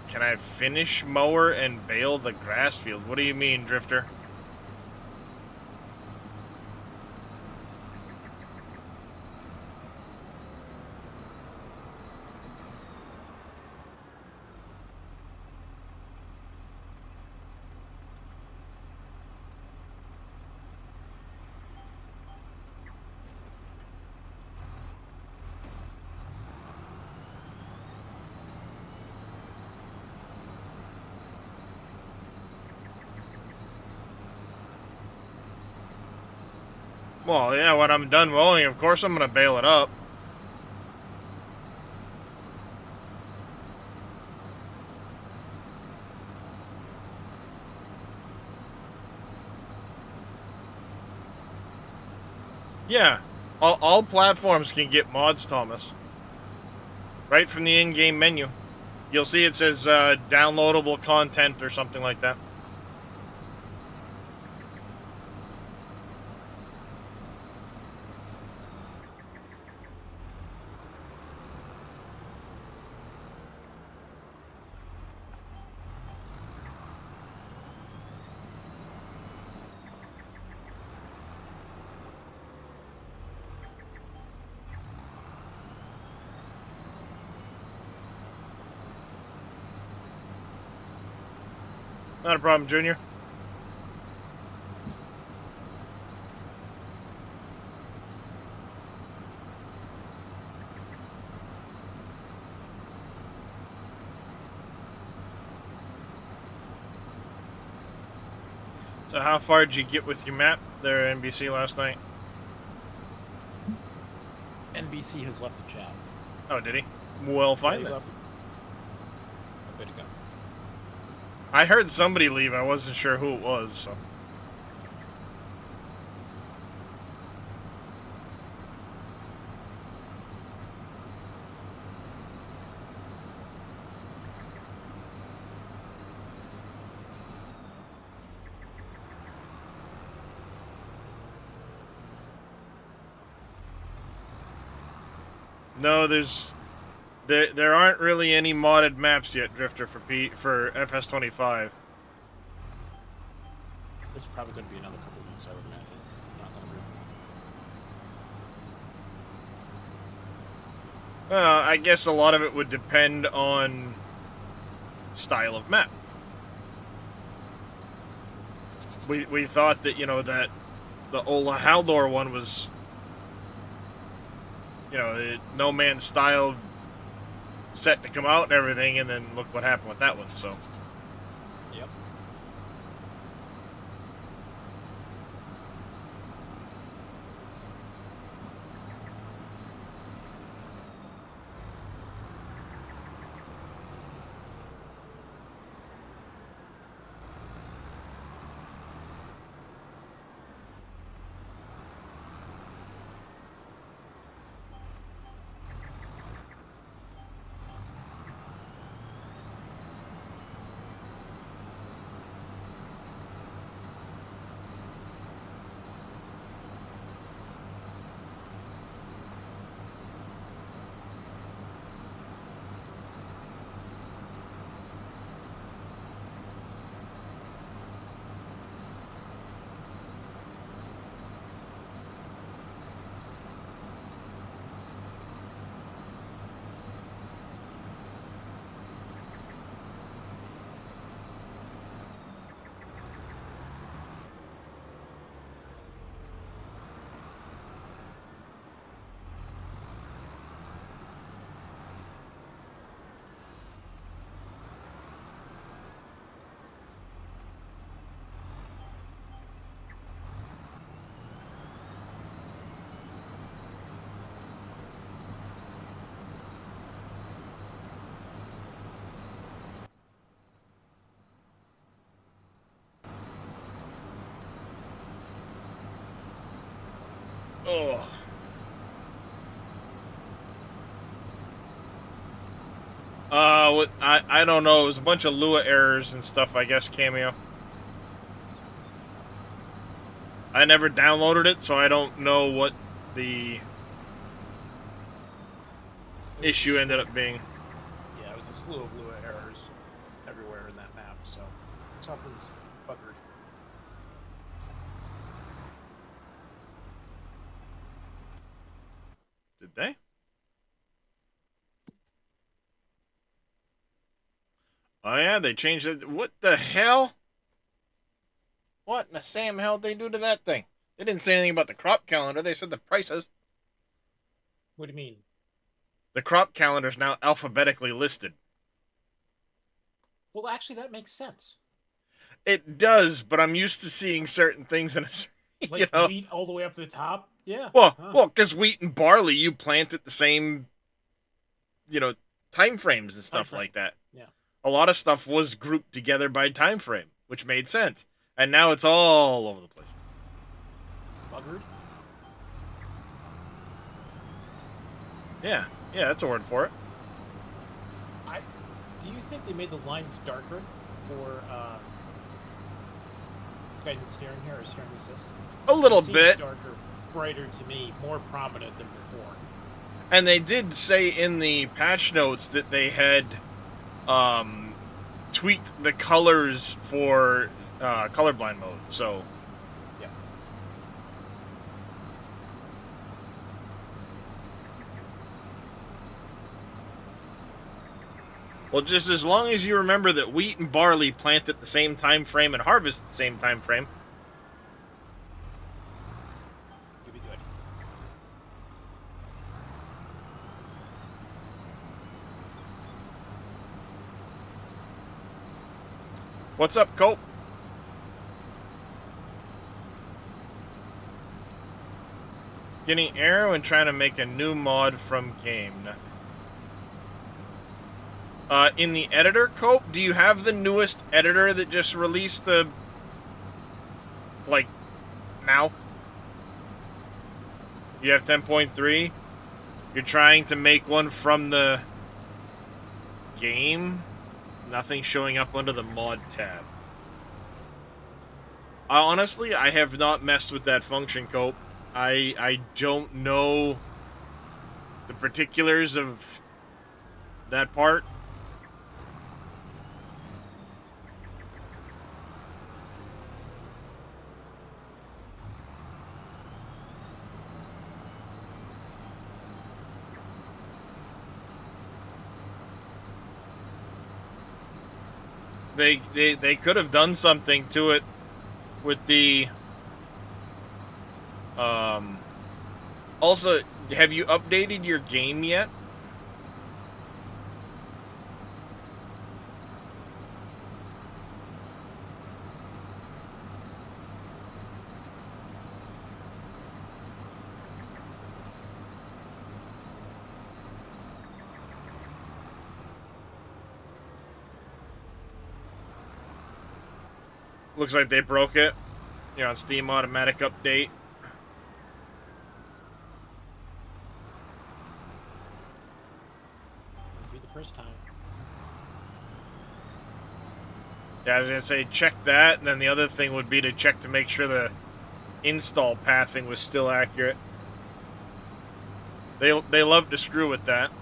Can I finish mower and bale the grass field? What do you mean, Drifter? Well, yeah, when I'm done mowing, of course I'm going to bale it up. Yeah, all platforms can get mods, Thomas. Right from the in-game menu. You'll see it says downloadable content or something like that. Not a problem, Junior. So how far did you get with your map there at NBC last night? NBC has left the chat. Oh, did he? Well, fine Yeah, then. left. Way to go. I heard somebody leave. I wasn't sure who it was, so. No, there aren't really any modded maps yet, Drifter, for FS25. There's probably going to be another couple of weeks, I would imagine. If not longer. I guess a lot of it would depend on style of map. We thought that, that the Ola Haldor one was, No Man's Style set to come out and everything, and then look what happened with that one, so. Yep. Oh. I don't know. It was a bunch of Lua errors and stuff, I guess, Cameo. I never downloaded it, so I don't know what the It was a issue ended slew- up being. Yeah, it was a slew of Lua errors everywhere in that map, so something's buggered. Did they? Oh yeah, they changed it. What the hell? What in the Sam hell did they do to that thing? They didn't say anything about the crop calendar. They said the prices. What do you mean? The crop calendar is now alphabetically listed. Well, actually, that makes sense. It does, but I'm used to seeing certain things in a, Like you know. wheat all the way up to the top. Yeah. Well, Huh. because wheat and barley you plant at the same, time frames and stuff Timeframe. like that. Yeah. A lot of stuff was grouped together by time frame, which made sense. And now it's all over the place. Buggered. Yeah, that's a word for it. Do you think they made the lines darker for guidance steering here or steering assist? A little It seems bit. darker, brighter to me, more prominent than before. And they did say in the patch notes that they had tweaked the colors for colorblind mode. So, Yeah. well, just as long as you remember that wheat and barley plant at the same time frame and harvest at the same time frame. You'll be good. What's up, Cope? Getting arrow and trying to make a new mod from game. In the editor, Cope, do you have the newest editor that just released now? You have 10.3? You're trying to make one from the game? Nothing showing up under the mod tab. Honestly, I have not messed with that function, Cope. I don't know the particulars of that part. They could have done something to it with the also, have you updated your game yet? Looks like they broke it. You're on Steam automatic update. It'll be the first time. Yeah, I was gonna say check that, and then the other thing would be to check to make sure the install pathing was still accurate. They love to screw with that.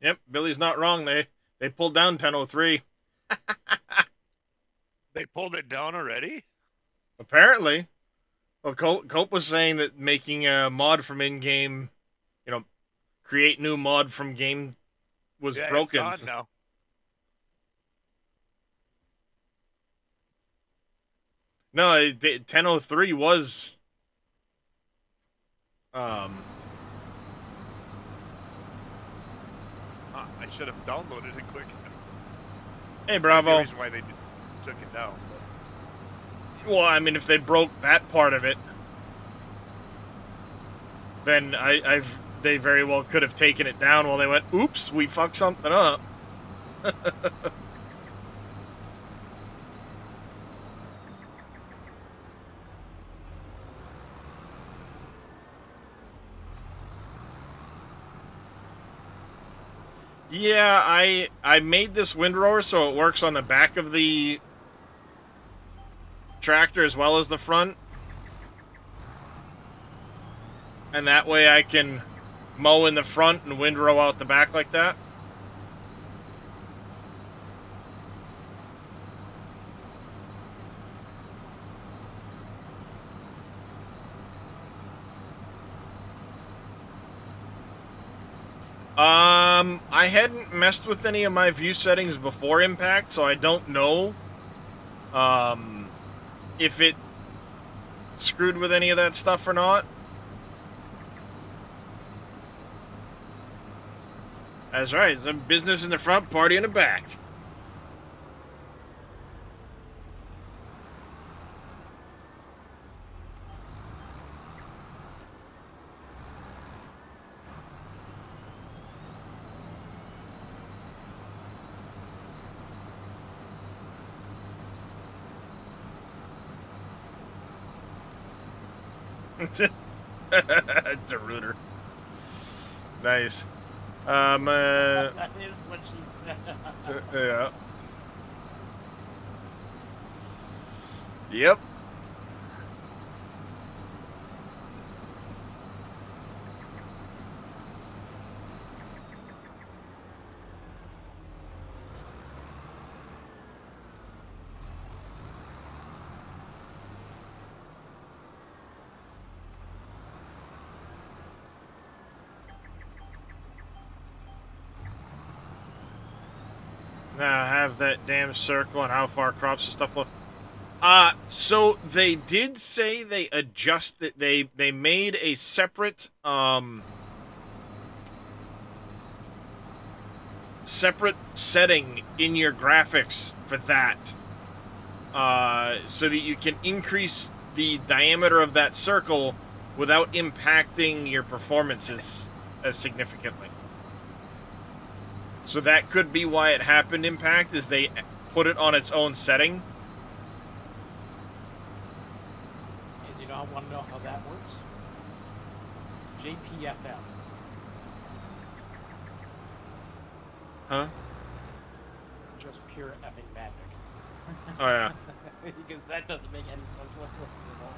Yep, Billy's not wrong. They pulled down 1003. They pulled it down already? Apparently. Well, Cope was saying that making a mod from in-game, create new mod from game was Yeah, broken. it's gone now. No, 1003 was. I should have downloaded it quick. Hey, There's Bravo. a reason why they took it down. Well, I mean, if they broke that part of it, then they very well could have taken it down while they went, oops, we fucked something up. Yeah, I made this windrower so it works on the back of the tractor as well as the front. And that way I can mow in the front and windrow out the back like that. I hadn't messed with any of my view settings before impact, so I don't know if it screwed with any of that stuff or not. That's right, it's a business in the front, party in the back. Deruder. Nice. That is what she said. Yeah. Yep. Now have that damn circle and how far crops and stuff look. So they did say they adjusted. They made a separate separate setting in your graphics for that, so that you can increase the diameter of that circle without impacting your performances as significantly. So that could be why it happened, Impact, is they put it on its own setting. And you know, I want to know how that works. JPFM. Huh? Just pure effing magic. Oh, yeah. Because that doesn't make any sense whatsoever at all.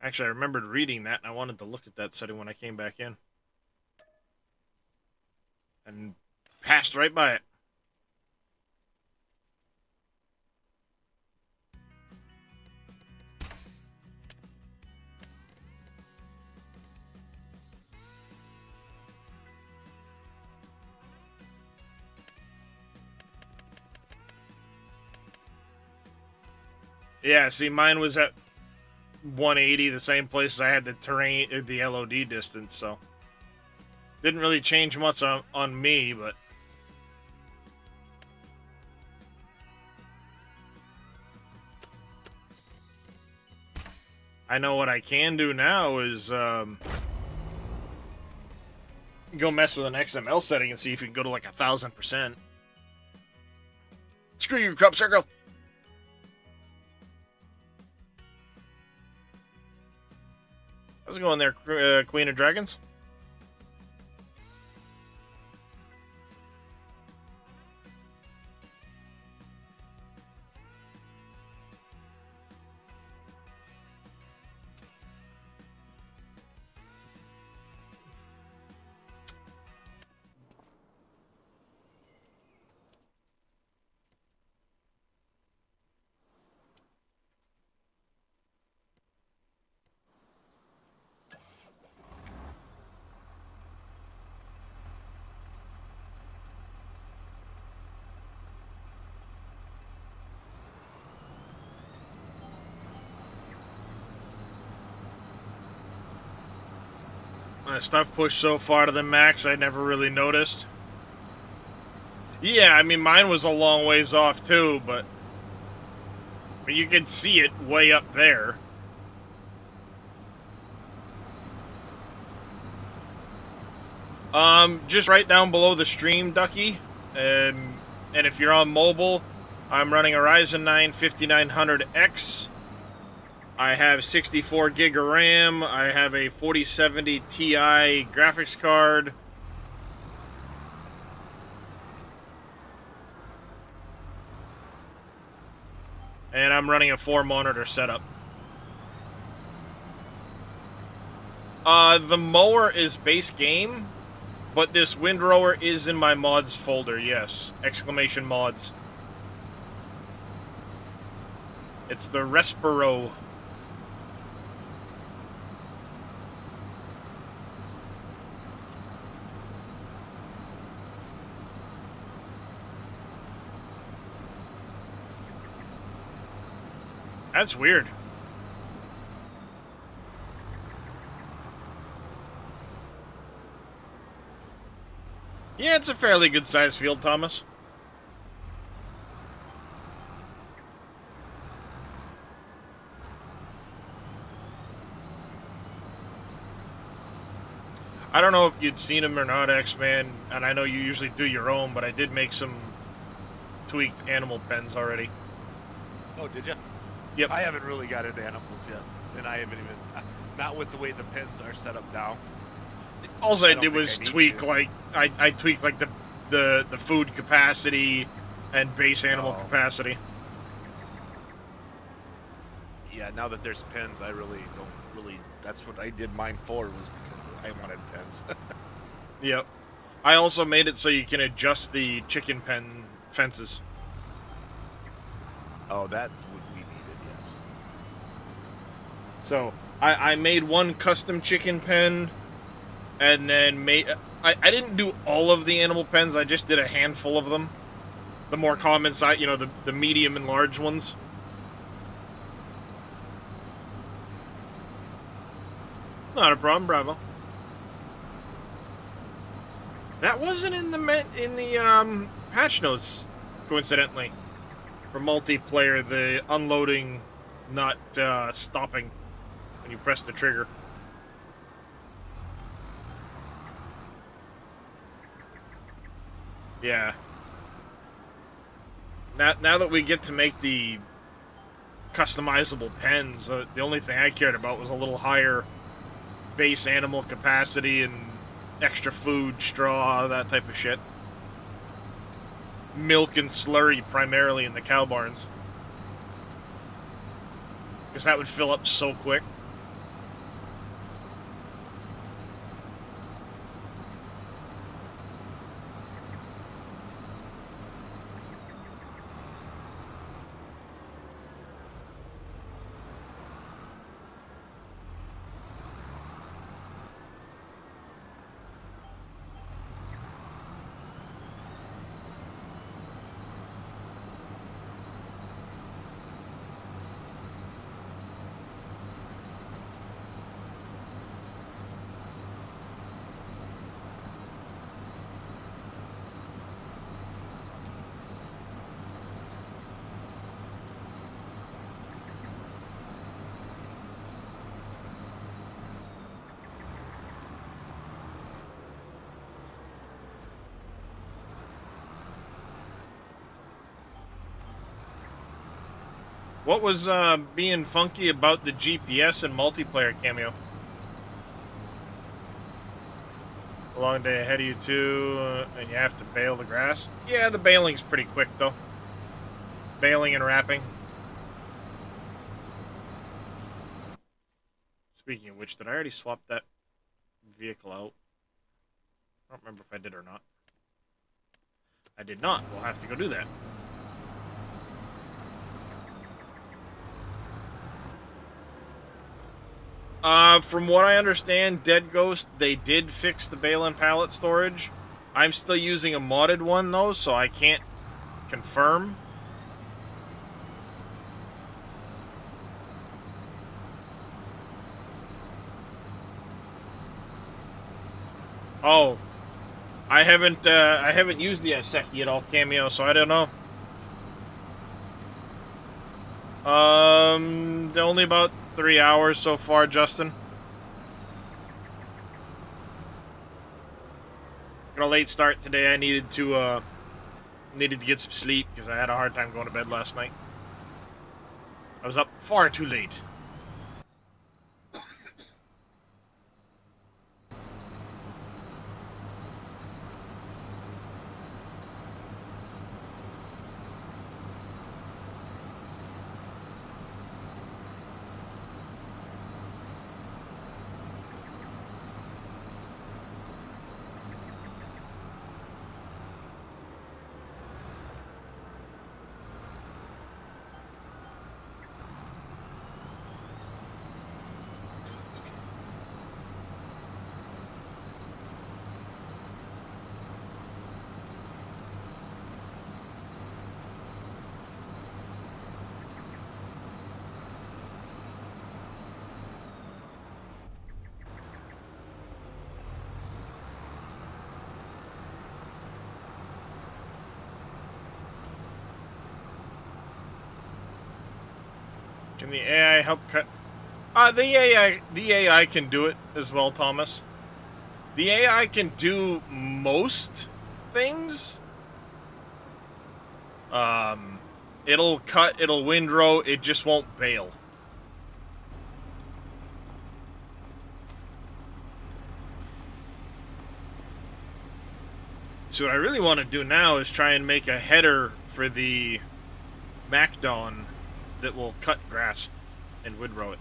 Actually, I remembered reading that, and I wanted to look at that setting when I came back in. And passed right by it. Yeah, see, mine was at 180, the same place as I had the terrain, the LOD distance, so didn't really change much on me, but I know what I can do now is go mess with an XML setting and see if you can go to like 1,000%. Screw you, crop circle. How's it going there, Queen of Dragons? Stuff pushed so far to the max, I never really noticed. Yeah, I mean, mine was a long ways off too, but you can see it way up there. Just right down below the stream, Ducky. And if you're on mobile, I'm running a Ryzen 9 5900X. I have 64 gig of RAM. I have a 4070 Ti graphics card. And I'm running a 4-monitor setup. The mower is base game, but this windrower is in my mods folder, yes. Exclamation mods. It's the Respiro. That's weird. Yeah, it's a fairly good sized field, Thomas. I don't know if you'd seen him or not, X-Man, and I know you usually do your own, but I did make some tweaked animal pens already. Oh, did you? Yep. I haven't really got into animals yet, and I haven't even, not with the way the pens are set up now. All I don't did think was I need tweak, to. like, I tweaked, like, the food capacity and base animal Oh. capacity. Yeah, now that there's pens, I really don't really, that's what I did mine for, was because I wanted pens. Yep. I also made it so you can adjust the chicken pen fences. Oh, that would be needed, yes. So, I made one custom chicken pen, and then I didn't do all of the animal pens, I just did a handful of them. The more common size, you know, the medium and large ones. Not a problem, bravo. That wasn't in the patch notes, coincidentally. For multiplayer, the unloading not stopping when you press the trigger. Yeah. Now that we get to make the customizable pens, the only thing I cared about was a little higher base animal capacity and extra food, straw, that type of shit. Milk and slurry primarily in the cow barns, because that would fill up so quick. What was being funky about the GPS and multiplayer cameo? A long day ahead of you too, and you have to bale the grass? Yeah, the baling's pretty quick though. Baling and wrapping. Speaking of which, did I already swap that vehicle out? I don't remember if I did or not. I did not. We'll have to go do that. From what I understand, Dead Ghost, they did fix the bale and pallet storage. I'm still using a modded one, though, so I can't confirm. Oh, I haven't used the Aseki at all cameo, so I don't know. Only about 3 hours so far, Justin. Got a late start today. I needed to get some sleep because I had a hard time going to bed last night. I was up far too late. Can the AI help cut? The AI can do it as well, Thomas. The AI can do most things. It'll cut, it'll windrow, it just won't bail. So what I really want to do now is try and make a header for the MacDon that will cut grass and windrow it.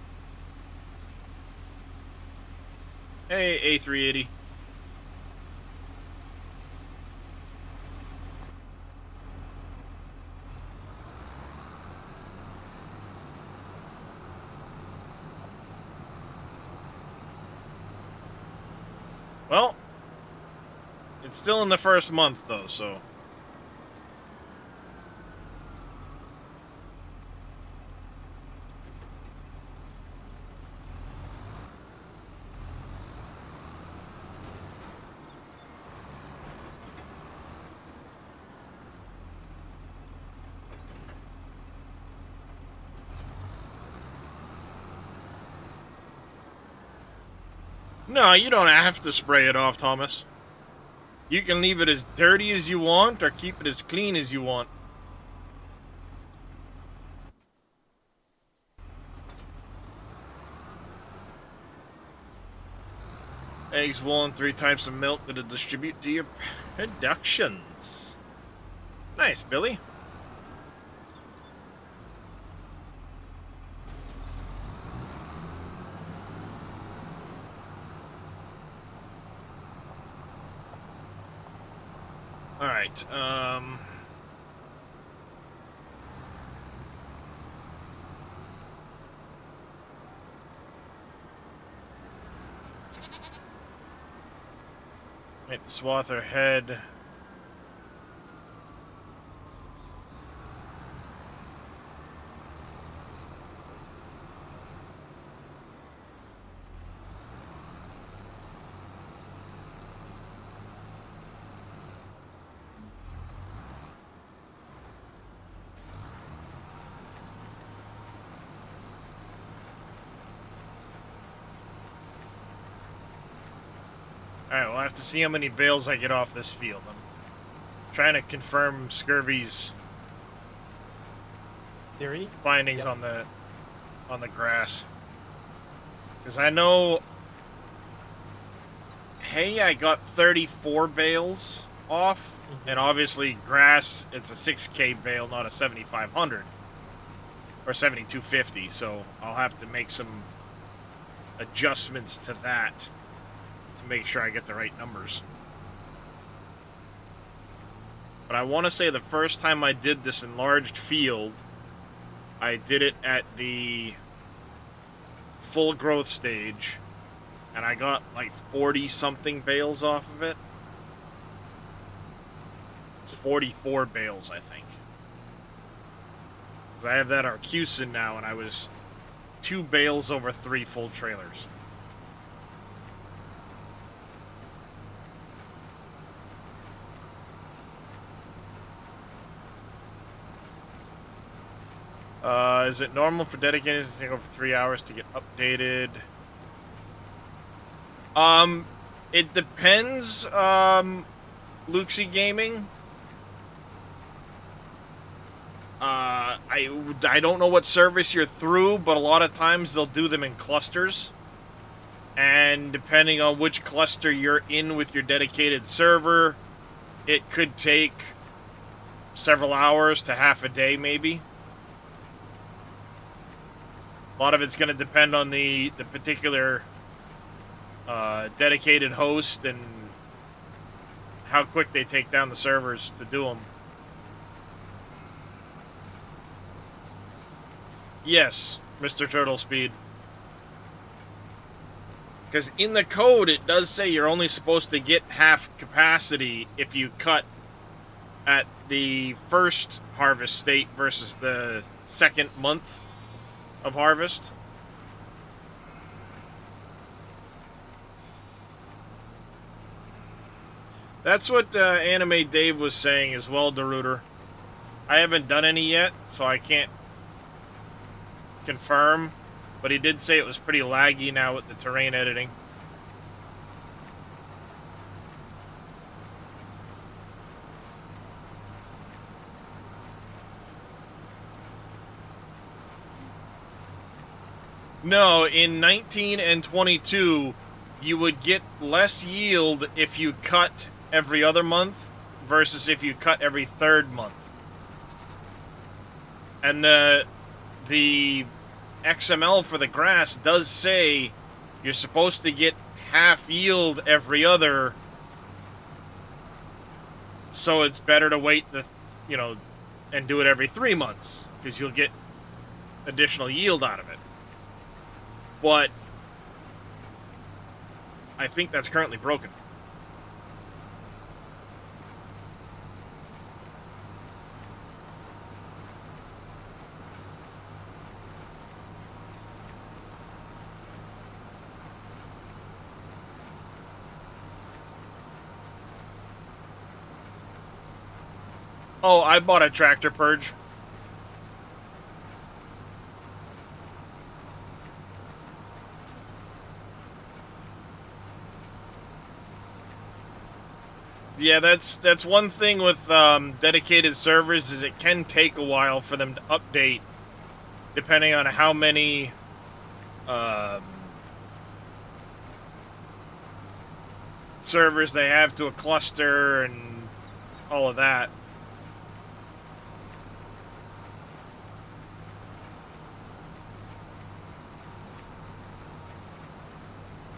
Hey, A380. Well, it's still in the first month, though, so... No, you don't have to spray it off, Thomas. You can leave it as dirty as you want, or keep it as clean as you want. Eggs, wool, and 3 types of milk that'll distribute to your productions. Nice, Billy. Alright, make the swather head. Alright, we'll have to see how many bales I get off this field. I'm trying to confirm Scurvy's Theory? findings on the grass. Because I know, hey, I got 34 bales off, and obviously grass, it's a 6K bale, not a 7500 or 7250. So I'll have to make some adjustments to that to make sure I get the right numbers. But I want to say the first time I did this enlarged field, I did it at the full growth stage, and I got like 40 something bales off of it. It's 44 bales, I think. Because I have that Arcusin now, and I was 2 bales over 3 full trailers. Is it normal for dedicated to take over 3 hours to get updated? It depends, Luxie Gaming. I don't know what service you're through, but a lot of times they'll do them in clusters. And depending on which cluster you're in with your dedicated server, it could take several hours to half a day, maybe. A lot of it's going to depend on the particular dedicated host and how quick they take down the servers to do them. Yes, Mr. Turtle Speed. Because in the code, it does say you're only supposed to get half capacity if you cut at the first harvest state versus the second month of harvest. That's what Anime Dave was saying as well, Deruder. I haven't done any yet, so I can't confirm, but he did say it was pretty laggy now with the terrain editing. No, in 19 and 22, you would get less yield if you cut every other month versus if you cut every third month. And the XML for the grass does say you're supposed to get half yield every other, so it's better to wait and do it every 3 months because you'll get additional yield out of it. But I think that's currently broken. Oh, I bought a tractor purge. Yeah, that's one thing with dedicated servers is it can take a while for them to update, depending on how many servers they have to a cluster and all of that.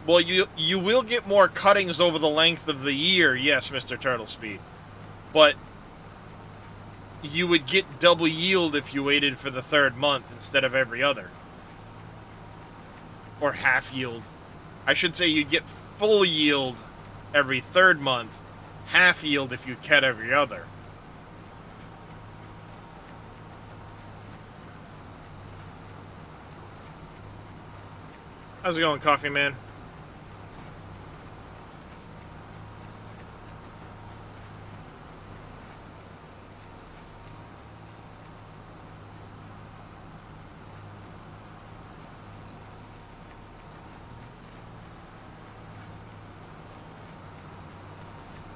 Well, you will get more cuttings over the length of the year, yes, Mr. Turtle Speed. But you would get double yield if you waited for the third month instead of every other. Or half yield. I should say you'd get full yield every third month, half yield if you cut every other. How's it going, Coffee Man?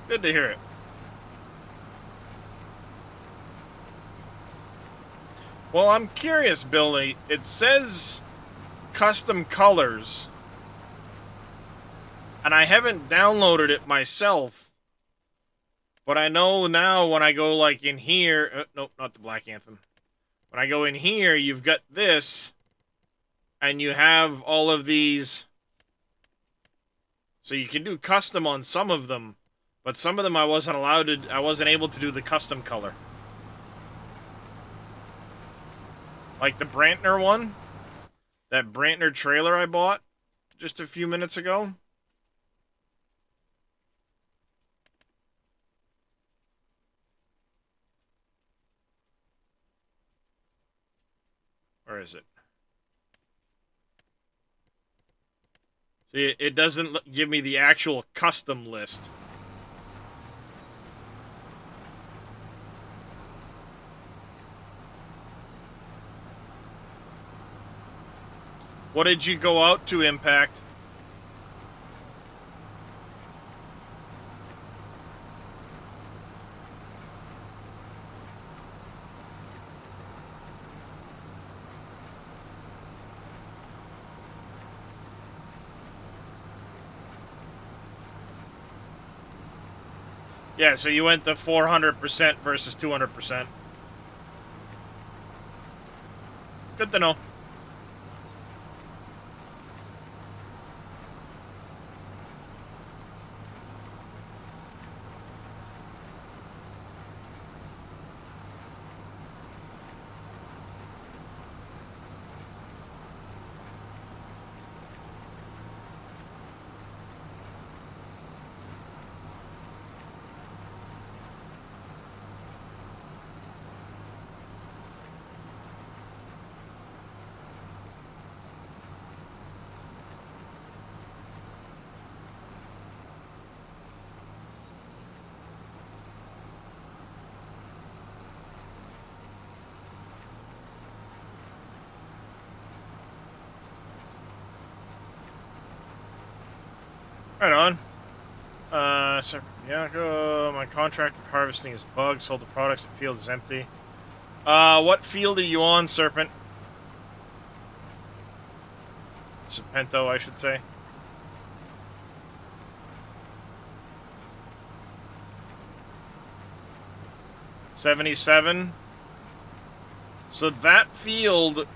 Good to hear it. Well, I'm curious, Billy. It says custom colors, and I haven't downloaded it myself, but I know now when I go like in here, nope, not the Black Anthem. When I go in here, you've got this, and you have all of these, so you can do custom on some of them. But some of them I wasn't able to do the custom color. Like the Brantner one. That Brantner trailer I bought just a few minutes ago. Where is it? See, it doesn't give me the actual custom list. What did you go out to impact? Yeah, so you went to 400% versus 200%. Good to know. Right on. My contract for harvesting is bugged. Sold the products. The field is empty. What field are you on, Serpent? Serpento, I should say. $77. So that field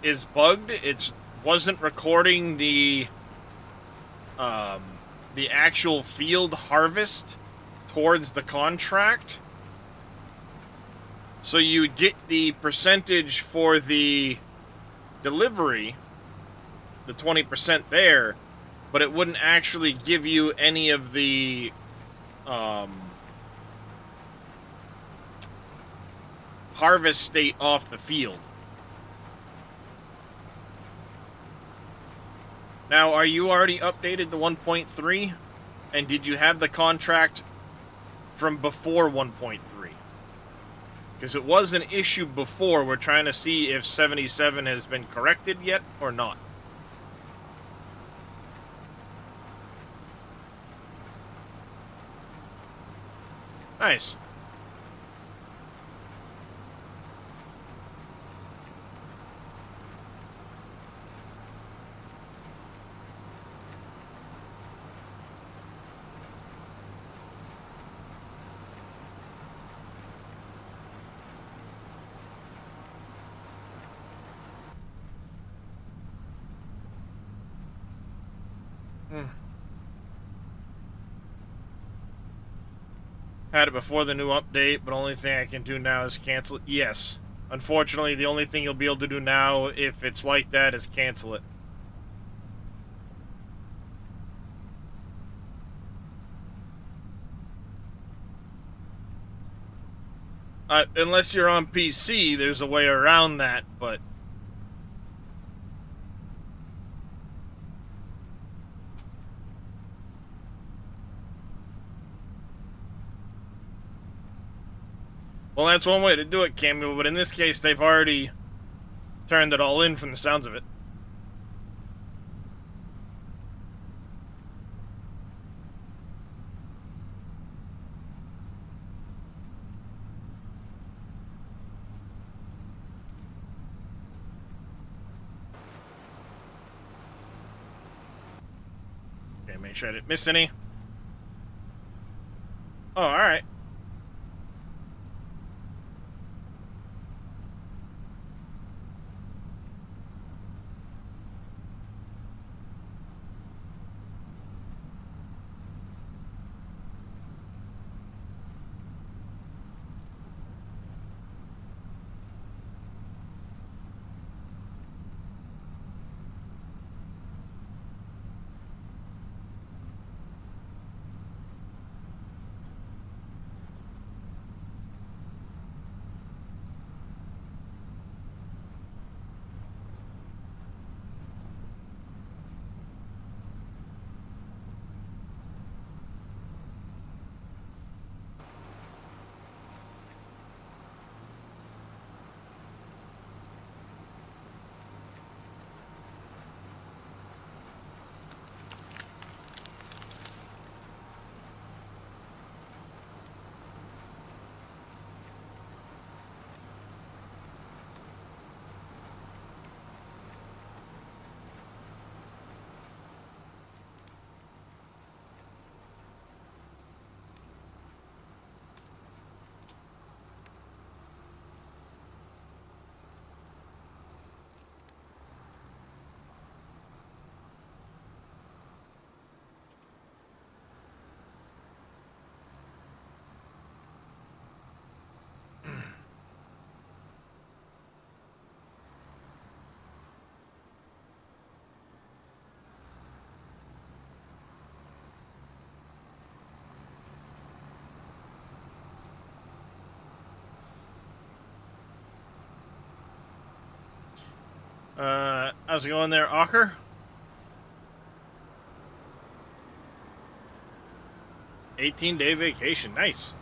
is bugged. It wasn't recording the actual field harvest towards the contract. So you get the percentage for the delivery, the 20% there, but it wouldn't actually give you any of the harvest state off the field. Now, are you already updated to 1.3? And did you have the contract from before 1.3? Because it was an issue before. We're trying to see if 77 has been corrected yet or not. Nice. Had it before the new update, but only thing I can do now is cancel it. Yes. Unfortunately, the only thing you'll be able to do now, if it's like that, is cancel it. Unless you're on PC, there's a way around that, but... Well, that's one way to do it, Cameo, but in this case, they've already turned it all in from the sounds of it. Okay, make sure I didn't miss any. Oh, alright. How's it going there, Ocker? 18-day vacation. Nice.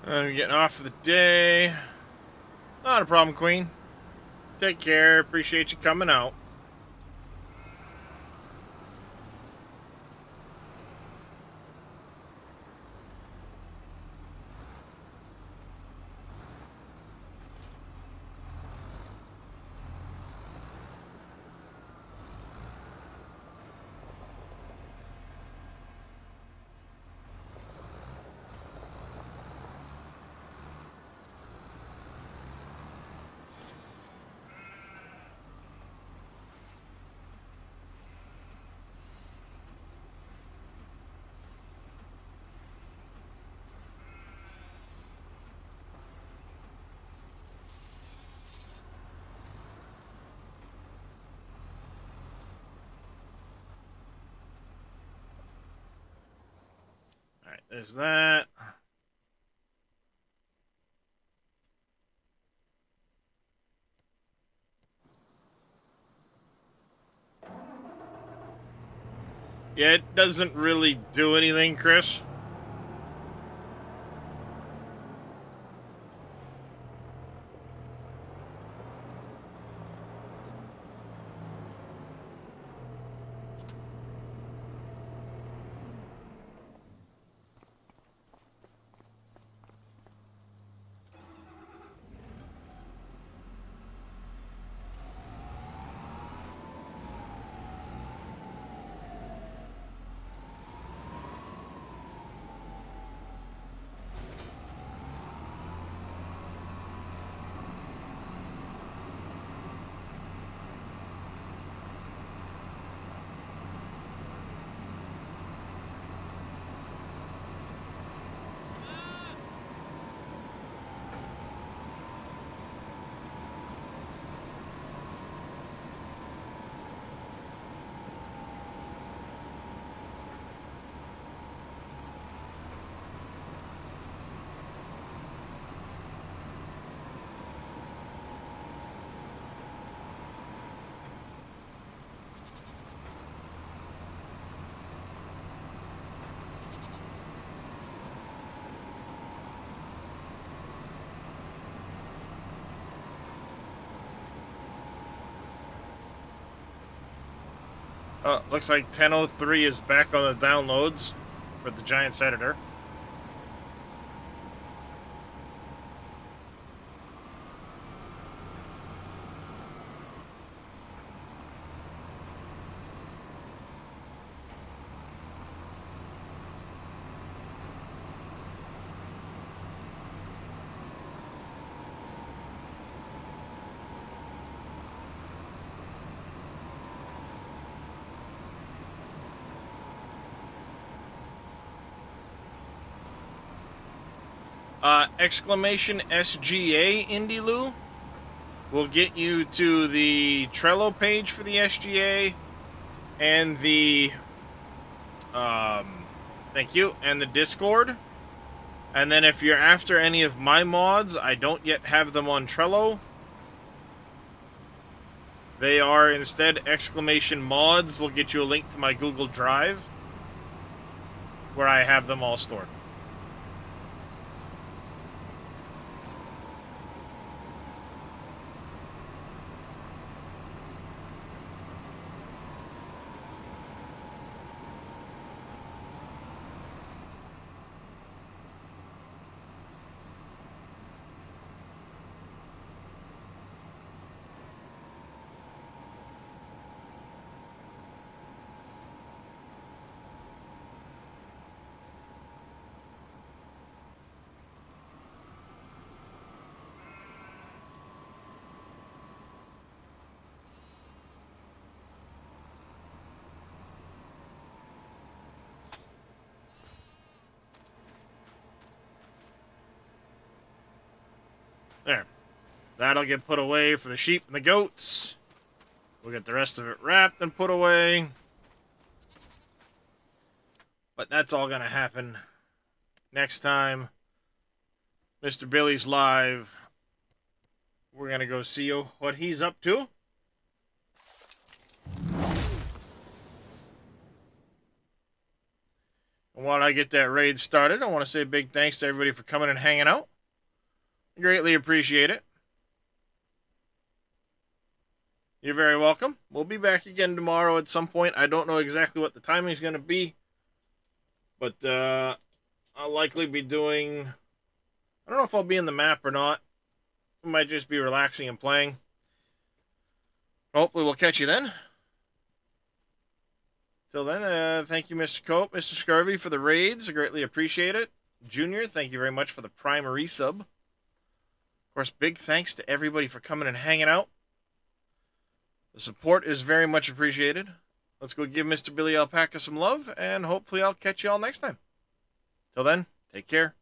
I'm getting off for the day. Not a problem, Queen. Take care. Appreciate you coming out. Alright, there's that. Yeah, it doesn't really do anything, Chris. Oh, looks like 1003 is back on the downloads for the Giant Senator. Exclamation SGA Indy Lou will get you to the Trello page for the SGA and the thank you, and the Discord. And then if you're after any of my mods, I don't yet have them on Trello. They are instead exclamation mods will get you a link to my Google Drive where I have them all stored. There. That'll get put away for the sheep and the goats. We'll get the rest of it wrapped and put away. But that's all going to happen next time Mr. Billy's live. We're going to go see what he's up to. And while I get that raid started, I want to say a big thanks to everybody for coming and hanging out. I greatly appreciate it. You're very welcome. We'll be back again tomorrow at some point. I don't know exactly what the timing is going to be. But I'll likely be doing... I don't know if I'll be in the map or not. I might just be relaxing and playing. Hopefully we'll catch you then. Till then, thank you, Mr. Cope, Mr. Scurvy, for the raids. I greatly appreciate it. Junior, thank you very much for the primary sub. Of course, big thanks to everybody for coming and hanging out. The support is very much appreciated. Let's go give Mr. Billy Alpaca some love, and hopefully I'll catch you all next time. Till then, take care.